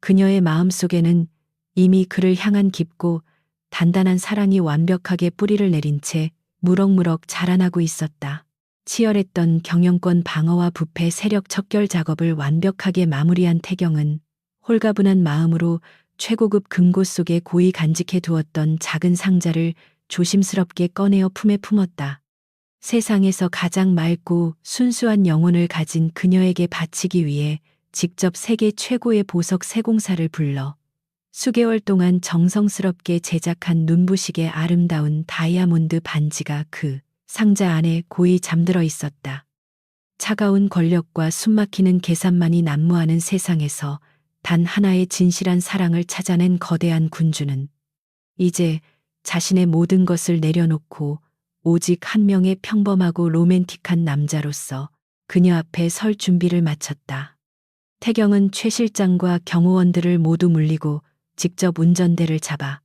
그녀의 마음속에는 이미 그를 향한 깊고 단단한 사랑이 완벽하게 뿌리를 내린 채 무럭무럭 자라나고 있었다. 치열했던 경영권 방어와 부패 세력 척결 작업을 완벽하게 마무리한 태경은 홀가분한 마음으로 최고급 금고 속에 고이 간직해 두었던 작은 상자를 조심스럽게 꺼내어 품에 품었다. 세상에서 가장 맑고 순수한 영혼을 가진 그녀에게 바치기 위해 직접 세계 최고의 보석 세공사를 불러 수개월 동안 정성스럽게 제작한 눈부시게 아름다운 다이아몬드 반지가 그 상자 안에 고이 잠들어 있었다. 차가운 권력과 숨막히는 계산만이 난무하는 세상에서 단 하나의 진실한 사랑을 찾아낸 거대한 군주는 이제 자신의 모든 것을 내려놓고 오직 한 명의 평범하고 로맨틱한 남자로서 그녀 앞에 설 준비를 마쳤다. 태경은 최 실장과 경호원들을 모두 물리고 직접 운전대를 잡아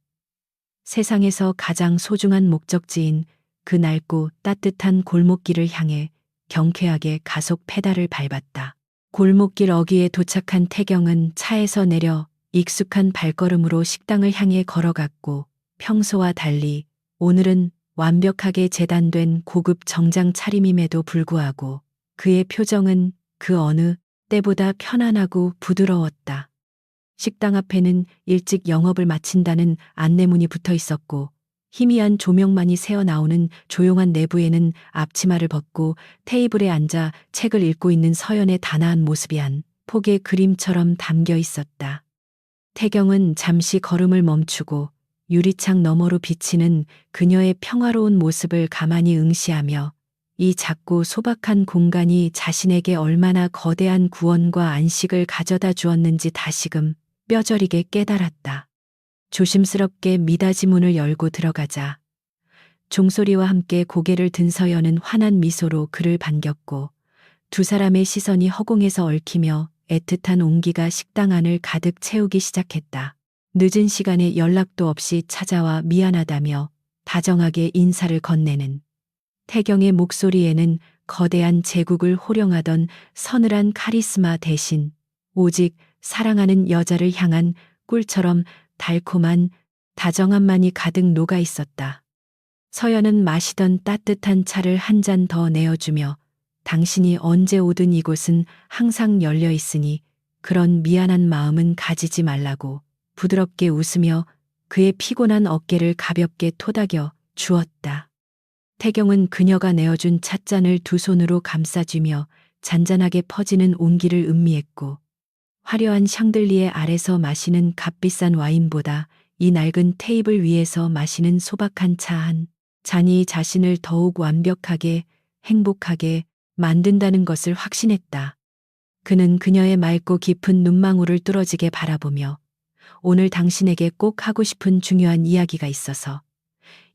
세상에서 가장 소중한 목적지인 그 낡고 따뜻한 골목길을 향해 경쾌하게 가속 페달을 밟았다. 골목길 어귀에 도착한 태경은 차에서 내려 익숙한 발걸음으로 식당을 향해 걸어갔고, 평소와 달리 오늘은 완벽하게 재단된 고급 정장 차림임에도 불구하고 그의 표정은 그 어느 때보다 편안하고 부드러웠다. 식당 앞에는 일찍 영업을 마친다는 안내문이 붙어 있었고, 희미한 조명만이 새어 나오는 조용한 내부에는 앞치마를 벗고 테이블에 앉아 책을 읽고 있는 서연의 단아한 모습이 한 폭의 그림처럼 담겨 있었다. 태경은 잠시 걸음을 멈추고 유리창 너머로 비치는 그녀의 평화로운 모습을 가만히 응시하며 이 작고 소박한 공간이 자신에게 얼마나 거대한 구원과 안식을 가져다 주었는지 다시금 뼈저리게 깨달았다. 조심스럽게 미닫이 문을 열고 들어가자 종소리와 함께 고개를 든 서연은 환한 미소로 그를 반겼고, 두 사람의 시선이 허공에서 얽히며 애틋한 온기가 식당 안을 가득 채우기 시작했다. 늦은 시간에 연락도 없이 찾아와 미안하다며 다정하게 인사를 건네는 태경의 목소리에는 거대한 제국을 호령하던 서늘한 카리스마 대신 오직 사랑하는 여자를 향한 꿀처럼 달콤한 다정함만이 가득 녹아 있었다. 서연은 마시던 따뜻한 차를 한 잔 더 내어주며 당신이 언제 오든 이곳은 항상 열려 있으니 그런 미안한 마음은 가지지 말라고 부드럽게 웃으며 그의 피곤한 어깨를 가볍게 토닥여 주었다. 태경은 그녀가 내어준 찻잔을 두 손으로 감싸쥐며 잔잔하게 퍼지는 온기를 음미했고, 화려한 샹들리에 아래서 마시는 값비싼 와인보다 이 낡은 테이블 위에서 마시는 소박한 차 한 잔이 자신을 더욱 완벽하게 행복하게 만든다는 것을 확신했다. 그는 그녀의 맑고 깊은 눈망울을 뚫어지게 바라보며 오늘 당신에게 꼭 하고 싶은 중요한 이야기가 있어서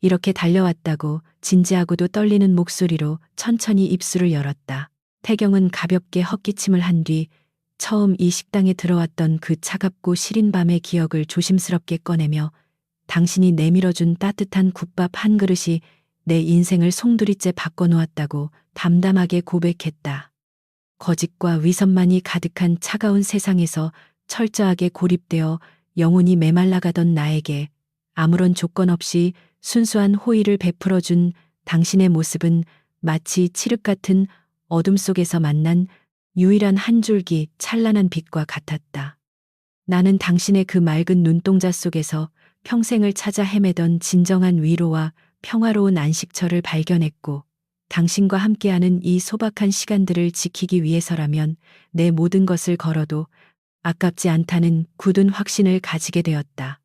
이렇게 달려왔다고 진지하고도 떨리는 목소리로 천천히 입술을 열었다. 태경은 가볍게 헛기침을 한 뒤 처음 이 식당에 들어왔던 그 차갑고 시린 밤의 기억을 조심스럽게 꺼내며 당신이 내밀어준 따뜻한 국밥 한 그릇이 내 인생을 송두리째 바꿔놓았다고 담담하게 고백했다. 거짓과 위선만이 가득한 차가운 세상에서 철저하게 고립되어 영혼이 메말라가던 나에게 아무런 조건 없이 순수한 호의를 베풀어준 당신의 모습은 마치 칠흑 같은 어둠 속에서 만난 유일한 한 줄기 찬란한 빛과 같았다. 나는 당신의 그 맑은 눈동자 속에서 평생을 찾아 헤매던 진정한 위로와 평화로운 안식처를 발견했고, 당신과 함께하는 이 소박한 시간들을 지키기 위해서라면 내 모든 것을 걸어도 아깝지 않다는 굳은 확신을 가지게 되었다.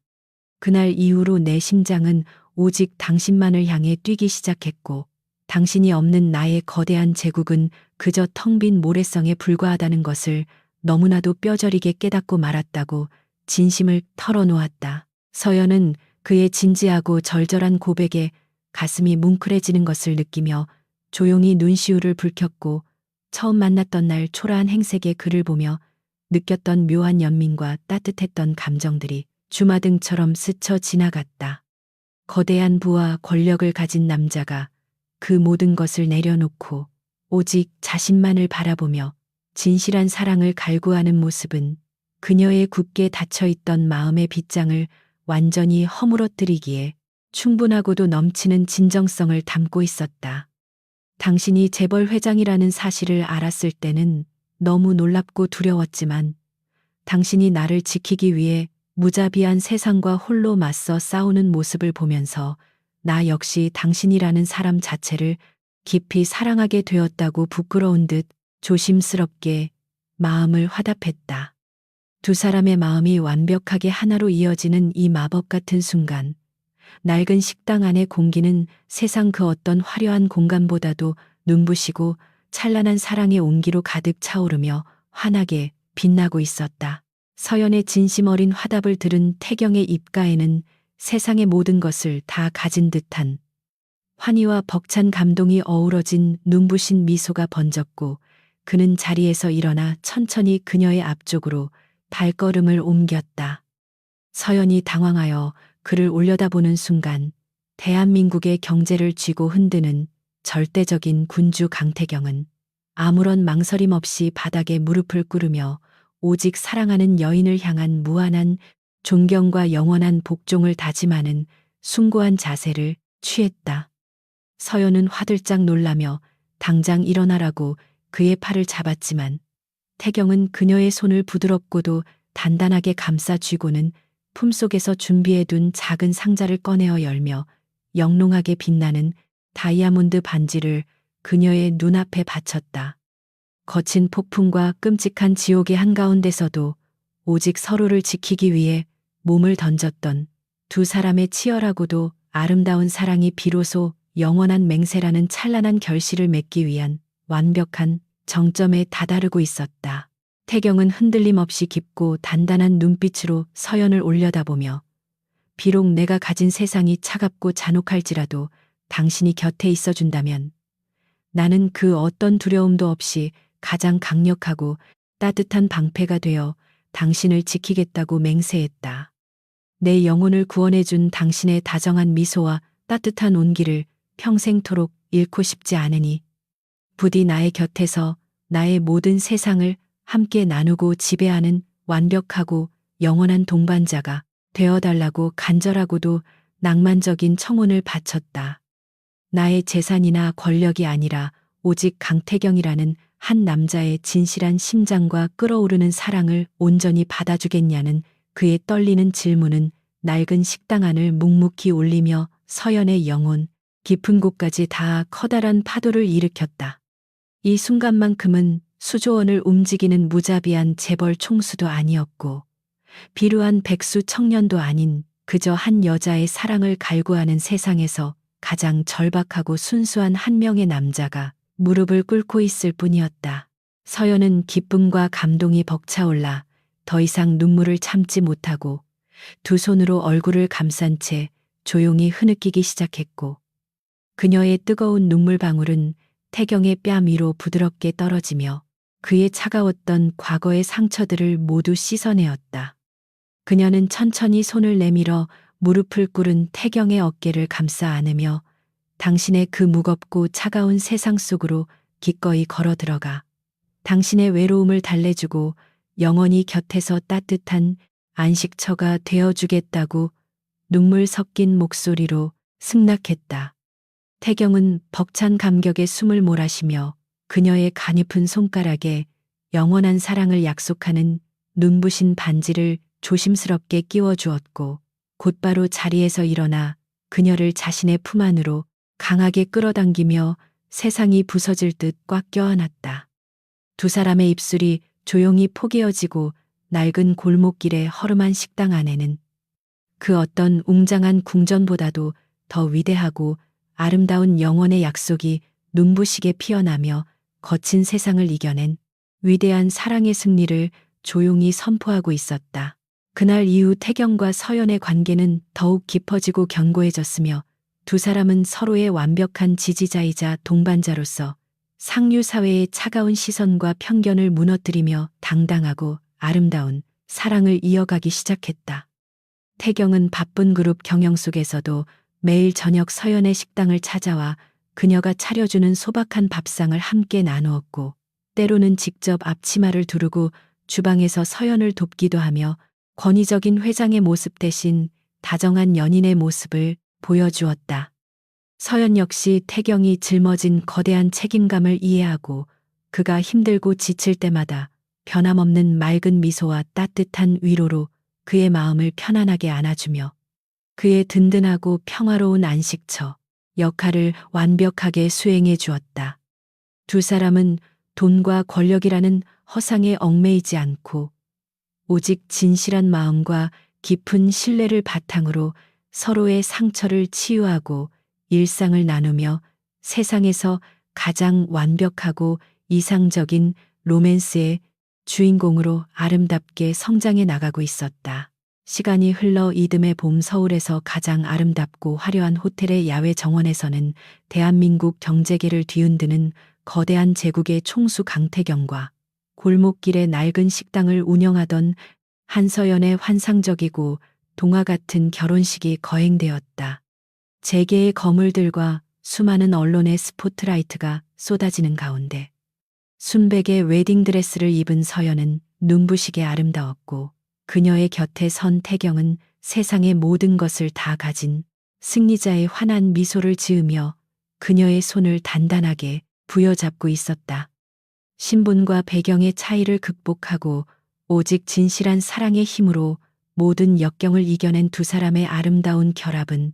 그날 이후로 내 심장은 오직 당신만을 향해 뛰기 시작했고, 당신이 없는 나의 거대한 제국은 그저 텅 빈 모래성에 불과하다는 것을 너무나도 뼈저리게 깨닫고 말았다고 진심을 털어놓았다. 서연은 그의 진지하고 절절한 고백에 가슴이 뭉클해지는 것을 느끼며 조용히 눈시울을 붉혔고, 처음 만났던 날 초라한 행색의 그를 보며 느꼈던 묘한 연민과 따뜻했던 감정들이 주마등처럼 스쳐 지나갔다. 거대한 부와 권력을 가진 남자가 그 모든 것을 내려놓고 오직 자신만을 바라보며 진실한 사랑을 갈구하는 모습은 그녀의 굳게 닫혀있던 마음의 빗장을 완전히 허물어뜨리기에 충분하고도 넘치는 진정성을 담고 있었다. 당신이 재벌 회장이라는 사실을 알았을 때는 너무 놀랍고 두려웠지만, 당신이 나를 지키기 위해 무자비한 세상과 홀로 맞서 싸우는 모습을 보면서 나 역시 당신이라는 사람 자체를 깊이 사랑하게 되었다고 부끄러운 듯 조심스럽게 마음을 화답했다. 두 사람의 마음이 완벽하게 하나로 이어지는 이 마법 같은 순간, 낡은 식당 안의 공기는 세상 그 어떤 화려한 공간보다도 눈부시고 찬란한 사랑의 온기로 가득 차오르며 환하게 빛나고 있었다. 서연의 진심 어린 화답을 들은 태경의 입가에는 세상의 모든 것을 다 가진 듯한 환희와 벅찬 감동이 어우러진 눈부신 미소가 번졌고, 그는 자리에서 일어나 천천히 그녀의 앞쪽으로 발걸음을 옮겼다. 서연이 당황하여 그를 올려다보는 순간 대한민국의 경제를 쥐고 흔드는 절대적인 군주 강태경은 아무런 망설임 없이 바닥에 무릎을 꿇으며 오직 사랑하는 여인을 향한 무한한 존경과 영원한 복종을 다짐하는 숭고한 자세를 취했다. 서연은 화들짝 놀라며 당장 일어나라고 그의 팔을 잡았지만 태경은 그녀의 손을 부드럽고도 단단하게 감싸 쥐고는 품속에서 준비해둔 작은 상자를 꺼내어 열며 영롱하게 빛나는 다이아몬드 반지를 그녀의 눈앞에 바쳤다. 거친 폭풍과 끔찍한 지옥의 한가운데서도 오직 서로를 지키기 위해 몸을 던졌던 두 사람의 치열하고도 아름다운 사랑이 비로소 영원한 맹세라는 찬란한 결실을 맺기 위한 완벽한 정점에 다다르고 있었다. 태경은 흔들림 없이 깊고 단단한 눈빛으로 서연을 올려다보며 비록 내가 가진 세상이 차갑고 잔혹할지라도 당신이 곁에 있어준다면 나는 그 어떤 두려움도 없이 가장 강력하고 따뜻한 방패가 되어 당신을 지키겠다고 맹세했다. 내 영혼을 구원해준 당신의 다정한 미소와 따뜻한 온기를 평생토록 잃고 싶지 않으니 부디 나의 곁에서 나의 모든 세상을 함께 나누고 지배하는 완벽하고 영원한 동반자가 되어달라고 간절하고도 낭만적인 청혼을 바쳤다. 나의 재산이나 권력이 아니라 오직 강태경이라는 한 남자의 진실한 심장과 끓어오르는 사랑을 온전히 받아주겠냐는 그의 떨리는 질문은 낡은 식당 안을 묵묵히 울리며 서연의 영혼 깊은 곳까지 닿아 커다란 파도를 일으켰다. 이 순간만큼은 수조원을 움직이는 무자비한 재벌 총수도 아니었고 비루한 백수 청년도 아닌 그저 한 여자의 사랑을 갈구하는 세상에서 가장 절박하고 순수한 한 명의 남자가 무릎을 꿇고 있을 뿐이었다. 서연은 기쁨과 감동이 벅차올라 더 이상 눈물을 참지 못하고 두 손으로 얼굴을 감싼 채 조용히 흐느끼기 시작했고 그녀의 뜨거운 눈물방울은 태경의 뺨 위로 부드럽게 떨어지며 그의 차가웠던 과거의 상처들을 모두 씻어내었다. 그녀는 천천히 손을 내밀어 무릎을 꿇은 태경의 어깨를 감싸 안으며 당신의 그 무겁고 차가운 세상 속으로 기꺼이 걸어 들어가 당신의 외로움을 달래주고 영원히 곁에서 따뜻한 안식처가 되어주겠다고 눈물 섞인 목소리로 승낙했다. 태경은 벅찬 감격에 숨을 몰아쉬며 그녀의 가냘픈 손가락에 영원한 사랑을 약속하는 눈부신 반지를 조심스럽게 끼워주었고 곧바로 자리에서 일어나 그녀를 자신의 품 안으로 강하게 끌어당기며 세상이 부서질 듯 꽉 껴안았다. 두 사람의 입술이 조용히 포개어지고 낡은 골목길의 허름한 식당 안에는 그 어떤 웅장한 궁전보다도 더 위대하고 아름다운 영원의 약속이 눈부시게 피어나며 거친 세상을 이겨낸 위대한 사랑의 승리를 조용히 선포하고 있었다. 그날 이후 태경과 서연의 관계는 더욱 깊어지고 견고해졌으며 두 사람은 서로의 완벽한 지지자이자 동반자로서 상류 사회의 차가운 시선과 편견을 무너뜨리며 당당하고 아름다운 사랑을 이어가기 시작했다. 태경은 바쁜 그룹 경영 속에서도 매일 저녁 서연의 식당을 찾아와 그녀가 차려주는 소박한 밥상을 함께 나누었고 때로는 직접 앞치마를 두르고 주방에서 서연을 돕기도 하며 권위적인 회장의 모습 대신 다정한 연인의 모습을 보여주었다. 서연 역시 태경이 짊어진 거대한 책임감을 이해하고 그가 힘들고 지칠 때마다 변함없는 맑은 미소와 따뜻한 위로로 그의 마음을 편안하게 안아주며 그의 든든하고 평화로운 안식처 역할을 완벽하게 수행해 주었다. 두 사람은 돈과 권력이라는 허상에 얽매이지 않고 오직 진실한 마음과 깊은 신뢰를 바탕으로 서로의 상처를 치유하고 일상을 나누며 세상에서 가장 완벽하고 이상적인 로맨스의 주인공으로 아름답게 성장해 나가고 있었다. 시간이 흘러 이듬해 봄 서울에서 가장 아름답고 화려한 호텔의 야외 정원에서는 대한민국 경제계를 뒤흔드는 거대한 제국의 총수 강태경과 골목길의 낡은 식당을 운영하던 한서연의 환상적이고 동화 같은 결혼식이 거행되었다. 재계의 거물들과 수많은 언론의 스포트라이트가 쏟아지는 가운데 순백의 웨딩드레스를 입은 서연은 눈부시게 아름다웠고 그녀의 곁에 선 태경은 세상의 모든 것을 다 가진 승리자의 환한 미소를 지으며 그녀의 손을 단단하게 부여잡고 있었다. 신분과 배경의 차이를 극복하고 오직 진실한 사랑의 힘으로 모든 역경을 이겨낸 두 사람의 아름다운 결합은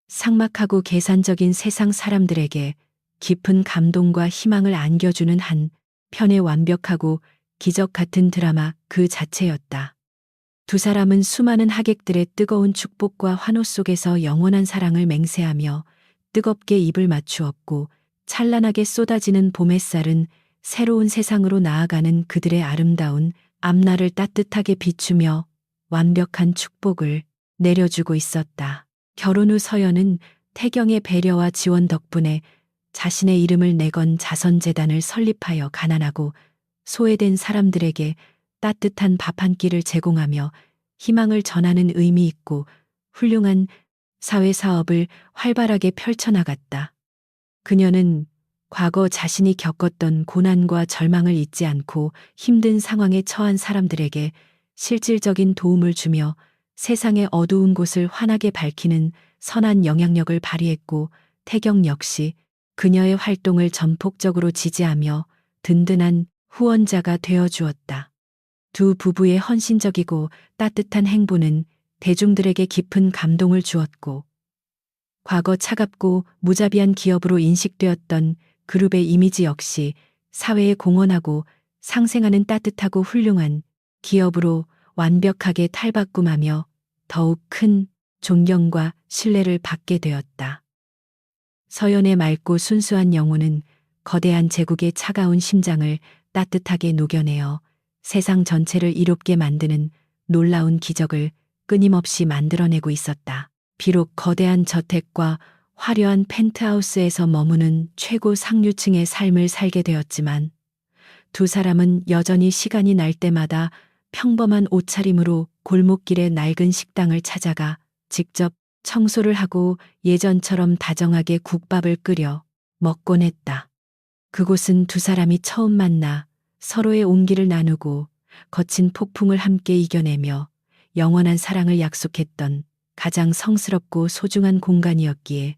삭막하고 계산적인 세상 사람들에게 깊은 감동과 희망을 안겨주는 한 편의 완벽하고 기적 같은 드라마 그 자체였다. 두 사람은 수많은 하객들의 뜨거운 축복과 환호 속에서 영원한 사랑을 맹세하며 뜨겁게 입을 맞추었고 찬란하게 쏟아지는 봄 햇살은 새로운 세상으로 나아가는 그들의 아름다운 앞날을 따뜻하게 비추며 완벽한 축복을 내려주고 있었다. 결혼 후 서연은 태경의 배려와 지원 덕분에 자신의 이름을 내건 자선재단을 설립하여 가난하고 소외된 사람들에게 따뜻한 밥 한 끼를 제공하며 희망을 전하는 의미 있고 훌륭한 사회사업을 활발하게 펼쳐나갔다. 그녀는 과거 자신이 겪었던 고난과 절망을 잊지 않고 힘든 상황에 처한 사람들에게 실질적인 도움을 주며 세상의 어두운 곳을 환하게 밝히는 선한 영향력을 발휘했고 태경 역시 그녀의 활동을 전폭적으로 지지하며 든든한 후원자가 되어 주었다. 두 부부의 헌신적이고 따뜻한 행보는 대중들에게 깊은 감동을 주었고 과거 차갑고 무자비한 기업으로 인식되었던 그룹의 이미지 역시 사회에 공헌하고 상생하는 따뜻하고 훌륭한 기업으로 완벽하게 탈바꿈하며 더욱 큰 존경과 신뢰를 받게 되었다. 서연의 맑고 순수한 영혼은 거대한 제국의 차가운 심장을 따뜻하게 녹여내어 세상 전체를 이롭게 만드는 놀라운 기적을 끊임없이 만들어내고 있었다. 비록 거대한 저택과 화려한 펜트하우스에서 머무는 최고 상류층의 삶을 살게 되었지만 두 사람은 여전히 시간이 날 때마다 평범한 옷차림으로 골목길의 낡은 식당을 찾아가 직접 청소를 하고 예전처럼 다정하게 국밥을 끓여 먹곤 했다. 그곳은 두 사람이 처음 만나 서로의 온기를 나누고 거친 폭풍을 함께 이겨내며 영원한 사랑을 약속했던 가장 성스럽고 소중한 공간이었기에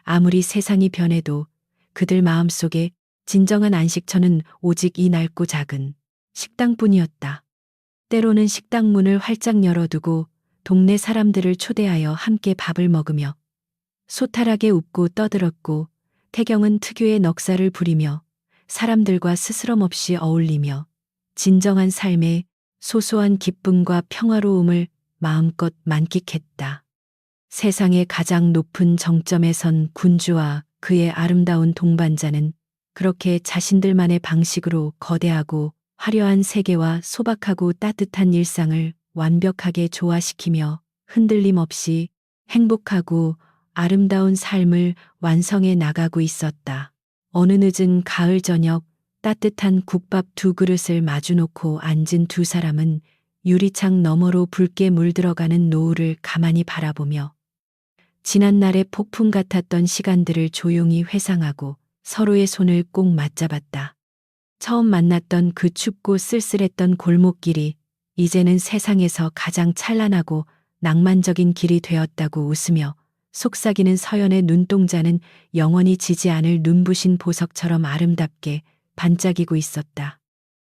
아무리 세상이 변해도 그들 마음속에 진정한 안식처는 오직 이 낡고 작은 식당뿐이었다. 때로는 식당 문을 활짝 열어두고 동네 사람들을 초대하여 함께 밥을 먹으며 소탈하게 웃고 떠들었고 태경은 특유의 넉살을 부리며 사람들과 스스럼 없이 어울리며 진정한 삶의 소소한 기쁨과 평화로움을 마음껏 만끽했다. 세상의 가장 높은 정점에 선 군주와 그의 아름다운 동반자는 그렇게 자신들만의 방식으로 거대하고 화려한 세계와 소박하고 따뜻한 일상을 완벽하게 조화시키며 흔들림 없이 행복하고 아름다운 삶을 완성해 나가고 있었다. 어느 늦은 가을 저녁 따뜻한 국밥 두 그릇을 마주놓고 앉은 두 사람은 유리창 너머로 붉게 물들어가는 노을을 가만히 바라보며 지난날의 폭풍 같았던 시간들을 조용히 회상하고 서로의 손을 꼭 맞잡았다. 처음 만났던 그 춥고 쓸쓸했던 골목길이 이제는 세상에서 가장 찬란하고 낭만적인 길이 되었다고 웃으며 속삭이는 서연의 눈동자는 영원히 지지 않을 눈부신 보석처럼 아름답게 반짝이고 있었다.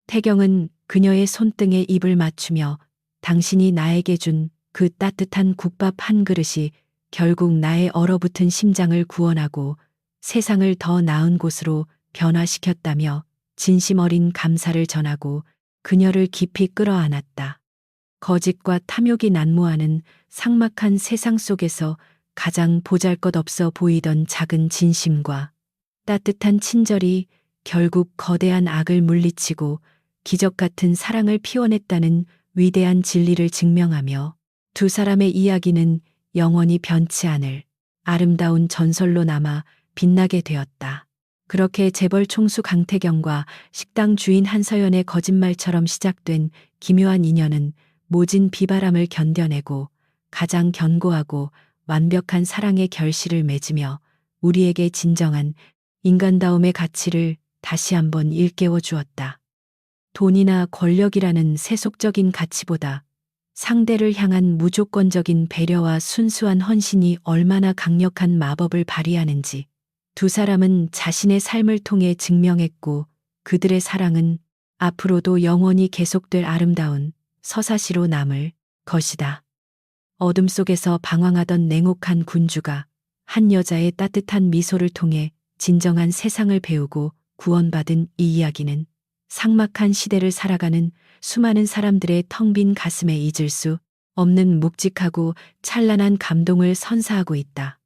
태경은 그녀의 손등에 입을 맞추며 당신이 나에게 준 그 따뜻한 국밥 한 그릇이 결국 나의 얼어붙은 심장을 구원하고 세상을 더 나은 곳으로 변화시켰다며 진심 어린 감사를 전하고 그녀를 깊이 끌어안았다. 거짓과 탐욕이 난무하는 삭막한 세상 속에서 가장 보잘것없어 보이던 작은 진심과 따뜻한 친절이 결국 거대한 악을 물리치고 기적 같은 사랑을 피워냈다는 위대한 진리를 증명하며 두 사람의 이야기는 영원히 변치 않을 아름다운 전설로 남아 빛나게 되었다. 그렇게 재벌 총수 강태경과 식당 주인 한서연의 거짓말처럼 시작된 기묘한 인연은 모진 비바람을 견뎌내고 가장 견고하고 완벽한 사랑의 결실을 맺으며 우리에게 진정한 인간다움의 가치를 다시 한번 일깨워 주었다. 돈이나 권력이라는 세속적인 가치보다 상대를 향한 무조건적인 배려와 순수한 헌신이 얼마나 강력한 마법을 발휘하는지 두 사람은 자신의 삶을 통해 증명했고, 그들의 사랑은 앞으로도 영원히 계속될 아름다운 서사시로 남을 것이다. 어둠 속에서 방황하던 냉혹한 군주가 한 여자의 따뜻한 미소를 통해 진정한 세상을 배우고 구원받은 이 이야기는 삭막한 시대를 살아가는 수많은 사람들의 텅 빈 가슴에 잊을 수 없는 묵직하고 찬란한 감동을 선사하고 있다.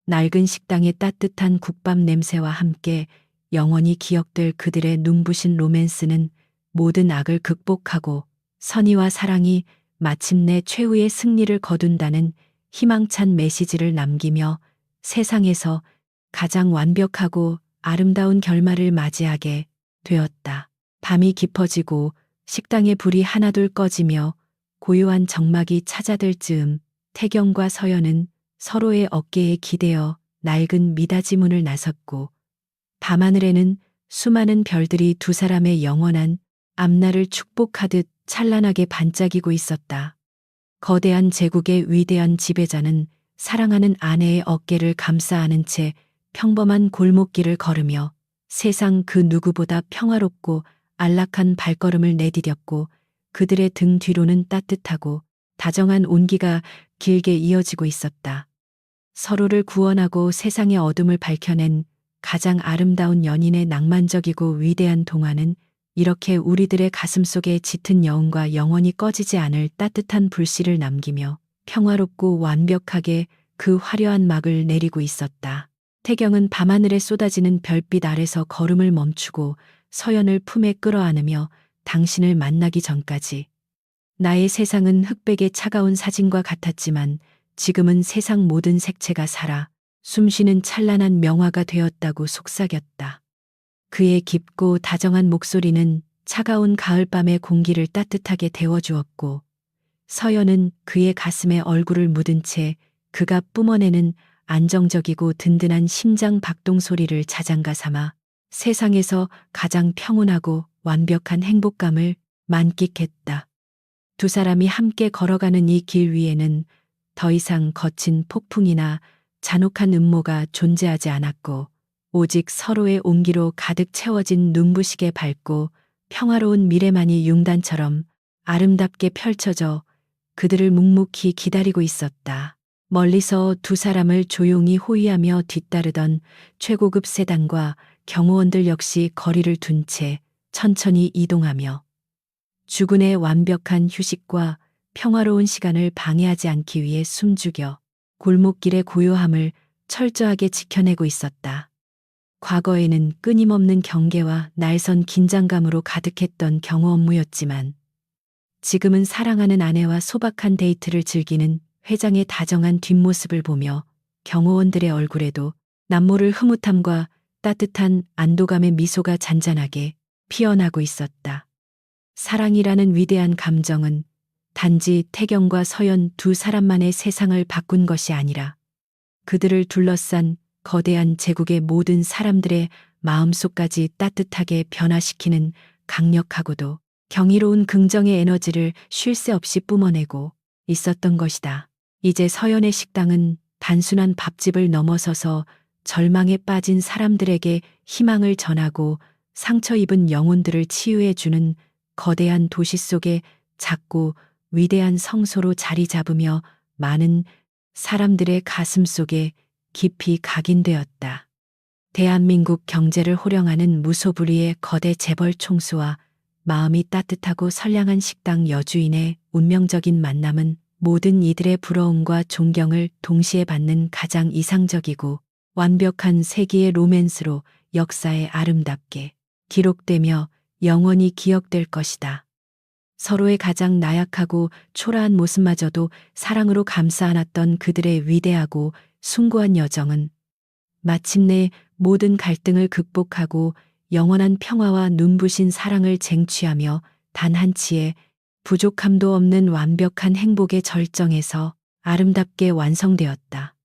낡은 식당의 따뜻한 국밥 냄새와 함께 영원히 기억될 그들의 눈부신 로맨스는 모든 악을 극복하고 선의와 사랑이 마침내 최후의 승리를 거둔다는 희망찬 메시지를 남기며 세상에서 가장 완벽하고 아름다운 결말을 맞이하게 되었다. 밤이 깊어지고 식당의 불이 하나둘 꺼지며 고요한 정막이 찾아들 즈음 태경과 서연은 서로의 어깨에 기대어 낡은 미닫이 문을 나섰고, 밤하늘에는 수많은 별들이 두 사람의 영원한 앞날을 축복하듯 찬란하게 반짝이고 있었다. 거대한 제국의 위대한 지배자는 사랑하는 아내의 어깨를 감싸 안은 채 평범한 골목길을 걸으며 세상 그 누구보다 평화롭고 안락한 발걸음을 내디뎠고, 그들의 등 뒤로는 따뜻하고 다정한 온기가 길게 이어지고 있었다. 서로를 구원하고 세상의 어둠을 밝혀낸 가장 아름다운 연인의 낭만적이고 위대한 동화는 이렇게 우리들의 가슴 속에 짙은 여운과 영원히 꺼지지 않을 따뜻한 불씨를 남기며 평화롭고 완벽하게 그 화려한 막을 내리고 있었다. 태경은 밤하늘에 쏟아지는 별빛 아래서 걸음을 멈추고 서연을 품에 끌어안으며 당신을 만나기 전까지 나의 세상은 흑백의 차가운 사진과 같았지만 지금은 세상 모든 색채가 살아 숨쉬는 찬란한 명화가 되었다고 속삭였다. 그의 깊고 다정한 목소리는 차가운 가을밤의 공기를 따뜻하게 데워주었고, 서연은 그의 가슴에 얼굴을 묻은 채 그가 뿜어내는 안정적이고 든든한 심장 박동 소리를 자장가 삼아 세상에서 가장 평온하고 완벽한 행복감을 만끽했다. 두 사람이 함께 걸어가는 이 길 위에는 더 이상 거친 폭풍이나 잔혹한 음모가 존재하지 않았고, 오직 서로의 온기로 가득 채워진 눈부시게 밝고 평화로운 미래만이 융단처럼 아름답게 펼쳐져 그들을 묵묵히 기다리고 있었다. 멀리서 두 사람을 조용히 호위하며 뒤따르던 최고급 세단과 경호원들 역시 거리를 둔 채 천천히 이동하며 주군의 완벽한 휴식과 평화로운 시간을 방해하지 않기 위해 숨죽여 골목길의 고요함을 철저하게 지켜내고 있었다. 과거에는 끊임없는 경계와 날선 긴장감으로 가득했던 경호 업무였지만 지금은 사랑하는 아내와 소박한 데이트를 즐기는 회장의 다정한 뒷모습을 보며 경호원들의 얼굴에도 남모를 흐뭇함과 따뜻한 안도감의 미소가 잔잔하게 피어나고 있었다. 사랑이라는 위대한 감정은 단지 태경과 서연 두 사람만의 세상을 바꾼 것이 아니라 그들을 둘러싼 거대한 제국의 모든 사람들의 마음속까지 따뜻하게 변화시키는 강력하고도 경이로운 긍정의 에너지를 쉴 새 없이 뿜어내고 있었던 것이다. 이제 서연의 식당은 단순한 밥집을 넘어서서 절망에 빠진 사람들에게 희망을 전하고 상처 입은 영혼들을 치유해주는 거대한 도시 속의 작고 위대한 성소로 자리 잡으며 많은 사람들의 가슴 속에 깊이 각인되었다. 대한민국 경제를 호령하는 무소불위의 거대 재벌 총수와 마음이 따뜻하고 선량한 식당 여주인의 운명적인 만남은 모든 이들의 부러움과 존경을 동시에 받는 가장 이상적이고 완벽한 세기의 로맨스로 역사에 아름답게 기록되며 영원히 기억될 것이다. 서로의 가장 나약하고 초라한 모습마저도 사랑으로 감싸 안았던 그들의 위대하고 숭고한 여정은 마침내 모든 갈등을 극복하고 영원한 평화와 눈부신 사랑을 쟁취하며 단 한치의 부족함도 없는 완벽한 행복의 절정에서 아름답게 완성되었다.